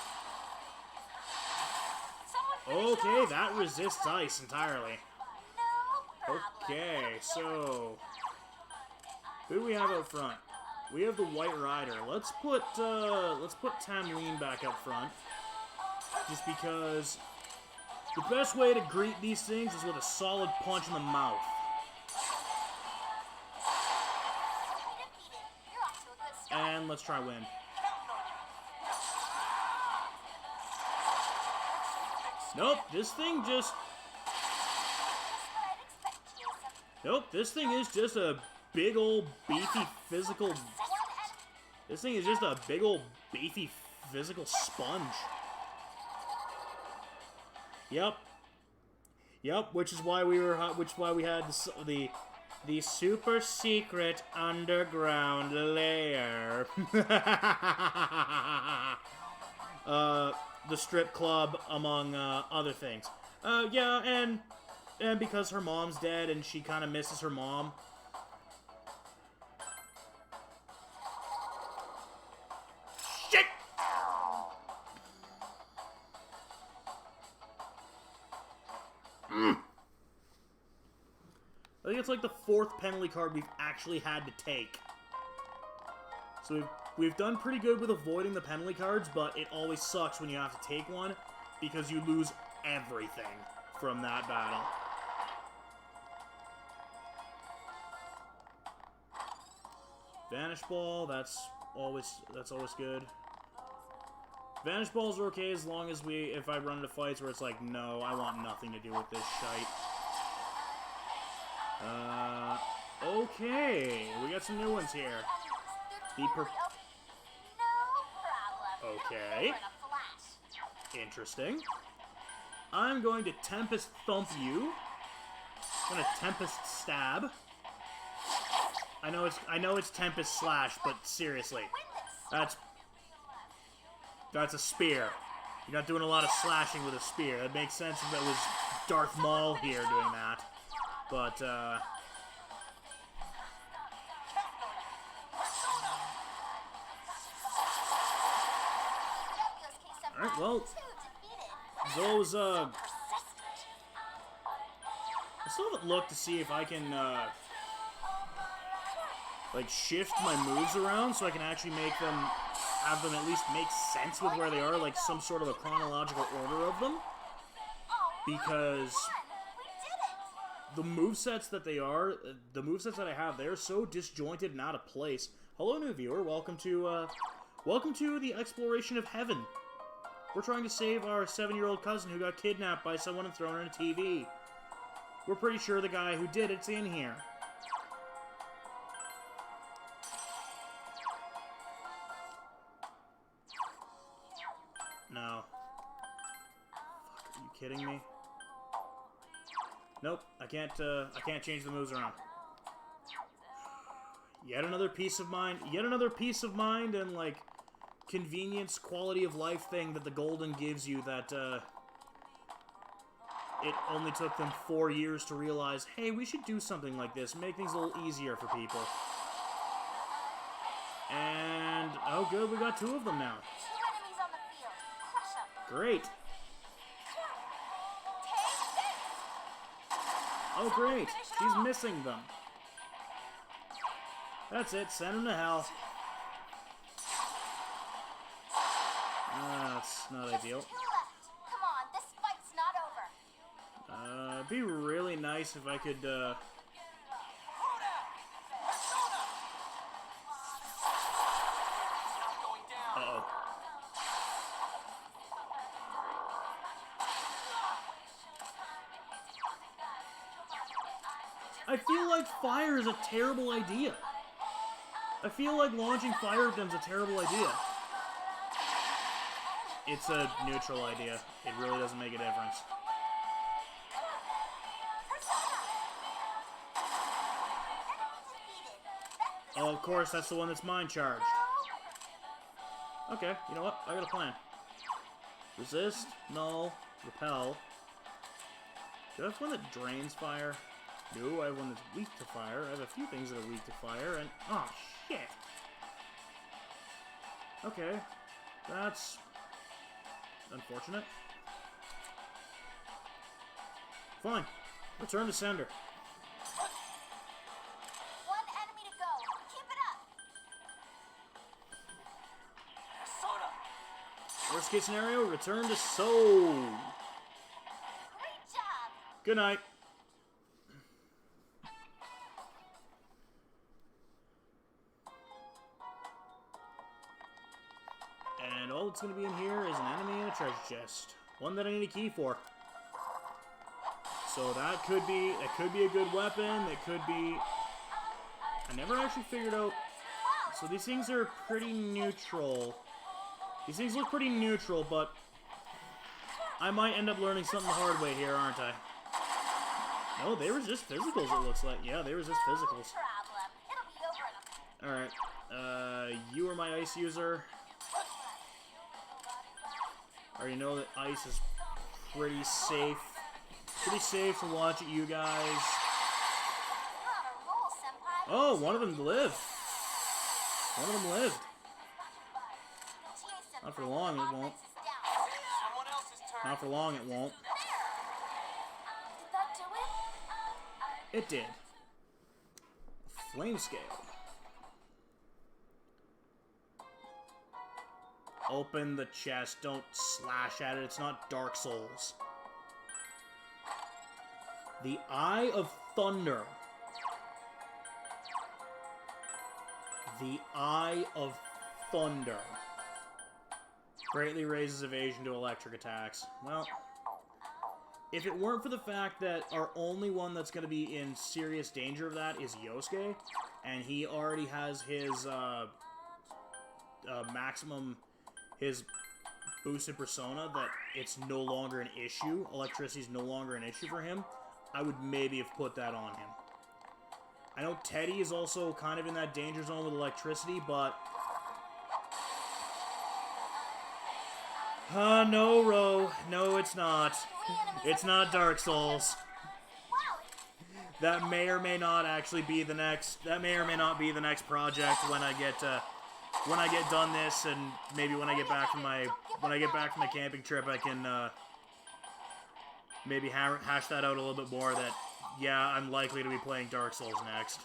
Someone Okay, that resists ice entirely. Okay, so who do we have up front? We have the White Rider. Let's put Tamlene back up front, just because the best way to greet these things is with a solid punch in the mouth. And let's try win. Nope, this thing just... Nope, this thing is just a big old beefy physical... This thing is just a big old beefy physical sponge. Yep. Yep, which is why we were... we had the super secret underground layer. The strip club, among other things. Yeah, and because her mom's dead and she kind of misses her mom. Shit! I think it's like the 4th penalty card we've actually had to take. So we've done pretty good with avoiding the penalty cards, but it always sucks when you have to take one, because you lose everything from that battle. Vanish Ball, that's always good. Vanish Balls are okay as long as if I run into fights where it's like, no, I want nothing to do with this shite. Okay, we got some new ones here. Okay. Interesting. I'm going to Tempest Thump you. I'm gonna Tempest Stab. I know it's Tempest Slash, but seriously. That's a spear. You're not doing a lot of slashing with a spear. That makes sense if it was Darth Maul here doing that. But, alright, well, those, I still haven't looked to see if I can, like, shift my moves around so I can actually have them at least make sense with where they are, like some sort of a chronological order of them. Because the movesets that I have, they're so disjointed and out of place. Hello, new viewer. Welcome to the exploration of heaven. We're trying to save our 7-year-old cousin who got kidnapped by someone and thrown in a TV. We're pretty sure the guy who did it's in here. No. Fuck, are you kidding me? Nope, I can't change the moves around. Yet another peace of mind and, like, convenience, quality of life thing that the Golden gives you that, it only took them 4 years to realize, hey, we should do something like this, make things a little easier for people. And, oh good, we got 2 of them now. Great. Oh great, she's missing them. That's it, send them to hell. That's not ideal. Come on, this fight's not over. It'd be really nice if I could, Uh-oh. I feel like fire is a terrible idea. I feel like launching fire at them is a terrible idea. It's a neutral idea. It really doesn't make a difference. Oh, of course, that's the one that's mind charged. Okay, you know what? I got a plan. Resist, null, repel. Do I have one that drains fire? No, I have one that's weak to fire. I have a few things that are weak to fire, and... oh, shit! Okay. That's... unfortunate. Fine. Return to sender. One enemy to go. Keep it up. Soda! Worst case scenario, return to Seoul. Great job. Good night. And all that's going to be in here is an enemy and a treasure chest. One that I need a key for. So that could be a good weapon. It could be... I never actually figured out... So these things are pretty neutral. These things look pretty neutral, but... I might end up learning something the hard way here, aren't I? No, they resist physicals, it looks like. Yeah, they resist physicals. Problem. It'll be over in a Alright. You are my ice user. I already know that ice is pretty safe. Pretty safe to watch at you guys. You're on a roll, Senpai. Oh, one of them lived. One of them lived. GA Not for long, it won't. Offense is down. Someone else's turn. Not for long, it won't. Did that do it? It did. Flame scale. Open the chest. Don't slash at it. It's not Dark Souls. The Eye of Thunder. The Eye of Thunder. Greatly raises evasion to electric attacks. Well, if it weren't for the fact that our only one that's going to be in serious danger of that is Yosuke, and he already has his maximum, his boosted persona, that it's no longer an issue, electricity's no longer an issue for him, I would maybe have put that on him. I know Teddy is also kind of in that danger zone with electricity, but... no, Ro. No, it's not. It's not Dark Souls. That may or may not actually be the next... That may or may not be the next project when I get done this, and maybe when I get back from my... When I get back from the camping trip, I can, maybe hash that out a little bit more, that, yeah, I'm likely to be playing Dark Souls next.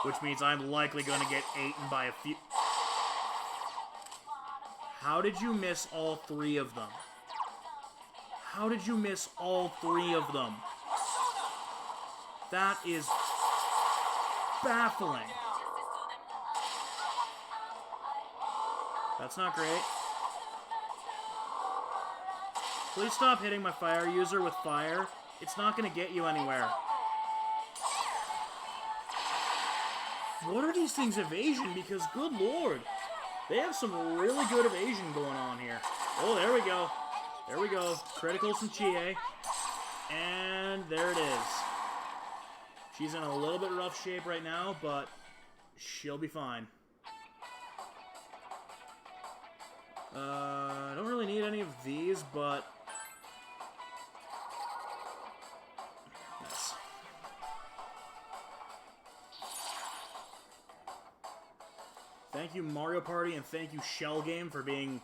Which means I'm likely going to get eaten by a few... How did you miss all three of them? How did you miss all three of them? That is baffling. That's not great. Please stop hitting my fire user with fire. It's not going to get you anywhere. What are these things' evasion? Because, good lord, they have some really good evasion going on here. Oh, there we go. There we go. Criticals from Chie. And there it is. She's in a little bit rough shape right now, but she'll be fine. I don't really need any of these, but... Yes. Thank you, Mario Party, and thank you, Shell Game, for me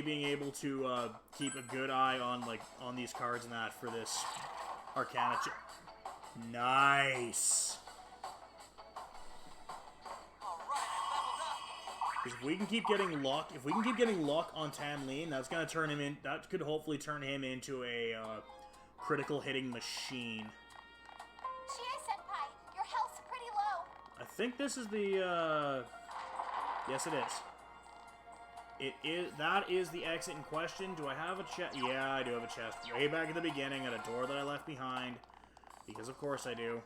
being able to keep a good eye on these cards and that for this Arcana chip. Nice. Because if we can keep getting luck on Tamlin, that's gonna turn him in. That could hopefully turn him into a critical hitting machine. Chie-senpai, your health's pretty low. I think this is the. Yes, it is. It is. That is the exit in question. Do I have a chest? Yeah, I do have a chest. Way back at the beginning, at a door that I left behind, because of course I do.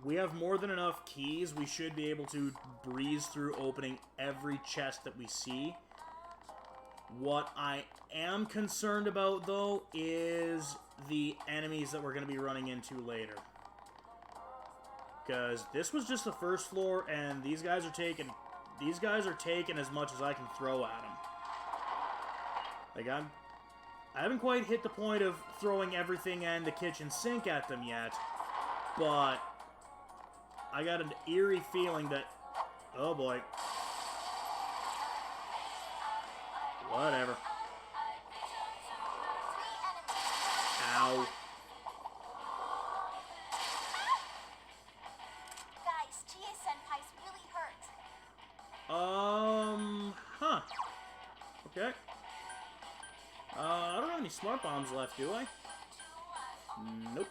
We have more than enough keys. We should be able to breeze through opening every chest that we see. What I am concerned about, though, is the enemies that we're going to be running into later. Because this was just the first floor, and these guys are taking as much as I can throw at them. Like, I haven't quite hit the point of throwing everything and the kitchen sink at them yet, but I got an eerie feeling that... Oh, boy. Whatever. Ow. Guys, Chie-senpai's really hurt. Huh. Okay. I don't have any smart bombs left, do I? Nope.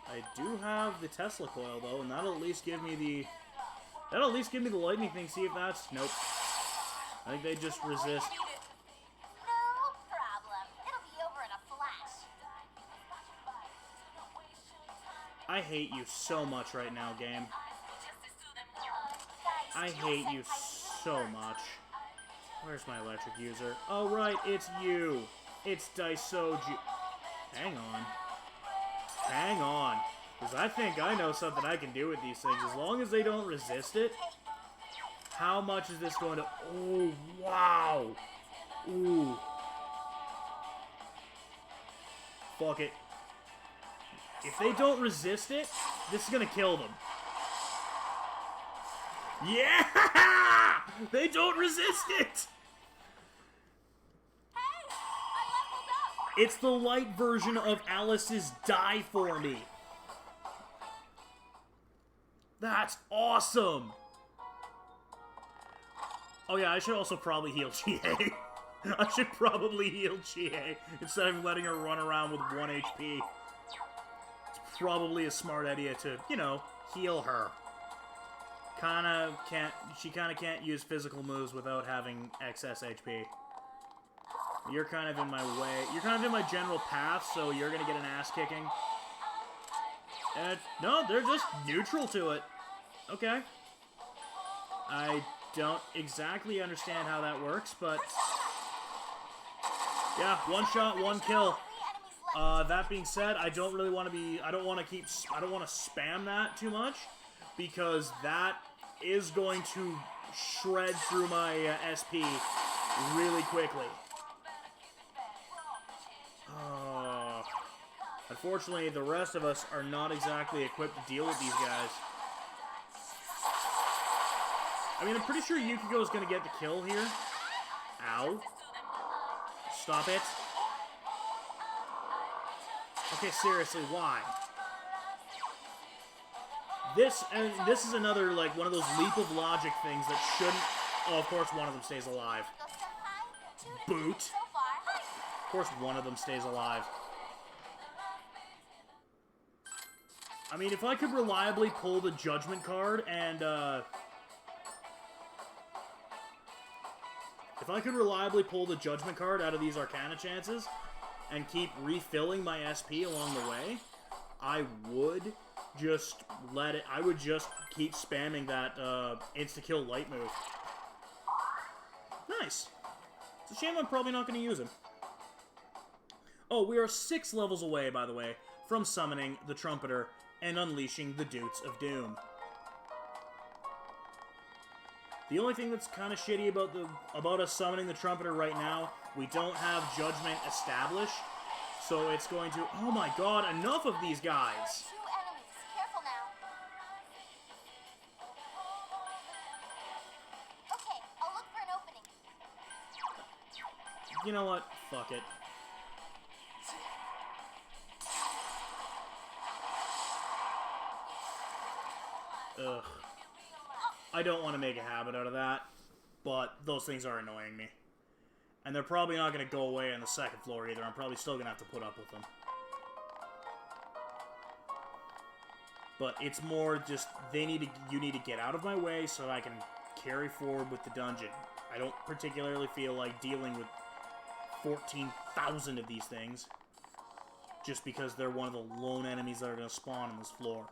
I do have the Tesla coil, though, and that'll at least give me the... That'll at least give me the lightning thing, see if that's... Nope. I think they just resist. No problem. It'll be over in a flash. I hate you so much right now, game. Guys, I hate you Chie-senpai's so really hurt. much. Where's my electric user? Oh, right, it's you. It's Daisoju. Hang on. Hang on. Because I think I know something I can do with these things. As long as they don't resist it. How much is this going to... Oh, wow. Ooh. Fuck it. If they don't resist it, this is going to kill them. Yeah! They don't resist it! It's the light version of Alice's Die For Me. That's awesome! Oh yeah, I should also probably heal Chie. I should probably heal Chie instead of letting her run around with 1 HP. It's probably a smart idea to, you know, heal her. She kinda can't use physical moves without having excess HP. You're kind of in my way. You're kind of in my general path, so you're gonna get an ass kicking. And no, they're just neutral to it. Okay. I don't exactly understand how that works, but yeah, 1 shot, 1 kill. That being said, I don't really want to be. I don't want to spam that too much because that is going to shred through my SP really quickly. Unfortunately, the rest of us are not exactly equipped to deal with these guys. I mean, I'm pretty sure Yukiko is going to get the kill here. Ow. Stop it. Okay, seriously, why? This is another, like, one of those leap of logic things that shouldn't... Oh, of course one of them stays alive. Boot. Of course one of them stays alive. I mean, if I could reliably pull the Judgment card and, if I could reliably pull the Judgment card out of these Arcana chances and keep refilling my SP along the way, I would just let it... I would just keep spamming that, insta-kill light move. Nice. It's a shame I'm probably not going to use him. Oh, we are 6 levels away, by the way, from summoning the Trumpeter and unleashing the Dutes of Doom. The only thing that's kind of shitty about us summoning the Trumpeter right now, we don't have Judgment established, so it's going to... Oh my god, enough of these guys! 2 enemies. Careful now. Okay, I'll look for an opening. You know what? Fuck it. Ugh. I don't want to make a habit out of that, but those things are annoying me. And they're probably not going to go away on the 2nd floor either. I'm probably still going to have to put up with them. But it's more just, you need to get out of my way so I can carry forward with the dungeon. I don't particularly feel like dealing with 14,000 of these things, just because they're one of the lone enemies that are going to spawn on this floor.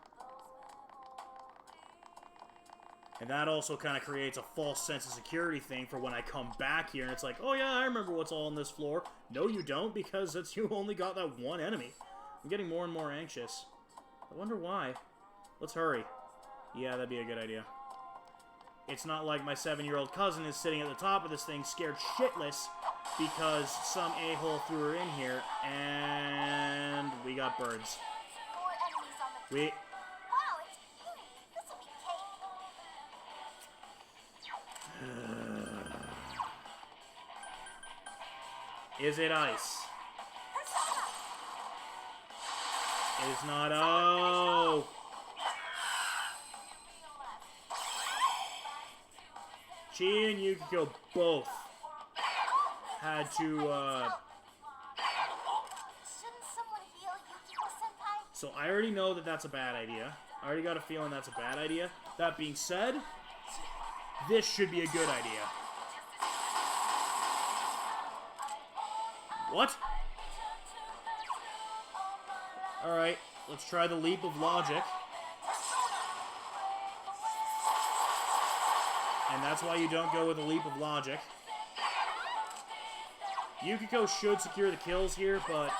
And that also kind of creates a false sense of security thing for when I come back here and it's like, oh yeah, I remember what's all on this floor. No, you don't, because you only got that one enemy. I'm getting more and more anxious. I wonder why. Let's hurry. Yeah, that'd be a good idea. It's not like my 7-year-old cousin is sitting at the top of this thing scared shitless because some a-hole threw her in here, and we got birds. 4 enemies on the... We... Wow, it's beauty. This will be cake. Is it ice? It is not. Oh! Chi and Yukiko both had to, Shouldn't someone heal Yukiko-senpai? So I already know that that's a bad idea. I already got a feeling that's a bad idea. That being said, this should be a good idea. What? Alright, let's try the leap of logic. And that's why you don't go with a leap of logic. Yukiko should secure the kills here, but...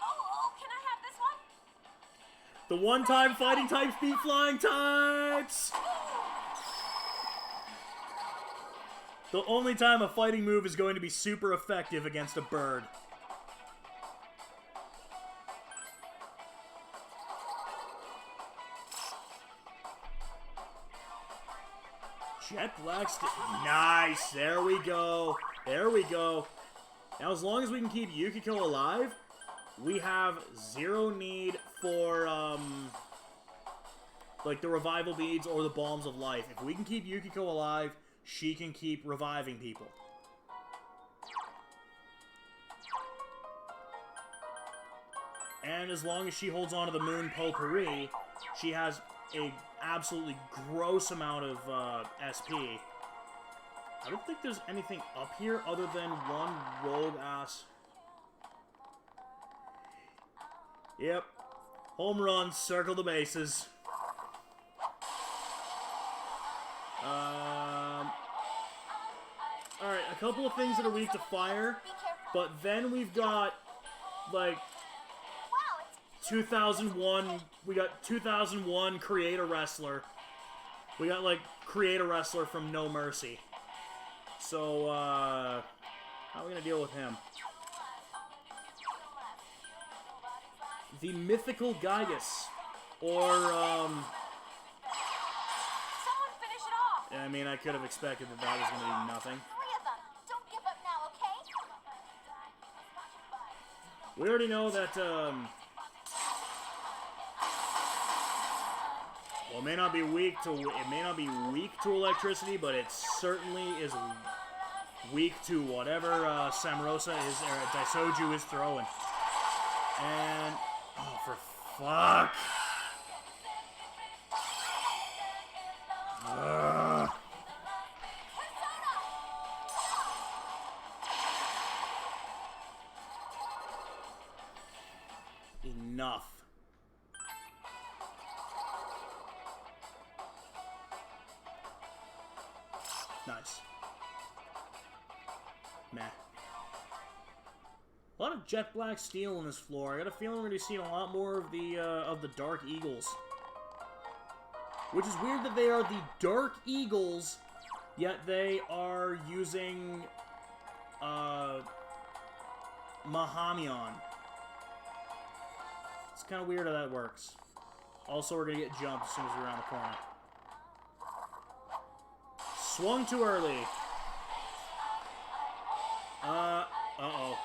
Oh, can I have this one? The one-time fighting types beat flying types! The only time a fighting move is going to be super effective against a bird. Jet Black nice! There we go. There we go. Now, as long as we can keep Yukiko alive, we have zero need for, like, the revival beads or the bombs of life. If we can keep Yukiko alive, she can keep reviving people. And as long as she holds on to the Moon Potpourri, she has a absolutely gross amount of SP. I don't think there's anything up here other than one rogue-ass... Yep. Home run, circle the bases. Alright, a couple of things that are weak to fire, but then we've got, like, 2001, we got 2001 Create a Wrestler. We got, like, Create a Wrestler from No Mercy. So, how are we gonna deal with him? The Mythical Gygus. Or, Someone finish it off! I mean, I could have expected that that was gonna be nothing. 3 of them. Don't give up now, okay? We already know that, well, it may not be weak to electricity, but it certainly is weak to whatever Samorosa is, or Daisoju is throwing. And oh, for fuck! Ugh. Enough. Nice. Meh. A lot of jet black steel on this floor. I got a feeling we're going to be seeing a lot more of the Dark Eagles. Which is weird that they are the Dark Eagles, yet they are using Mahamion. It's kind of weird how that works. Also, we're going to get jumped as soon as we're around the corner. Swung too early. Uh-oh.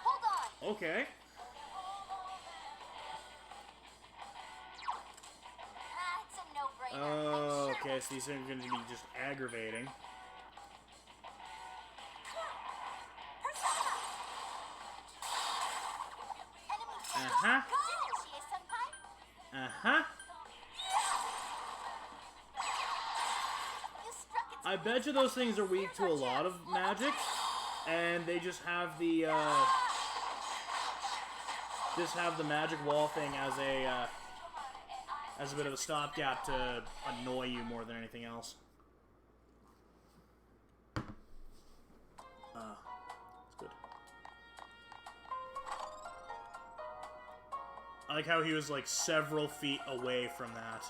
Hold on. Okay. It's a no-brainer. Oh, okay, so these things are going to be just aggravating. Uh-huh. Uh-huh. I bet you those things are weak to a lot of magic, and they just have the, magic wall thing as a bit of a stopgap to annoy you more than anything else. It's good. I like how he was, like, several feet away from that.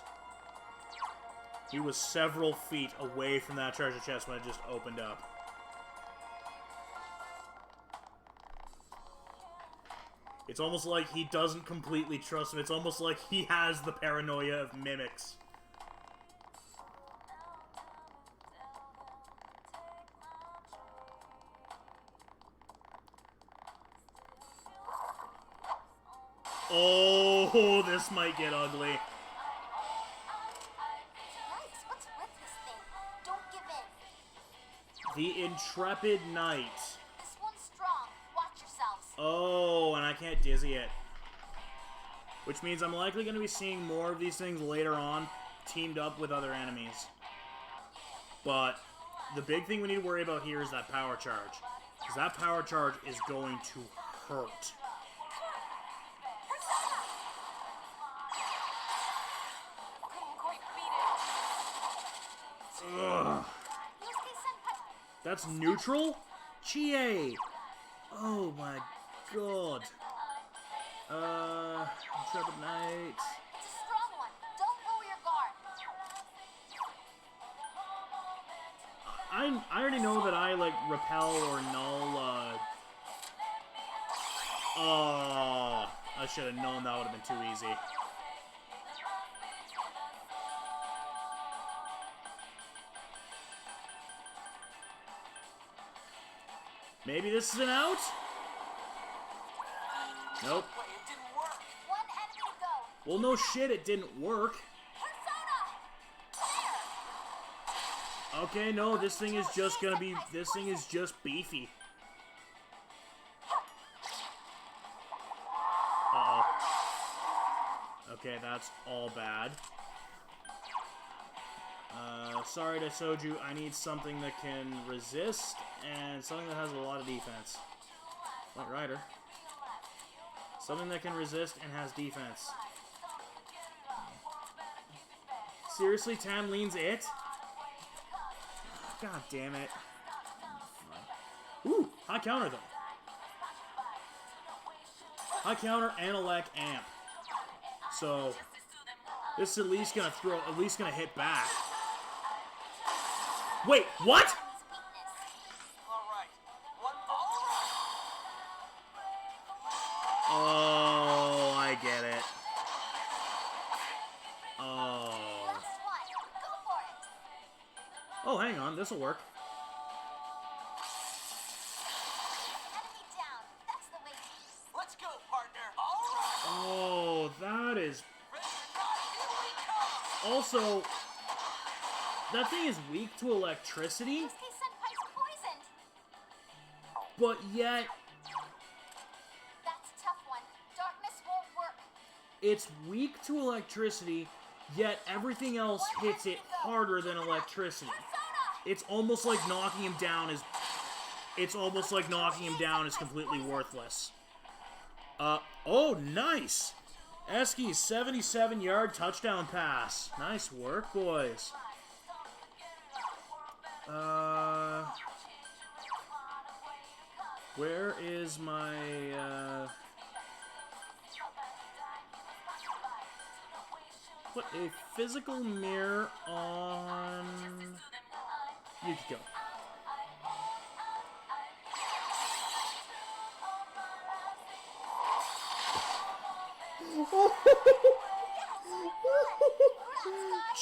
He was several feet away from that treasure chest when it just opened up. It's almost like he doesn't completely trust him. It's almost like he has the paranoia of mimics. Oh, this might get ugly. Yikes, what's with this thing? Don't give in. The Intrepid Knight. This one's strong. Watch yourselves. Oh, and I can't dizzy it. Which means I'm likely going to be seeing more of these things later on, teamed up with other enemies. But the big thing we need to worry about here is that power charge. Because that power charge is going to hurt. Ugh. That's neutral? Chie! Oh my god. Intrepid Knight. It's a strong one. Don't lower your guard. I already know that I, like, repel or null, I should have known that would have been too easy. Maybe this is an out? Nope. Wait, it didn't work. One enemy to go. Well, no shit, it didn't work. Persona! Okay, no, this thing is just gonna be, this thing is just beefy. Uh-oh. Okay, that's all bad. Sorry to Soju, I need something that can resist, and something that has a lot of defense. White Rider. Something that can resist and has defense. Seriously, Tamleen's it? God damn it. Ooh, high counter though. High counter and elect amp. So this is at least gonna hit back. Wait, what? Alright. One Oh, I get it. Oh. Last one. Go for it. Oh, hang on, this'll work. Enemy down. That's the way. Let's go, partner. Alright. Oh, that is... Ready or not, here we come. Also, that thing is weak to electricity, Yusuke Senpai's poisoned. but yet That's a tough one. Darkness won't work. it's weak to electricity, yet everything else hits it harder than electricity. It's almost like knocking him down is... It's almost like knocking him down is completely worthless. Oh, nice! Eski's 77-yard touchdown pass. Nice work, boys. Where is my, put a physical mirror on Yukiko.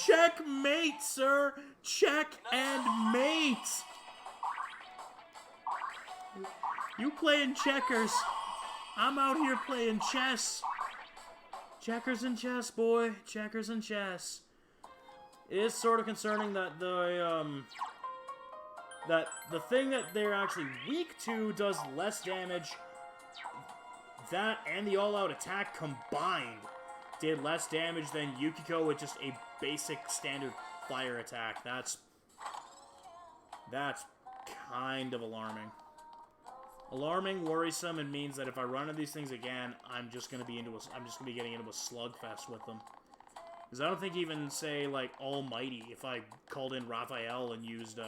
Checkmate, sir! Check and mate! You playing checkers. I'm out here playing chess. Checkers and chess, boy. Checkers and chess. It is sort of concerning that the thing that they're actually weak to does less damage. That and the all-out attack combined did less damage than Yukiko with just a basic standard fire attack. That's kind of alarming. Alarming, worrisome, and means that if I run into these things again, I'm just gonna be getting into a slugfest with them. Because I don't think even, say, like, Almighty, if I called in Raphael and used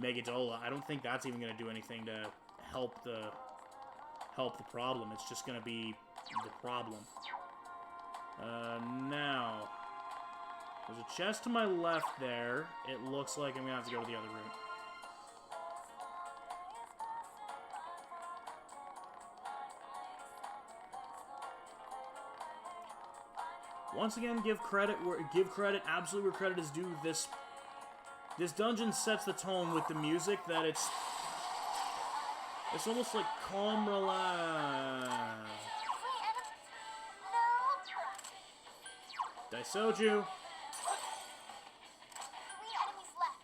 Megadola, I don't think that's even gonna do anything to help the problem. It's just gonna be the problem. Now, there's a chest to my left there. It looks like I'm gonna have to go to the other route. Once again, give credit, absolutely where credit is due. This dungeon sets the tone with the music that it's almost like calm, relax. Daisoju. 3 enemies left.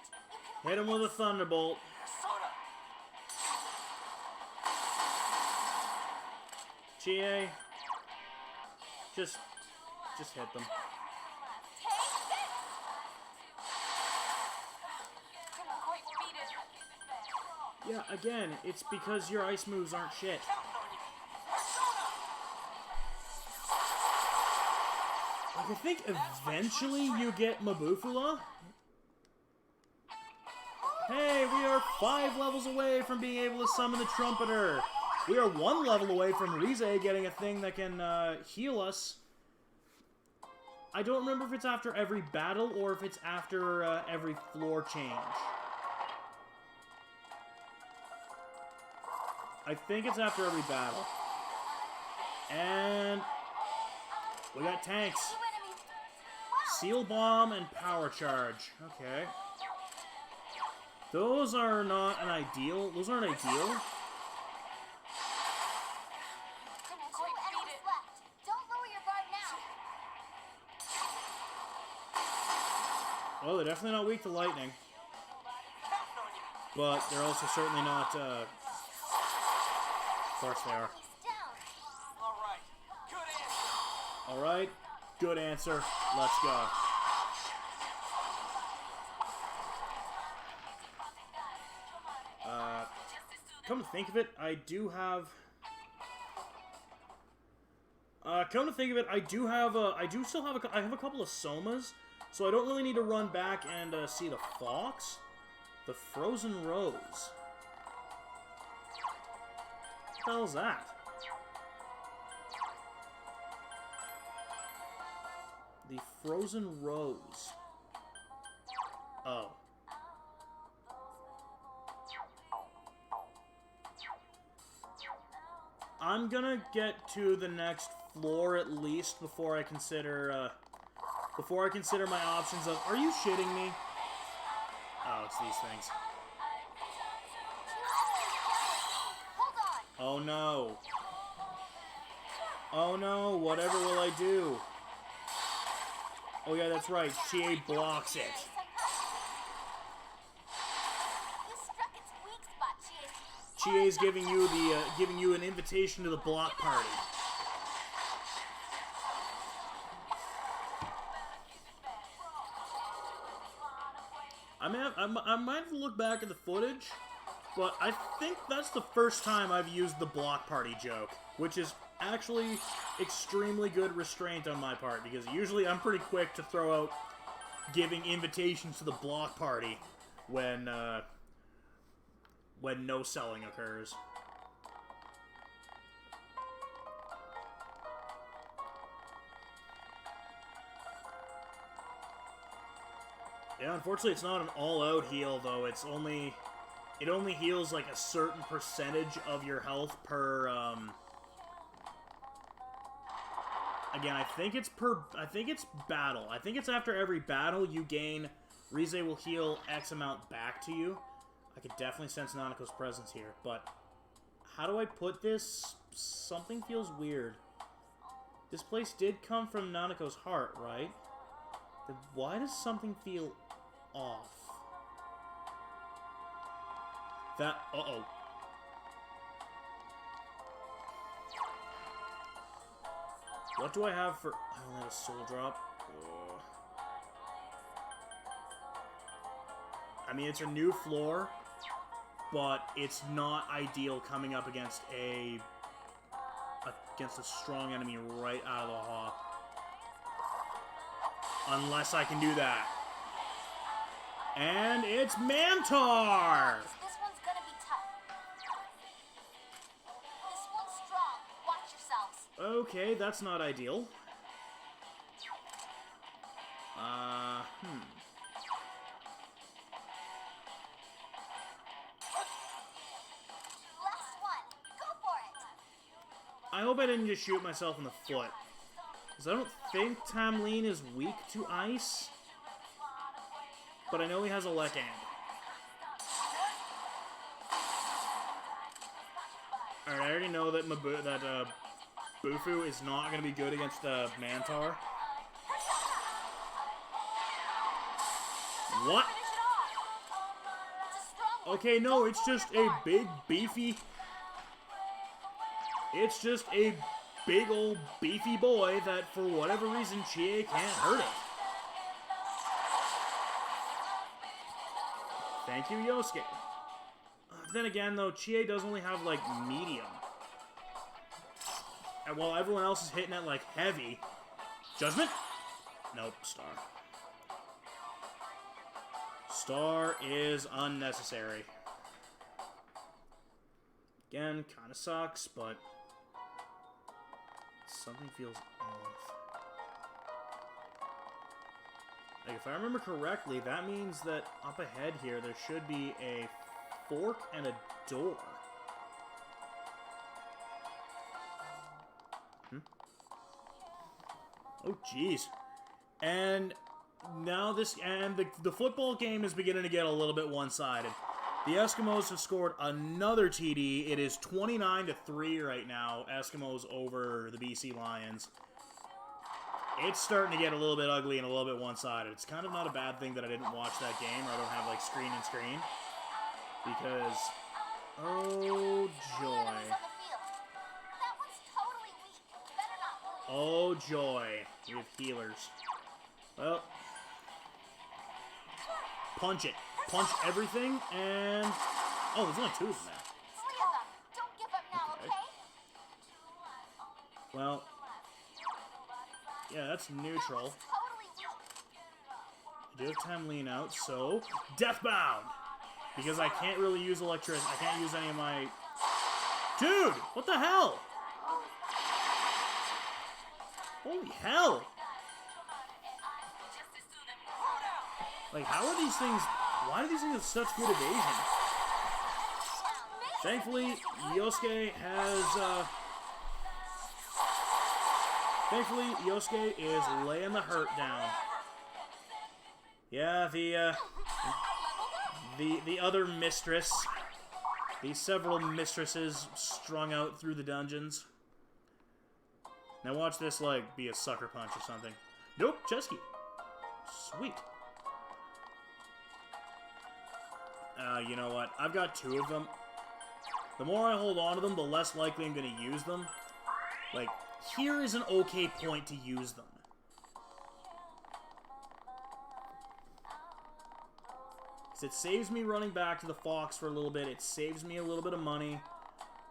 You can Hit him with a thunderbolt. Persona! Chie. Just hit them. take this! Couldn't quite beat it. Yeah, again, it's because your ice moves aren't shit. Like, I think eventually you get Mabufula. Hey, we are 5 levels away from being able to summon the Trumpeter. We are 1 level away from Rize getting a thing that can heal us. I don't remember if it's after every battle or if it's after every floor change. I think it's after every battle. And we got tanks. 2 enemies. Seal Bomb and Power Charge. Okay. Those are not an ideal. Those aren't ideal. Couldn't quite beat it. Left. Don't lower your guard now. Well, they're definitely not weak to lightning. But they're also certainly not, of course they are. He's down. Alright, good answer. Let's go. Come to think of it, I do have... come to think of it, I do still have I have a couple of Somas, so I don't really need to run back and see the Fox. The Frozen Rose. What the hell is that? The Frozen Rose. Oh. I'm gonna get to the next floor at least before I consider my options of... Are you shitting me? Oh, it's these things. Hold on. Oh no. Oh no, whatever will I do? Oh yeah, that's right, Chie blocks it. You struck its weak spot, Chie. Chie's giving you an invitation to the block party. I might have to look back at the footage, but I think that's the first time I've used the block party joke, which is actually extremely good restraint on my part, because usually I'm pretty quick to throw out giving invitations to the block party when no selling occurs. Yeah, unfortunately it's not an all-out heal, though. It only heals like a certain percentage of your health per, Again, I think it's battle. I think it's after every battle you gain... Rize will heal X amount back to you. I could definitely sense Nanako's presence here, but... How do I put this? Something feels weird. This place did come from Nanako's heart, right? Then why does something feel off? That... Uh-oh. What do I have for... I only have a soul drop. Ugh. I mean, it's a new floor, but it's not ideal coming up against a strong enemy right out of the hop. Unless I can do that. And it's Mantar! This one's gonna be tough. This one's strong. Watch yourselves. Okay, that's not ideal. Last one. Go for it. I hope I didn't just shoot myself in the foot. Because I don't think Tamlin is weak to ice. But I know he has a Lekang. Alright, I already know that Bufu is not going to be good against Mantar. What? Okay, no, it's just a big, beefy... It's just a big old beefy boy that, for whatever reason, Chie can't hurt it. Thank you, Yosuke. Then again, though, Chie does only have, like, medium. And while everyone else is hitting it, like, heavy. Judgment? Nope, Star. Star is unnecessary. Again, kind of sucks, but something feels off. Like, if I remember correctly, that means that up ahead here, there should be a fork and a door. Oh, jeez. And now the football game is beginning to get a little bit one-sided. The Eskimos have scored another TD. It is 29-3 right now. Eskimos over the BC Lions. It's starting to get a little bit ugly and a little bit one-sided. It's kind of not a bad thing that I didn't watch that game, or I don't have, like, screen and screen. Because, oh, joy. Oh, joy. We have healers. Well, punch it. Punch everything, and... Oh, there's only 2 of them there. Okay. Well, yeah, that's neutral. I do have time lean out, so... Deathbound! Because I can't really use electricity. I can't use any of my... Dude! What the hell? Holy hell! Like, how are these things... Why do these things have such good evasion? Thankfully, Yosuke has, Thankfully, Yosuke is laying the hurt down. Yeah, the other mistress. These several mistresses strung out through the dungeons. Now watch this, like, be a sucker punch or something. Nope, Chesky. Sweet. You know what? I've got 2 of them. The more I hold on to them, the less likely I'm going to use them. Like, here is an okay point to use them. Because it saves me running back to the Fox for a little bit. It saves me a little bit of money.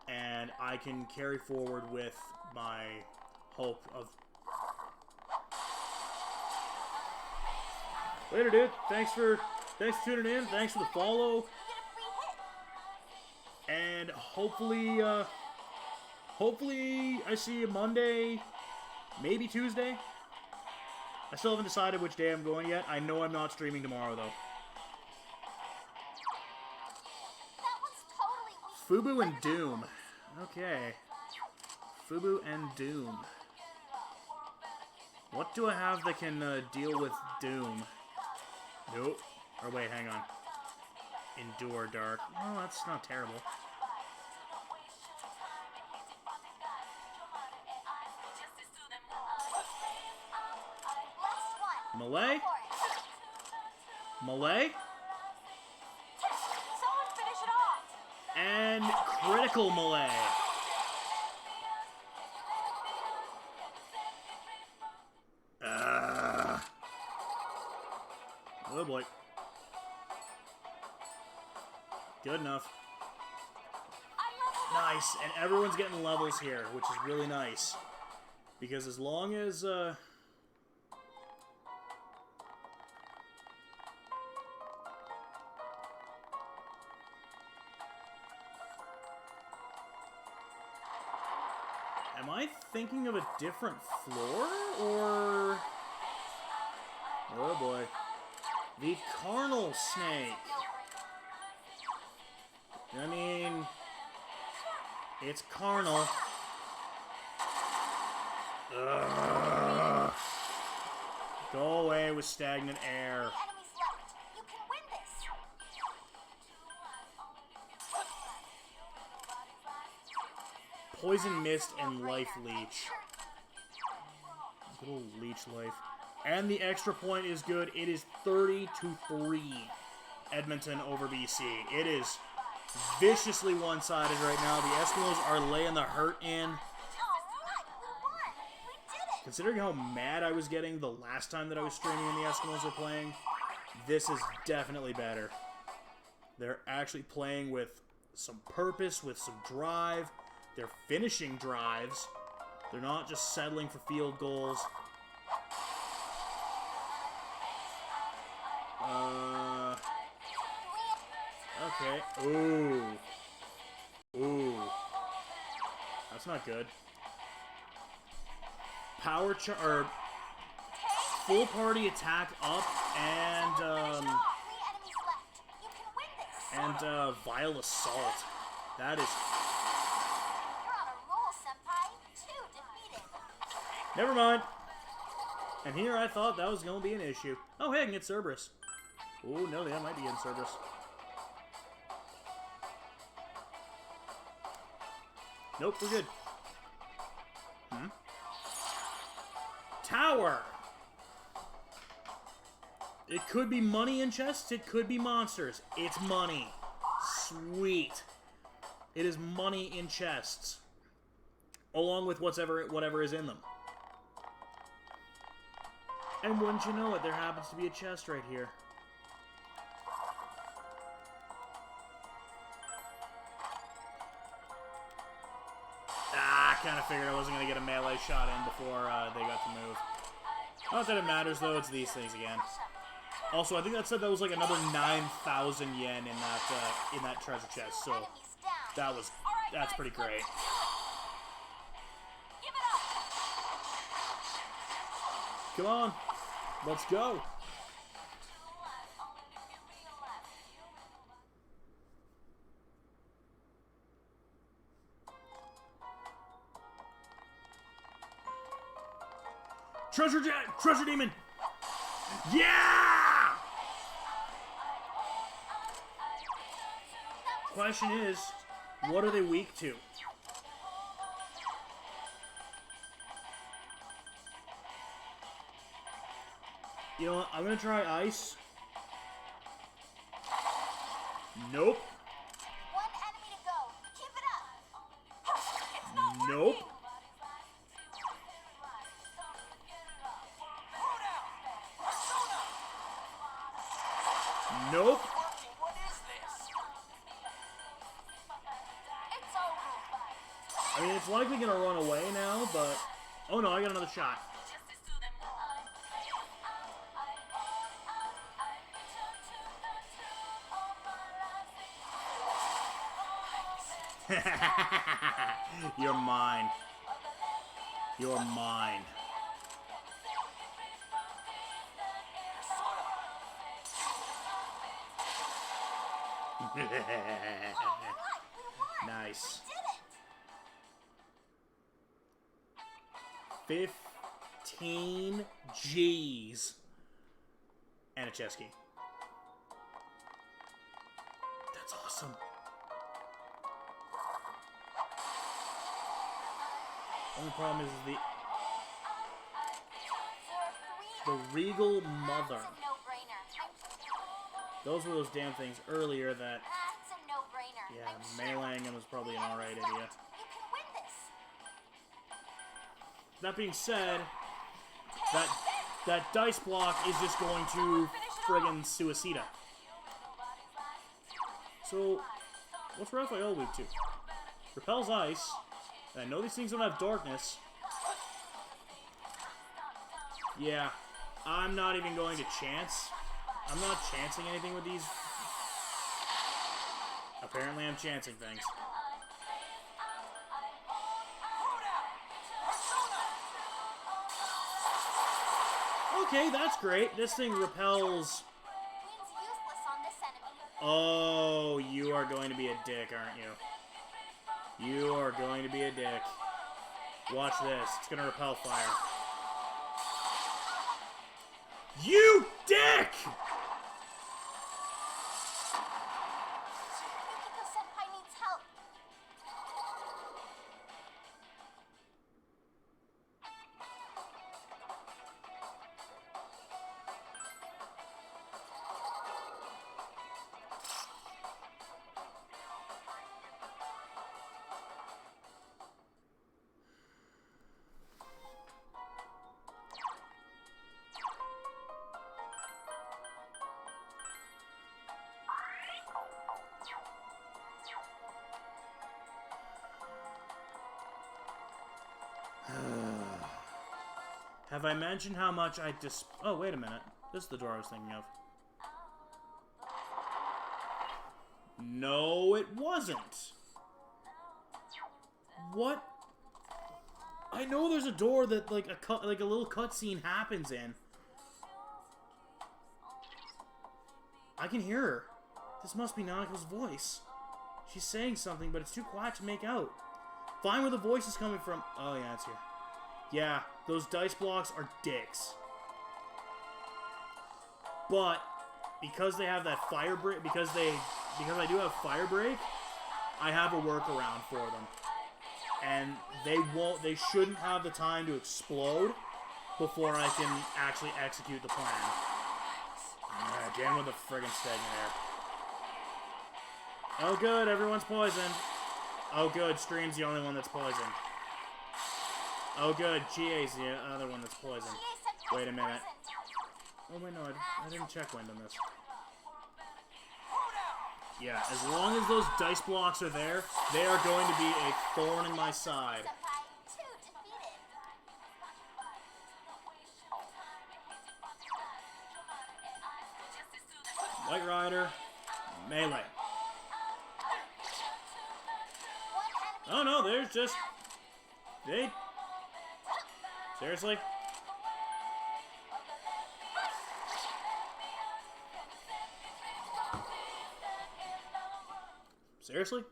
And I can carry forward with my hope of... Later, dude. Thanks for tuning in. Thanks for the follow. And hopefully I see you Monday, maybe Tuesday. I still haven't decided which day I'm going yet. I know I'm not streaming tomorrow, though. Fubu and Doom. Okay. Fubu and Doom. What do I have that can deal with Doom? Nope. Or wait, hang on. Endure Dark. Oh, that's not terrible. Melee? Melee? Someone finish it off! And critical melee. Oh boy. Good enough. Nice, and everyone's getting levels here, which is really nice. Because as long as, am I thinking of a different floor, or... Oh boy. The Carnal Snake. I mean... It's carnal. Ugh. Go away with stagnant air. Poison Mist and Life Leech. Good old Leech Life. And the extra point is good. It is 30-3. Edmonton over BC. It is viciously one-sided right now. The Eskimos are laying the hurt in. Considering how mad I was getting the last time that I was streaming and the Eskimos were playing, this is definitely better. They're actually playing with some purpose, with some drive. They're finishing drives. They're not just settling for field goals. Okay. Ooh. Ooh. That's not good. Full party attack up and vile assault. That is. Never mind. And here I thought that was going to be an issue. Oh, hey, I can get Cerberus. Oh, no, that might be in Cerberus. Nope, we're good. Tower! It could be money in chests, it could be monsters. It's money. Sweet. It is money in chests. Along with whatever is in them. And wouldn't you know it, there happens to be a chest right here. I kind of figured I wasn't going to get a melee shot in before they got to move. Not that it matters, though. It's these things again. Also, I think that said that was like another 9,000 yen in that treasure chest. So that's pretty great. Come on, let's go. Treasure demon! Yeah! Question is, what are they weak to? You know what? I'm gonna try ice. Nope. One enemy to go. Keep it up. It's not working. Nope. Nope. What is this? It's over. I mean, it's likely gonna run away now, but... Oh no, I got another shot. You're mine. You're mine. Nice. 15 G's and a chest key. That's awesome. Only problem is the Regal Mother. Those were those damn things earlier that... That's a no-brainer. Yeah, meleeing them was probably an alright idea. You can win this. That being said, that dice block is just going to friggin' Suicida. So, what's Raphael weak to? Repels ice. And I know these things don't have darkness. Yeah, I'm not even going to chance. I'm not chancing anything with these. Apparently I'm chancing things. Okay, that's great. This thing repels... Oh, you are going to be a dick, aren't you? You are going to be a dick. Watch this. It's going to repel fire. You dick! Yukiko-senpai needs help. Have I mentioned how much I Oh, wait a minute. This is the door I was thinking of. No, it wasn't. What? I know there's a door that like a little cutscene happens in. I can hear her. This must be Nanako's voice. She's saying something, but it's too quiet to make out. Find where the voice is coming from. Oh yeah, it's here. Yeah, those dice blocks are dicks. But because they have that fire break, because I do have fire break, I have a workaround for them. And they shouldn't have the time to explode before I can actually execute the plan. Jam with a friggin' stagnant air. Oh good, everyone's poisoned. Oh good, Stream's the only one that's poisoned. Oh good, GA's the other one that's poisoned. Wait a minute. Oh wait, no, I didn't check wind on this. Yeah, as long as those dice blocks are there, they are going to be a thorn in my side. White Rider, melee. Oh no, there's just... Seriously? Seriously?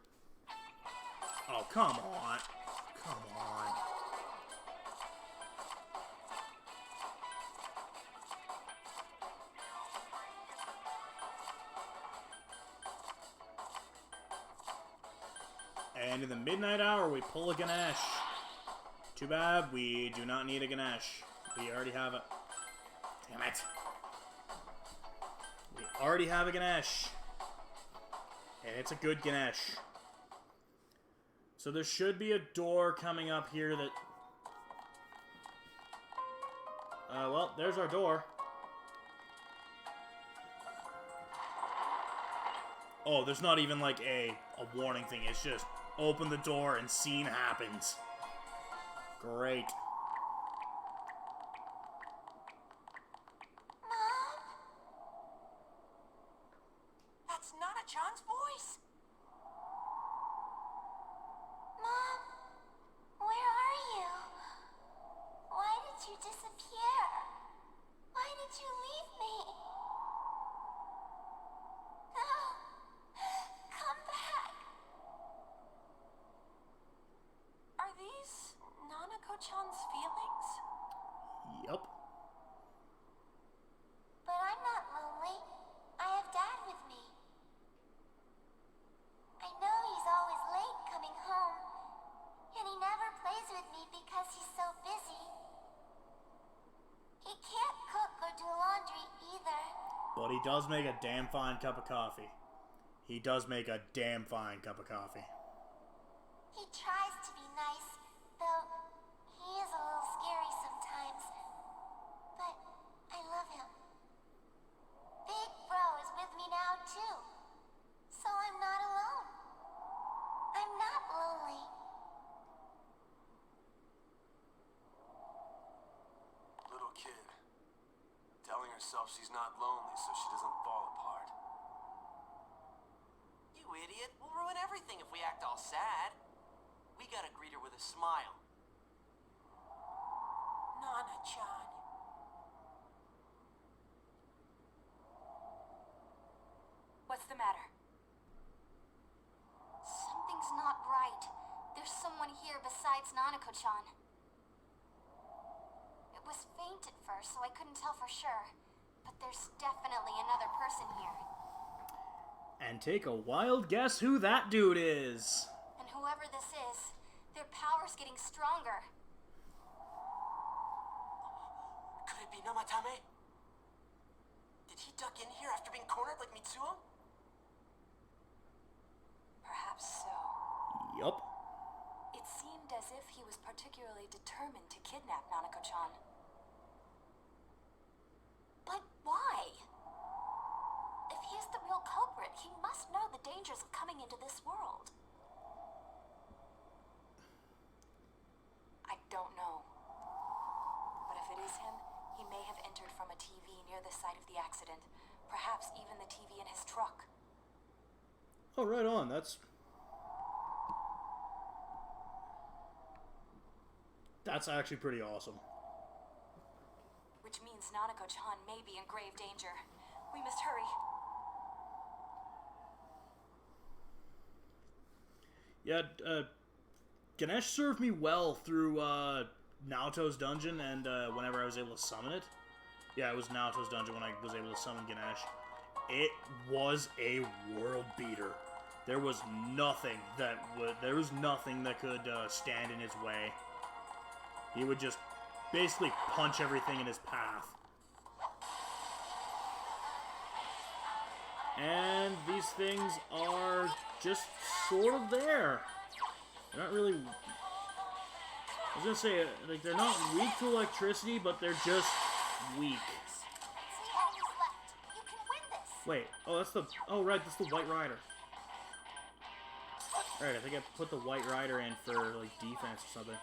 Oh, come on. Come on. And in the midnight hour, we pull a Ganesh. Too bad, we do not need a Ganesh. We already have it. Damn it. We already have a Ganesh. And it's a good Ganesh. So there should be a door coming up here that... well, there's our door. Oh, there's not even like a warning thing. It's just open the door and scene happens. Great. Mom? That's Nana-chan's voice? Mom, where are you? Why did you disappear? Why did you leave me? No, come back. Are these Nanako-chan's feelings? Yup. But I'm not lonely. I have Dad with me. I know he's always late coming home, and he never plays with me because he's so busy. He can't cook or do laundry either. But he does make a damn fine cup of coffee. He does make a damn fine cup of coffee. He tries to be nice, though he is a little scary sometimes. But I love him. Big Bro is with me now, too. So I'm not alone. I'm not lonely. Little kid. Telling herself she's not lonely so she doesn't fall apart. You idiot. We'll ruin everything if we act all sad. We gotta greet her with a smile. Nana-chan. What's the matter? Something's not right. There's someone here besides Nanako-chan. It was faint at first, so I couldn't tell for sure. But there's definitely another person here. And take a wild guess who that dude is. And whoever this is, their power's getting stronger. Could it be Namatame? Did he duck in here after being cornered like Mitsuo? Perhaps so. Yup. It seemed as if he was particularly determined to kidnap Nanako-chan. But why? If he's the real culprit, he must know the dangers of coming into this world. I don't know. But if it is a TV near the site of the accident. Perhaps even the TV in his truck. Oh, right on. That's actually pretty awesome. Which means Nanako-chan may be in grave danger. We must hurry. Yeah, Ganesh served me well through Naoto's dungeon, and whenever I was able to summon it. Yeah, it was Naoto's dungeon when I was able to summon Ganesh. It was a world beater. There was nothing that could stand in his way. He would just basically punch everything in his path. And these things are just sort of there. They're not really... I was gonna say, like, they're not weak to electricity, but they're just weak. Wait, oh, that's the... Oh, right, that's the White Rider. Alright, I think I put the White Rider in for, like, defense or something.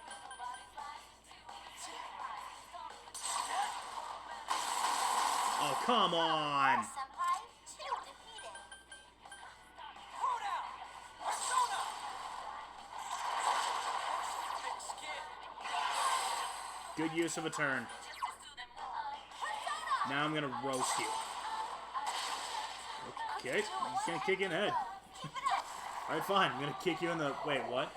Oh, come on! Good use of a turn. Now I'm gonna roast you. Okay, I'm just gonna kick you in the head. Alright, fine. I'm gonna kick you in the... Wait, what?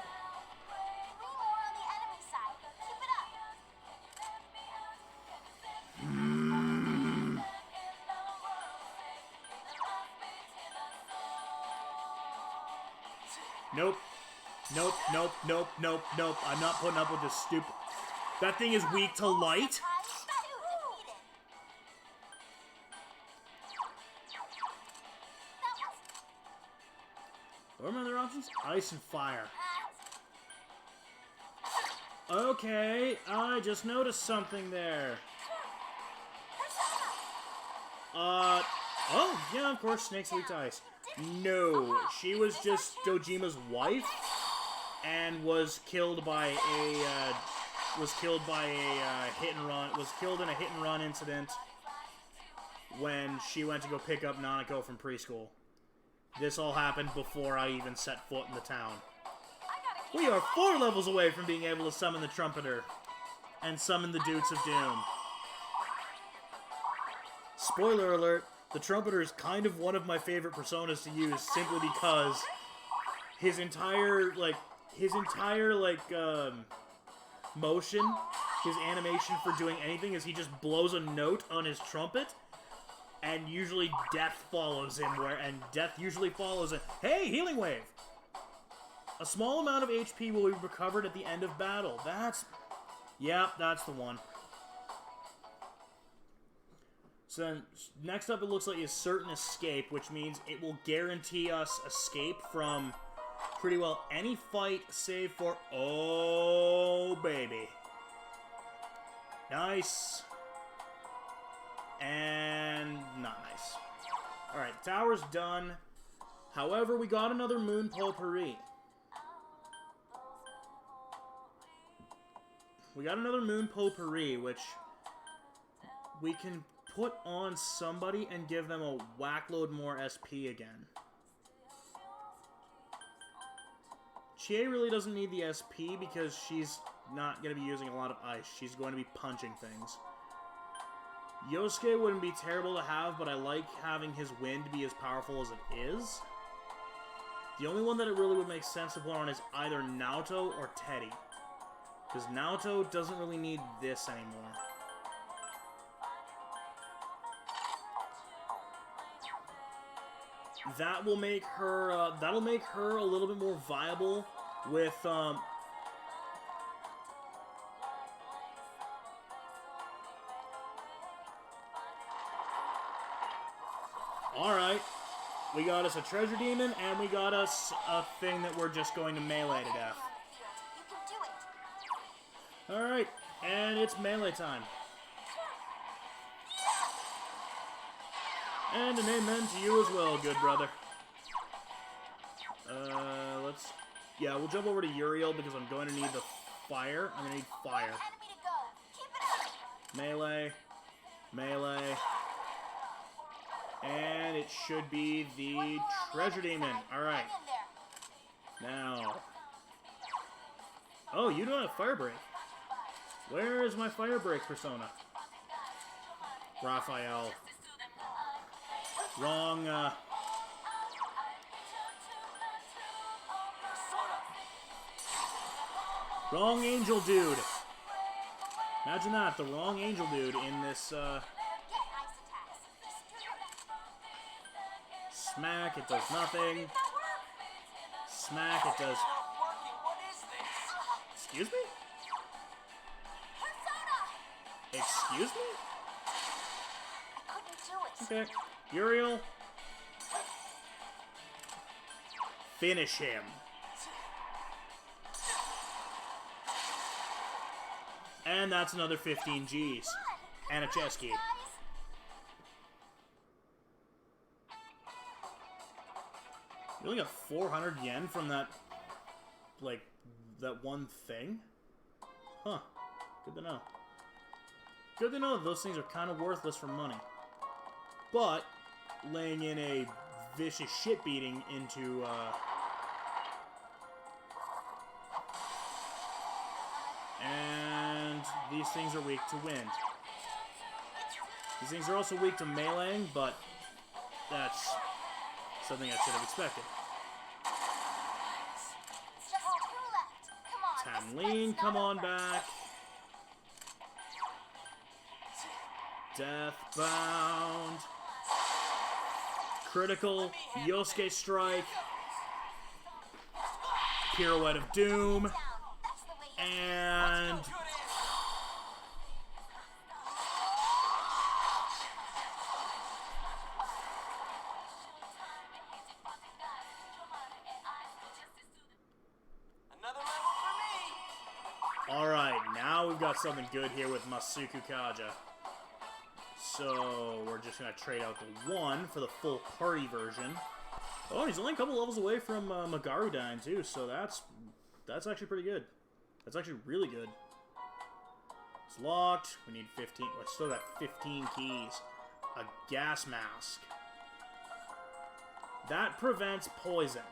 Nope. Nope, nope, nope, nope, nope. I'm not putting up with this stupid... That thing is weak to light? What are my other options? Ice and fire. Okay, I just noticed something there. Oh, yeah, of course, Snake's weak to ice. No, she was just Dojima's wife and was killed by a, hit and run, was killed in a hit and run incident when she went to go pick up Nanako from preschool. This all happened before I even set foot in the town. We are 4 levels away from being able to summon the Trumpeter and summon the Dukes of Doom. Spoiler alert, the Trumpeter is kind of one of my favorite personas to use simply because his entire motion, his animation for doing anything is he just blows a note on his trumpet and usually death follows him, death usually follows it. Hey, healing wave! A small amount of HP will be recovered at the end of battle. That's the one. So then, next up it looks like is certain escape, which means it will guarantee us escape from pretty well any fight save for... Oh, baby. Nice. And not nice. Alright, tower's done. However, we got another Moon Potpourri. We got another Moon Potpourri, which we can put on somebody and give them a whackload more SP again. Chie really doesn't need the SP because she's not going to be using a lot of ice. She's going to be punching things. Yosuke wouldn't be terrible to have, but I like having his wind be as powerful as it is. The only one that it really would make sense to put on is either Naoto or Teddy. Because Naoto doesn't really need this anymore. That will make her, that'll make her a little bit more viable with, Alright, we got us a treasure demon, and we got us a thing that we're just going to melee to death. Alright, and it's melee time. And an amen to you as well, good brother. Yeah, we'll jump over to Uriel because I'm going to need the fire. I'm going to need fire. Melee. Melee. And it should be the Treasure Demon. Alright. Now. Oh, you don't have Fire Break. Where is my Fire Break persona? Raphael. Wrong, wrong angel dude. Imagine that, the wrong angel dude in this, Smack, it does nothing. Smack, it does... Excuse me? Excuse me? Okay. Uriel. Finish him. And that's another 15 Gs. And a chest key. You only got 400 yen from that, like, that one thing? Huh. Good to know. Good to know those things are kind of worthless for money. But, laying in a vicious shit beating into, and these things are weak to wind. These things are also weak to meleeing, but that's something I should have expected. Tamlin, come on back. Deathbound. Critical. Yosuke Strike. Pirouette of Doom. And... Alright, now we've got something good here with Masuku Kaja. So, we're just going to trade out the 1 for the full party version. Oh, he's only a couple levels away from Magarudine, too, so that's actually pretty good. That's actually really good. It's locked. We need 15. We still got 15 keys. A gas mask. That prevents poison.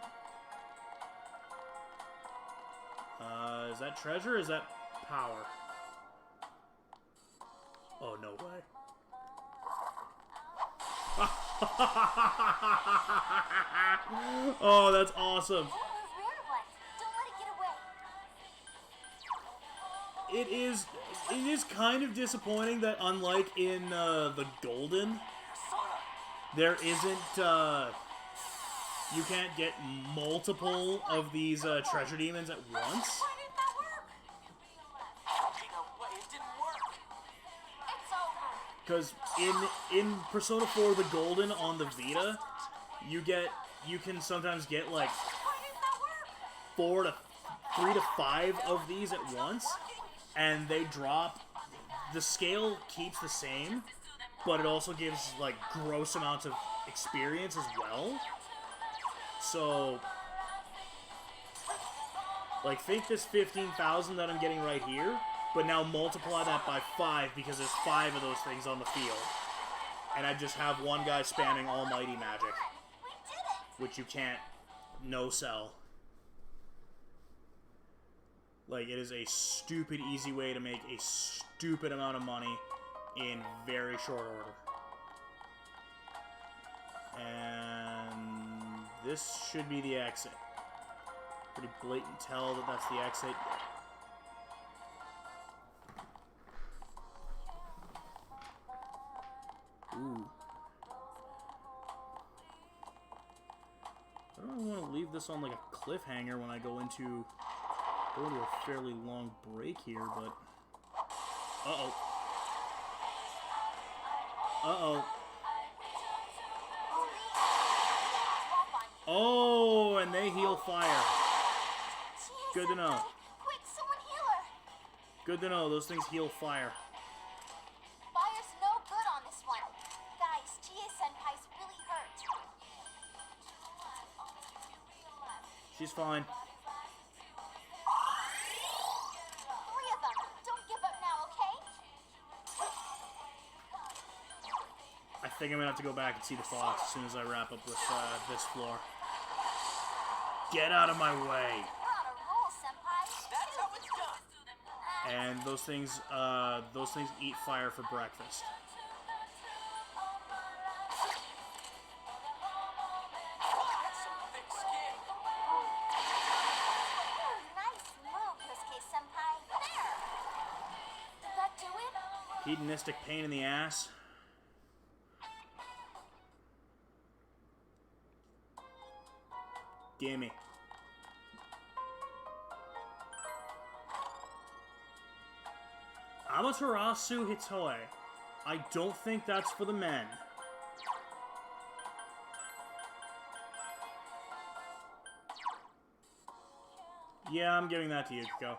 Is that treasure or is that power? Oh, no way. Oh, that's awesome. It is kind of disappointing that unlike in the Golden, there isn't, you can't get multiple of these treasure demons at once. Because in Persona 4 the Golden on the Vita, you can sometimes get like 3 to 5 of these at once, and they drop. The scale keeps the same, but it also gives like gross amounts of experience as well. So, like, think this 15,000 that I'm getting right here, but now multiply that by 5 because there's 5 of those things on the field. And I just have one guy spamming almighty magic, which you can't no-sell. Like, it is a stupid easy way to make a stupid amount of money in very short order. And this should be the exit. Pretty blatant tell that that's the exit. Ooh. I don't want to leave this on like a cliffhanger when I go into a fairly long break here, but... Uh-oh. Uh-oh. Oh, and they heal fire. Good to know. Quick, someone heal her. Good to know, those things heal fire. Fire's no good on this one. Guys, Chie-senpai's really hurt. She's fine. 3 of them. Don't give up now, okay? think I'm gonna have to go back and see the fox as soon as I wrap up with this floor. Get out of my way! We're on a roll, Senpai. That's how it's done. And those things eat fire for breakfast. That's some thick skin. Nice move, Yosuke Senpai. There! Did that do it? Hedonistic pain in the ass. Gimme. Amaterasu Hitoe. I don't think that's for the men. Yeah, I'm giving that to Yukiko.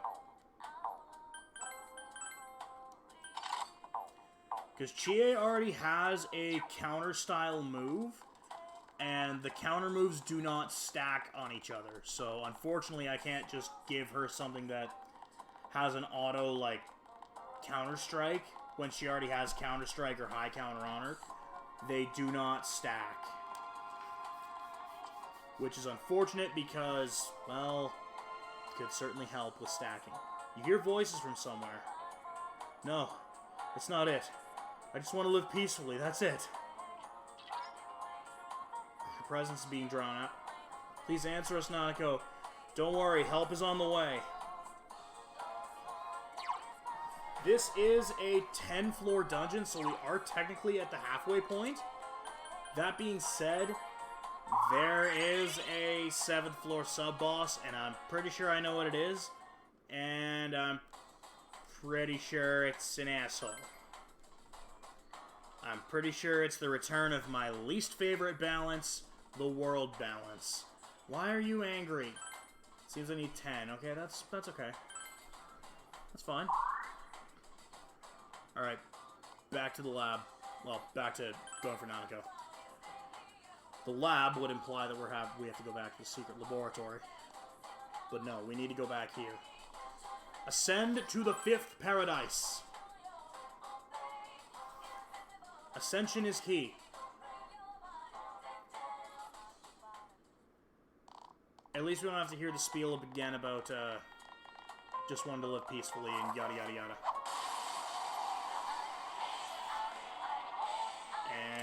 Because Chie already has a counter-style move, and the counter moves do not stack on each other. So, unfortunately, I can't just give her something that has an auto, like, counter-strike when she already has counter-strike or high counter on her. They do not stack. Which is unfortunate because, well, could certainly help with stacking. You hear voices from somewhere. No, it's not it. I just want to live peacefully, that's it. The presence is being drawn out. Please answer us, Nanako. Don't worry, help is on the way. This is a 10-floor dungeon, so we are technically at the halfway point. That being said, there is a 7th floor sub-boss, and I'm pretty sure I know what it is. And I'm pretty sure it's an asshole. I'm pretty sure it's the return of my least favorite balance, the world balance. Why are you angry? Seems I need 10. Okay, that's okay. That's fine. Alright, back to the lab. Well, back to going for Nanako. The lab would imply that we have to go back to the secret laboratory. But no, we need to go back here. Ascend to the 5th paradise. Ascension is key. At least we don't have to hear the spiel again about, just wanting to live peacefully and yada yada yada.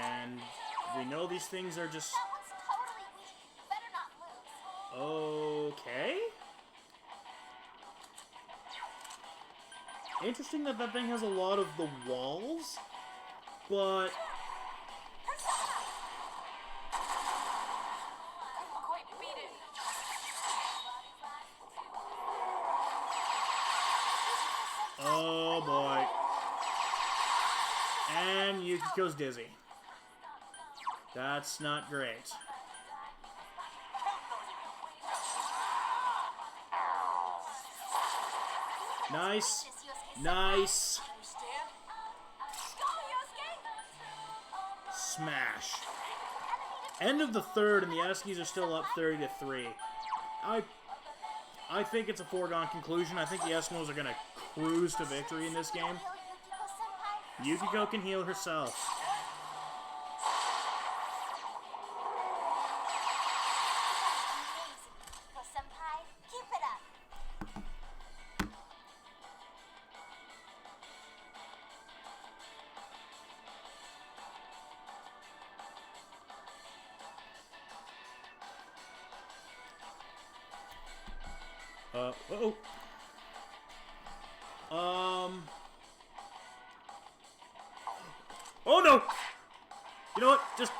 And we know these things are just... That one's totally weak. Better not lose. Okay. Interesting that that thing has a lot of the walls, but... Couldn't quite beat it. Oh boy. And Yukiko's dizzy. That's not great. Nice. Nice. Understand? Smash. End of the 3rd, and the Eskies are still up 30-3. I think it's a foregone conclusion. I think the Eskimos are going to cruise to victory in this game. Yukiko can heal herself. Senpai, keep it up. Uh-oh. Oh no! You know what? Just...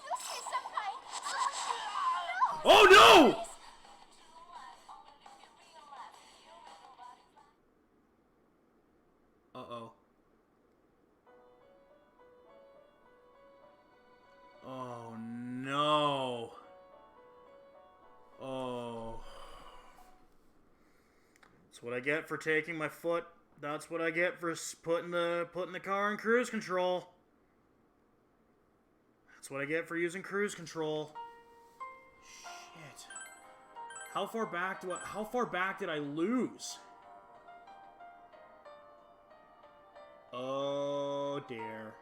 Yosuke Senpai! Oh no! Uh-oh. Oh no. Oh. That's what I get for taking my foot. That's what I get for putting the car in cruise control. That's what I get for using cruise control. Shit. How far back did I lose? Oh dear.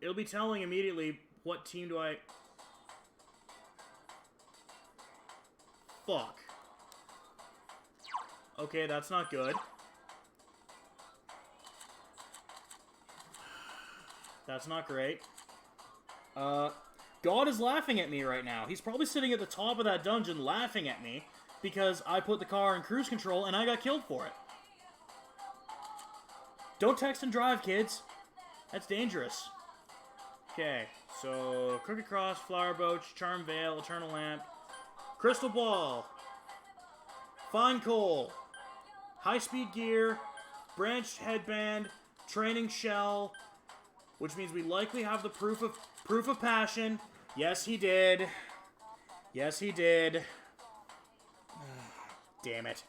it'll be telling immediately what team do I... Fuck. Okay, that's not good. That's not great. God is laughing at me right now. He's probably sitting at the top of that dungeon laughing at me because I put the car in cruise control and I got killed for it. Don't text and drive, kids. That's dangerous. Okay, so Crooked Cross, Flower Boat, Charm Veil, Eternal Lamp, Crystal Ball, Fine Coal, High Speed Gear, Branched Headband, Training Shell, which means we likely have the proof of passion. Yes, he did. Yes, he did. Damn it.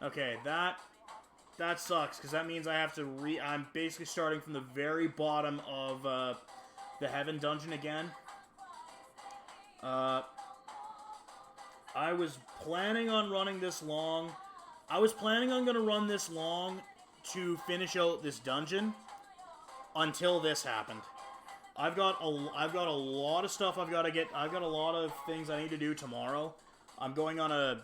Okay, that sucks, because that means I have to I'm basically starting from the very bottom of the Heaven dungeon again. I was planning on running this long. I was planning on going to run this long to finish out this dungeon until this happened. I've got a lot of stuff I've got to get. I've got a lot of things I need to do tomorrow. I'm going on a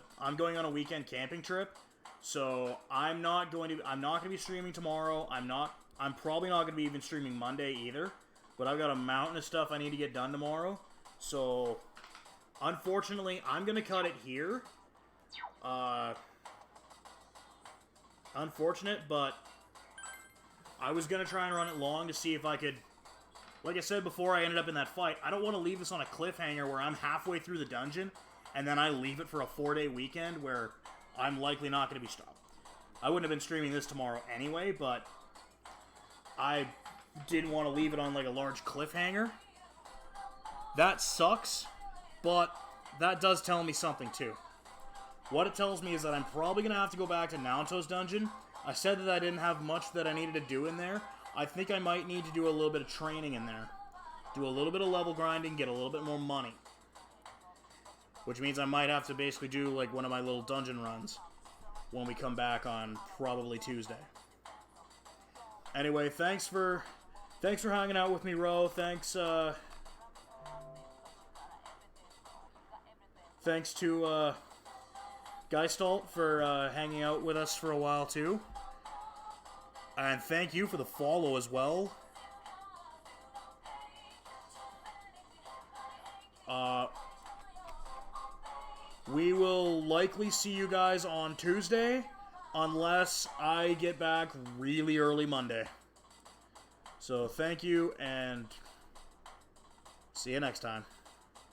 weekend camping trip, so I'm not going to be streaming tomorrow. I'm probably not going to be even streaming Monday either. But I've got a mountain of stuff I need to get done tomorrow. So unfortunately, I'm going to cut it here. Unfortunate, but I was going to try and run it long to see if I could... Like I said before I ended up in that fight, I don't want to leave this on a cliffhanger where I'm halfway through the dungeon, and then I leave it for a 4-day weekend where I'm likely not going to be stopped. I wouldn't have been streaming this tomorrow anyway, but I didn't want to leave it on like a large cliffhanger. That sucks, but that does tell me something too. What it tells me is that I'm probably going to have to go back to Naoto's dungeon. I said that I didn't have much that I needed to do in there. I think I might need to do a little bit of training in there. Do a little bit of level grinding, get a little bit more money. Which means I might have to basically do like one of my little dungeon runs when we come back on probably Tuesday. Anyway, thanks for hanging out with me, Ro. Thanks to Geistalt for hanging out with us for a while too. And thank you for the follow as well. We will likely see you guys on Tuesday, unless I get back really early Monday. So thank you, and see you next time.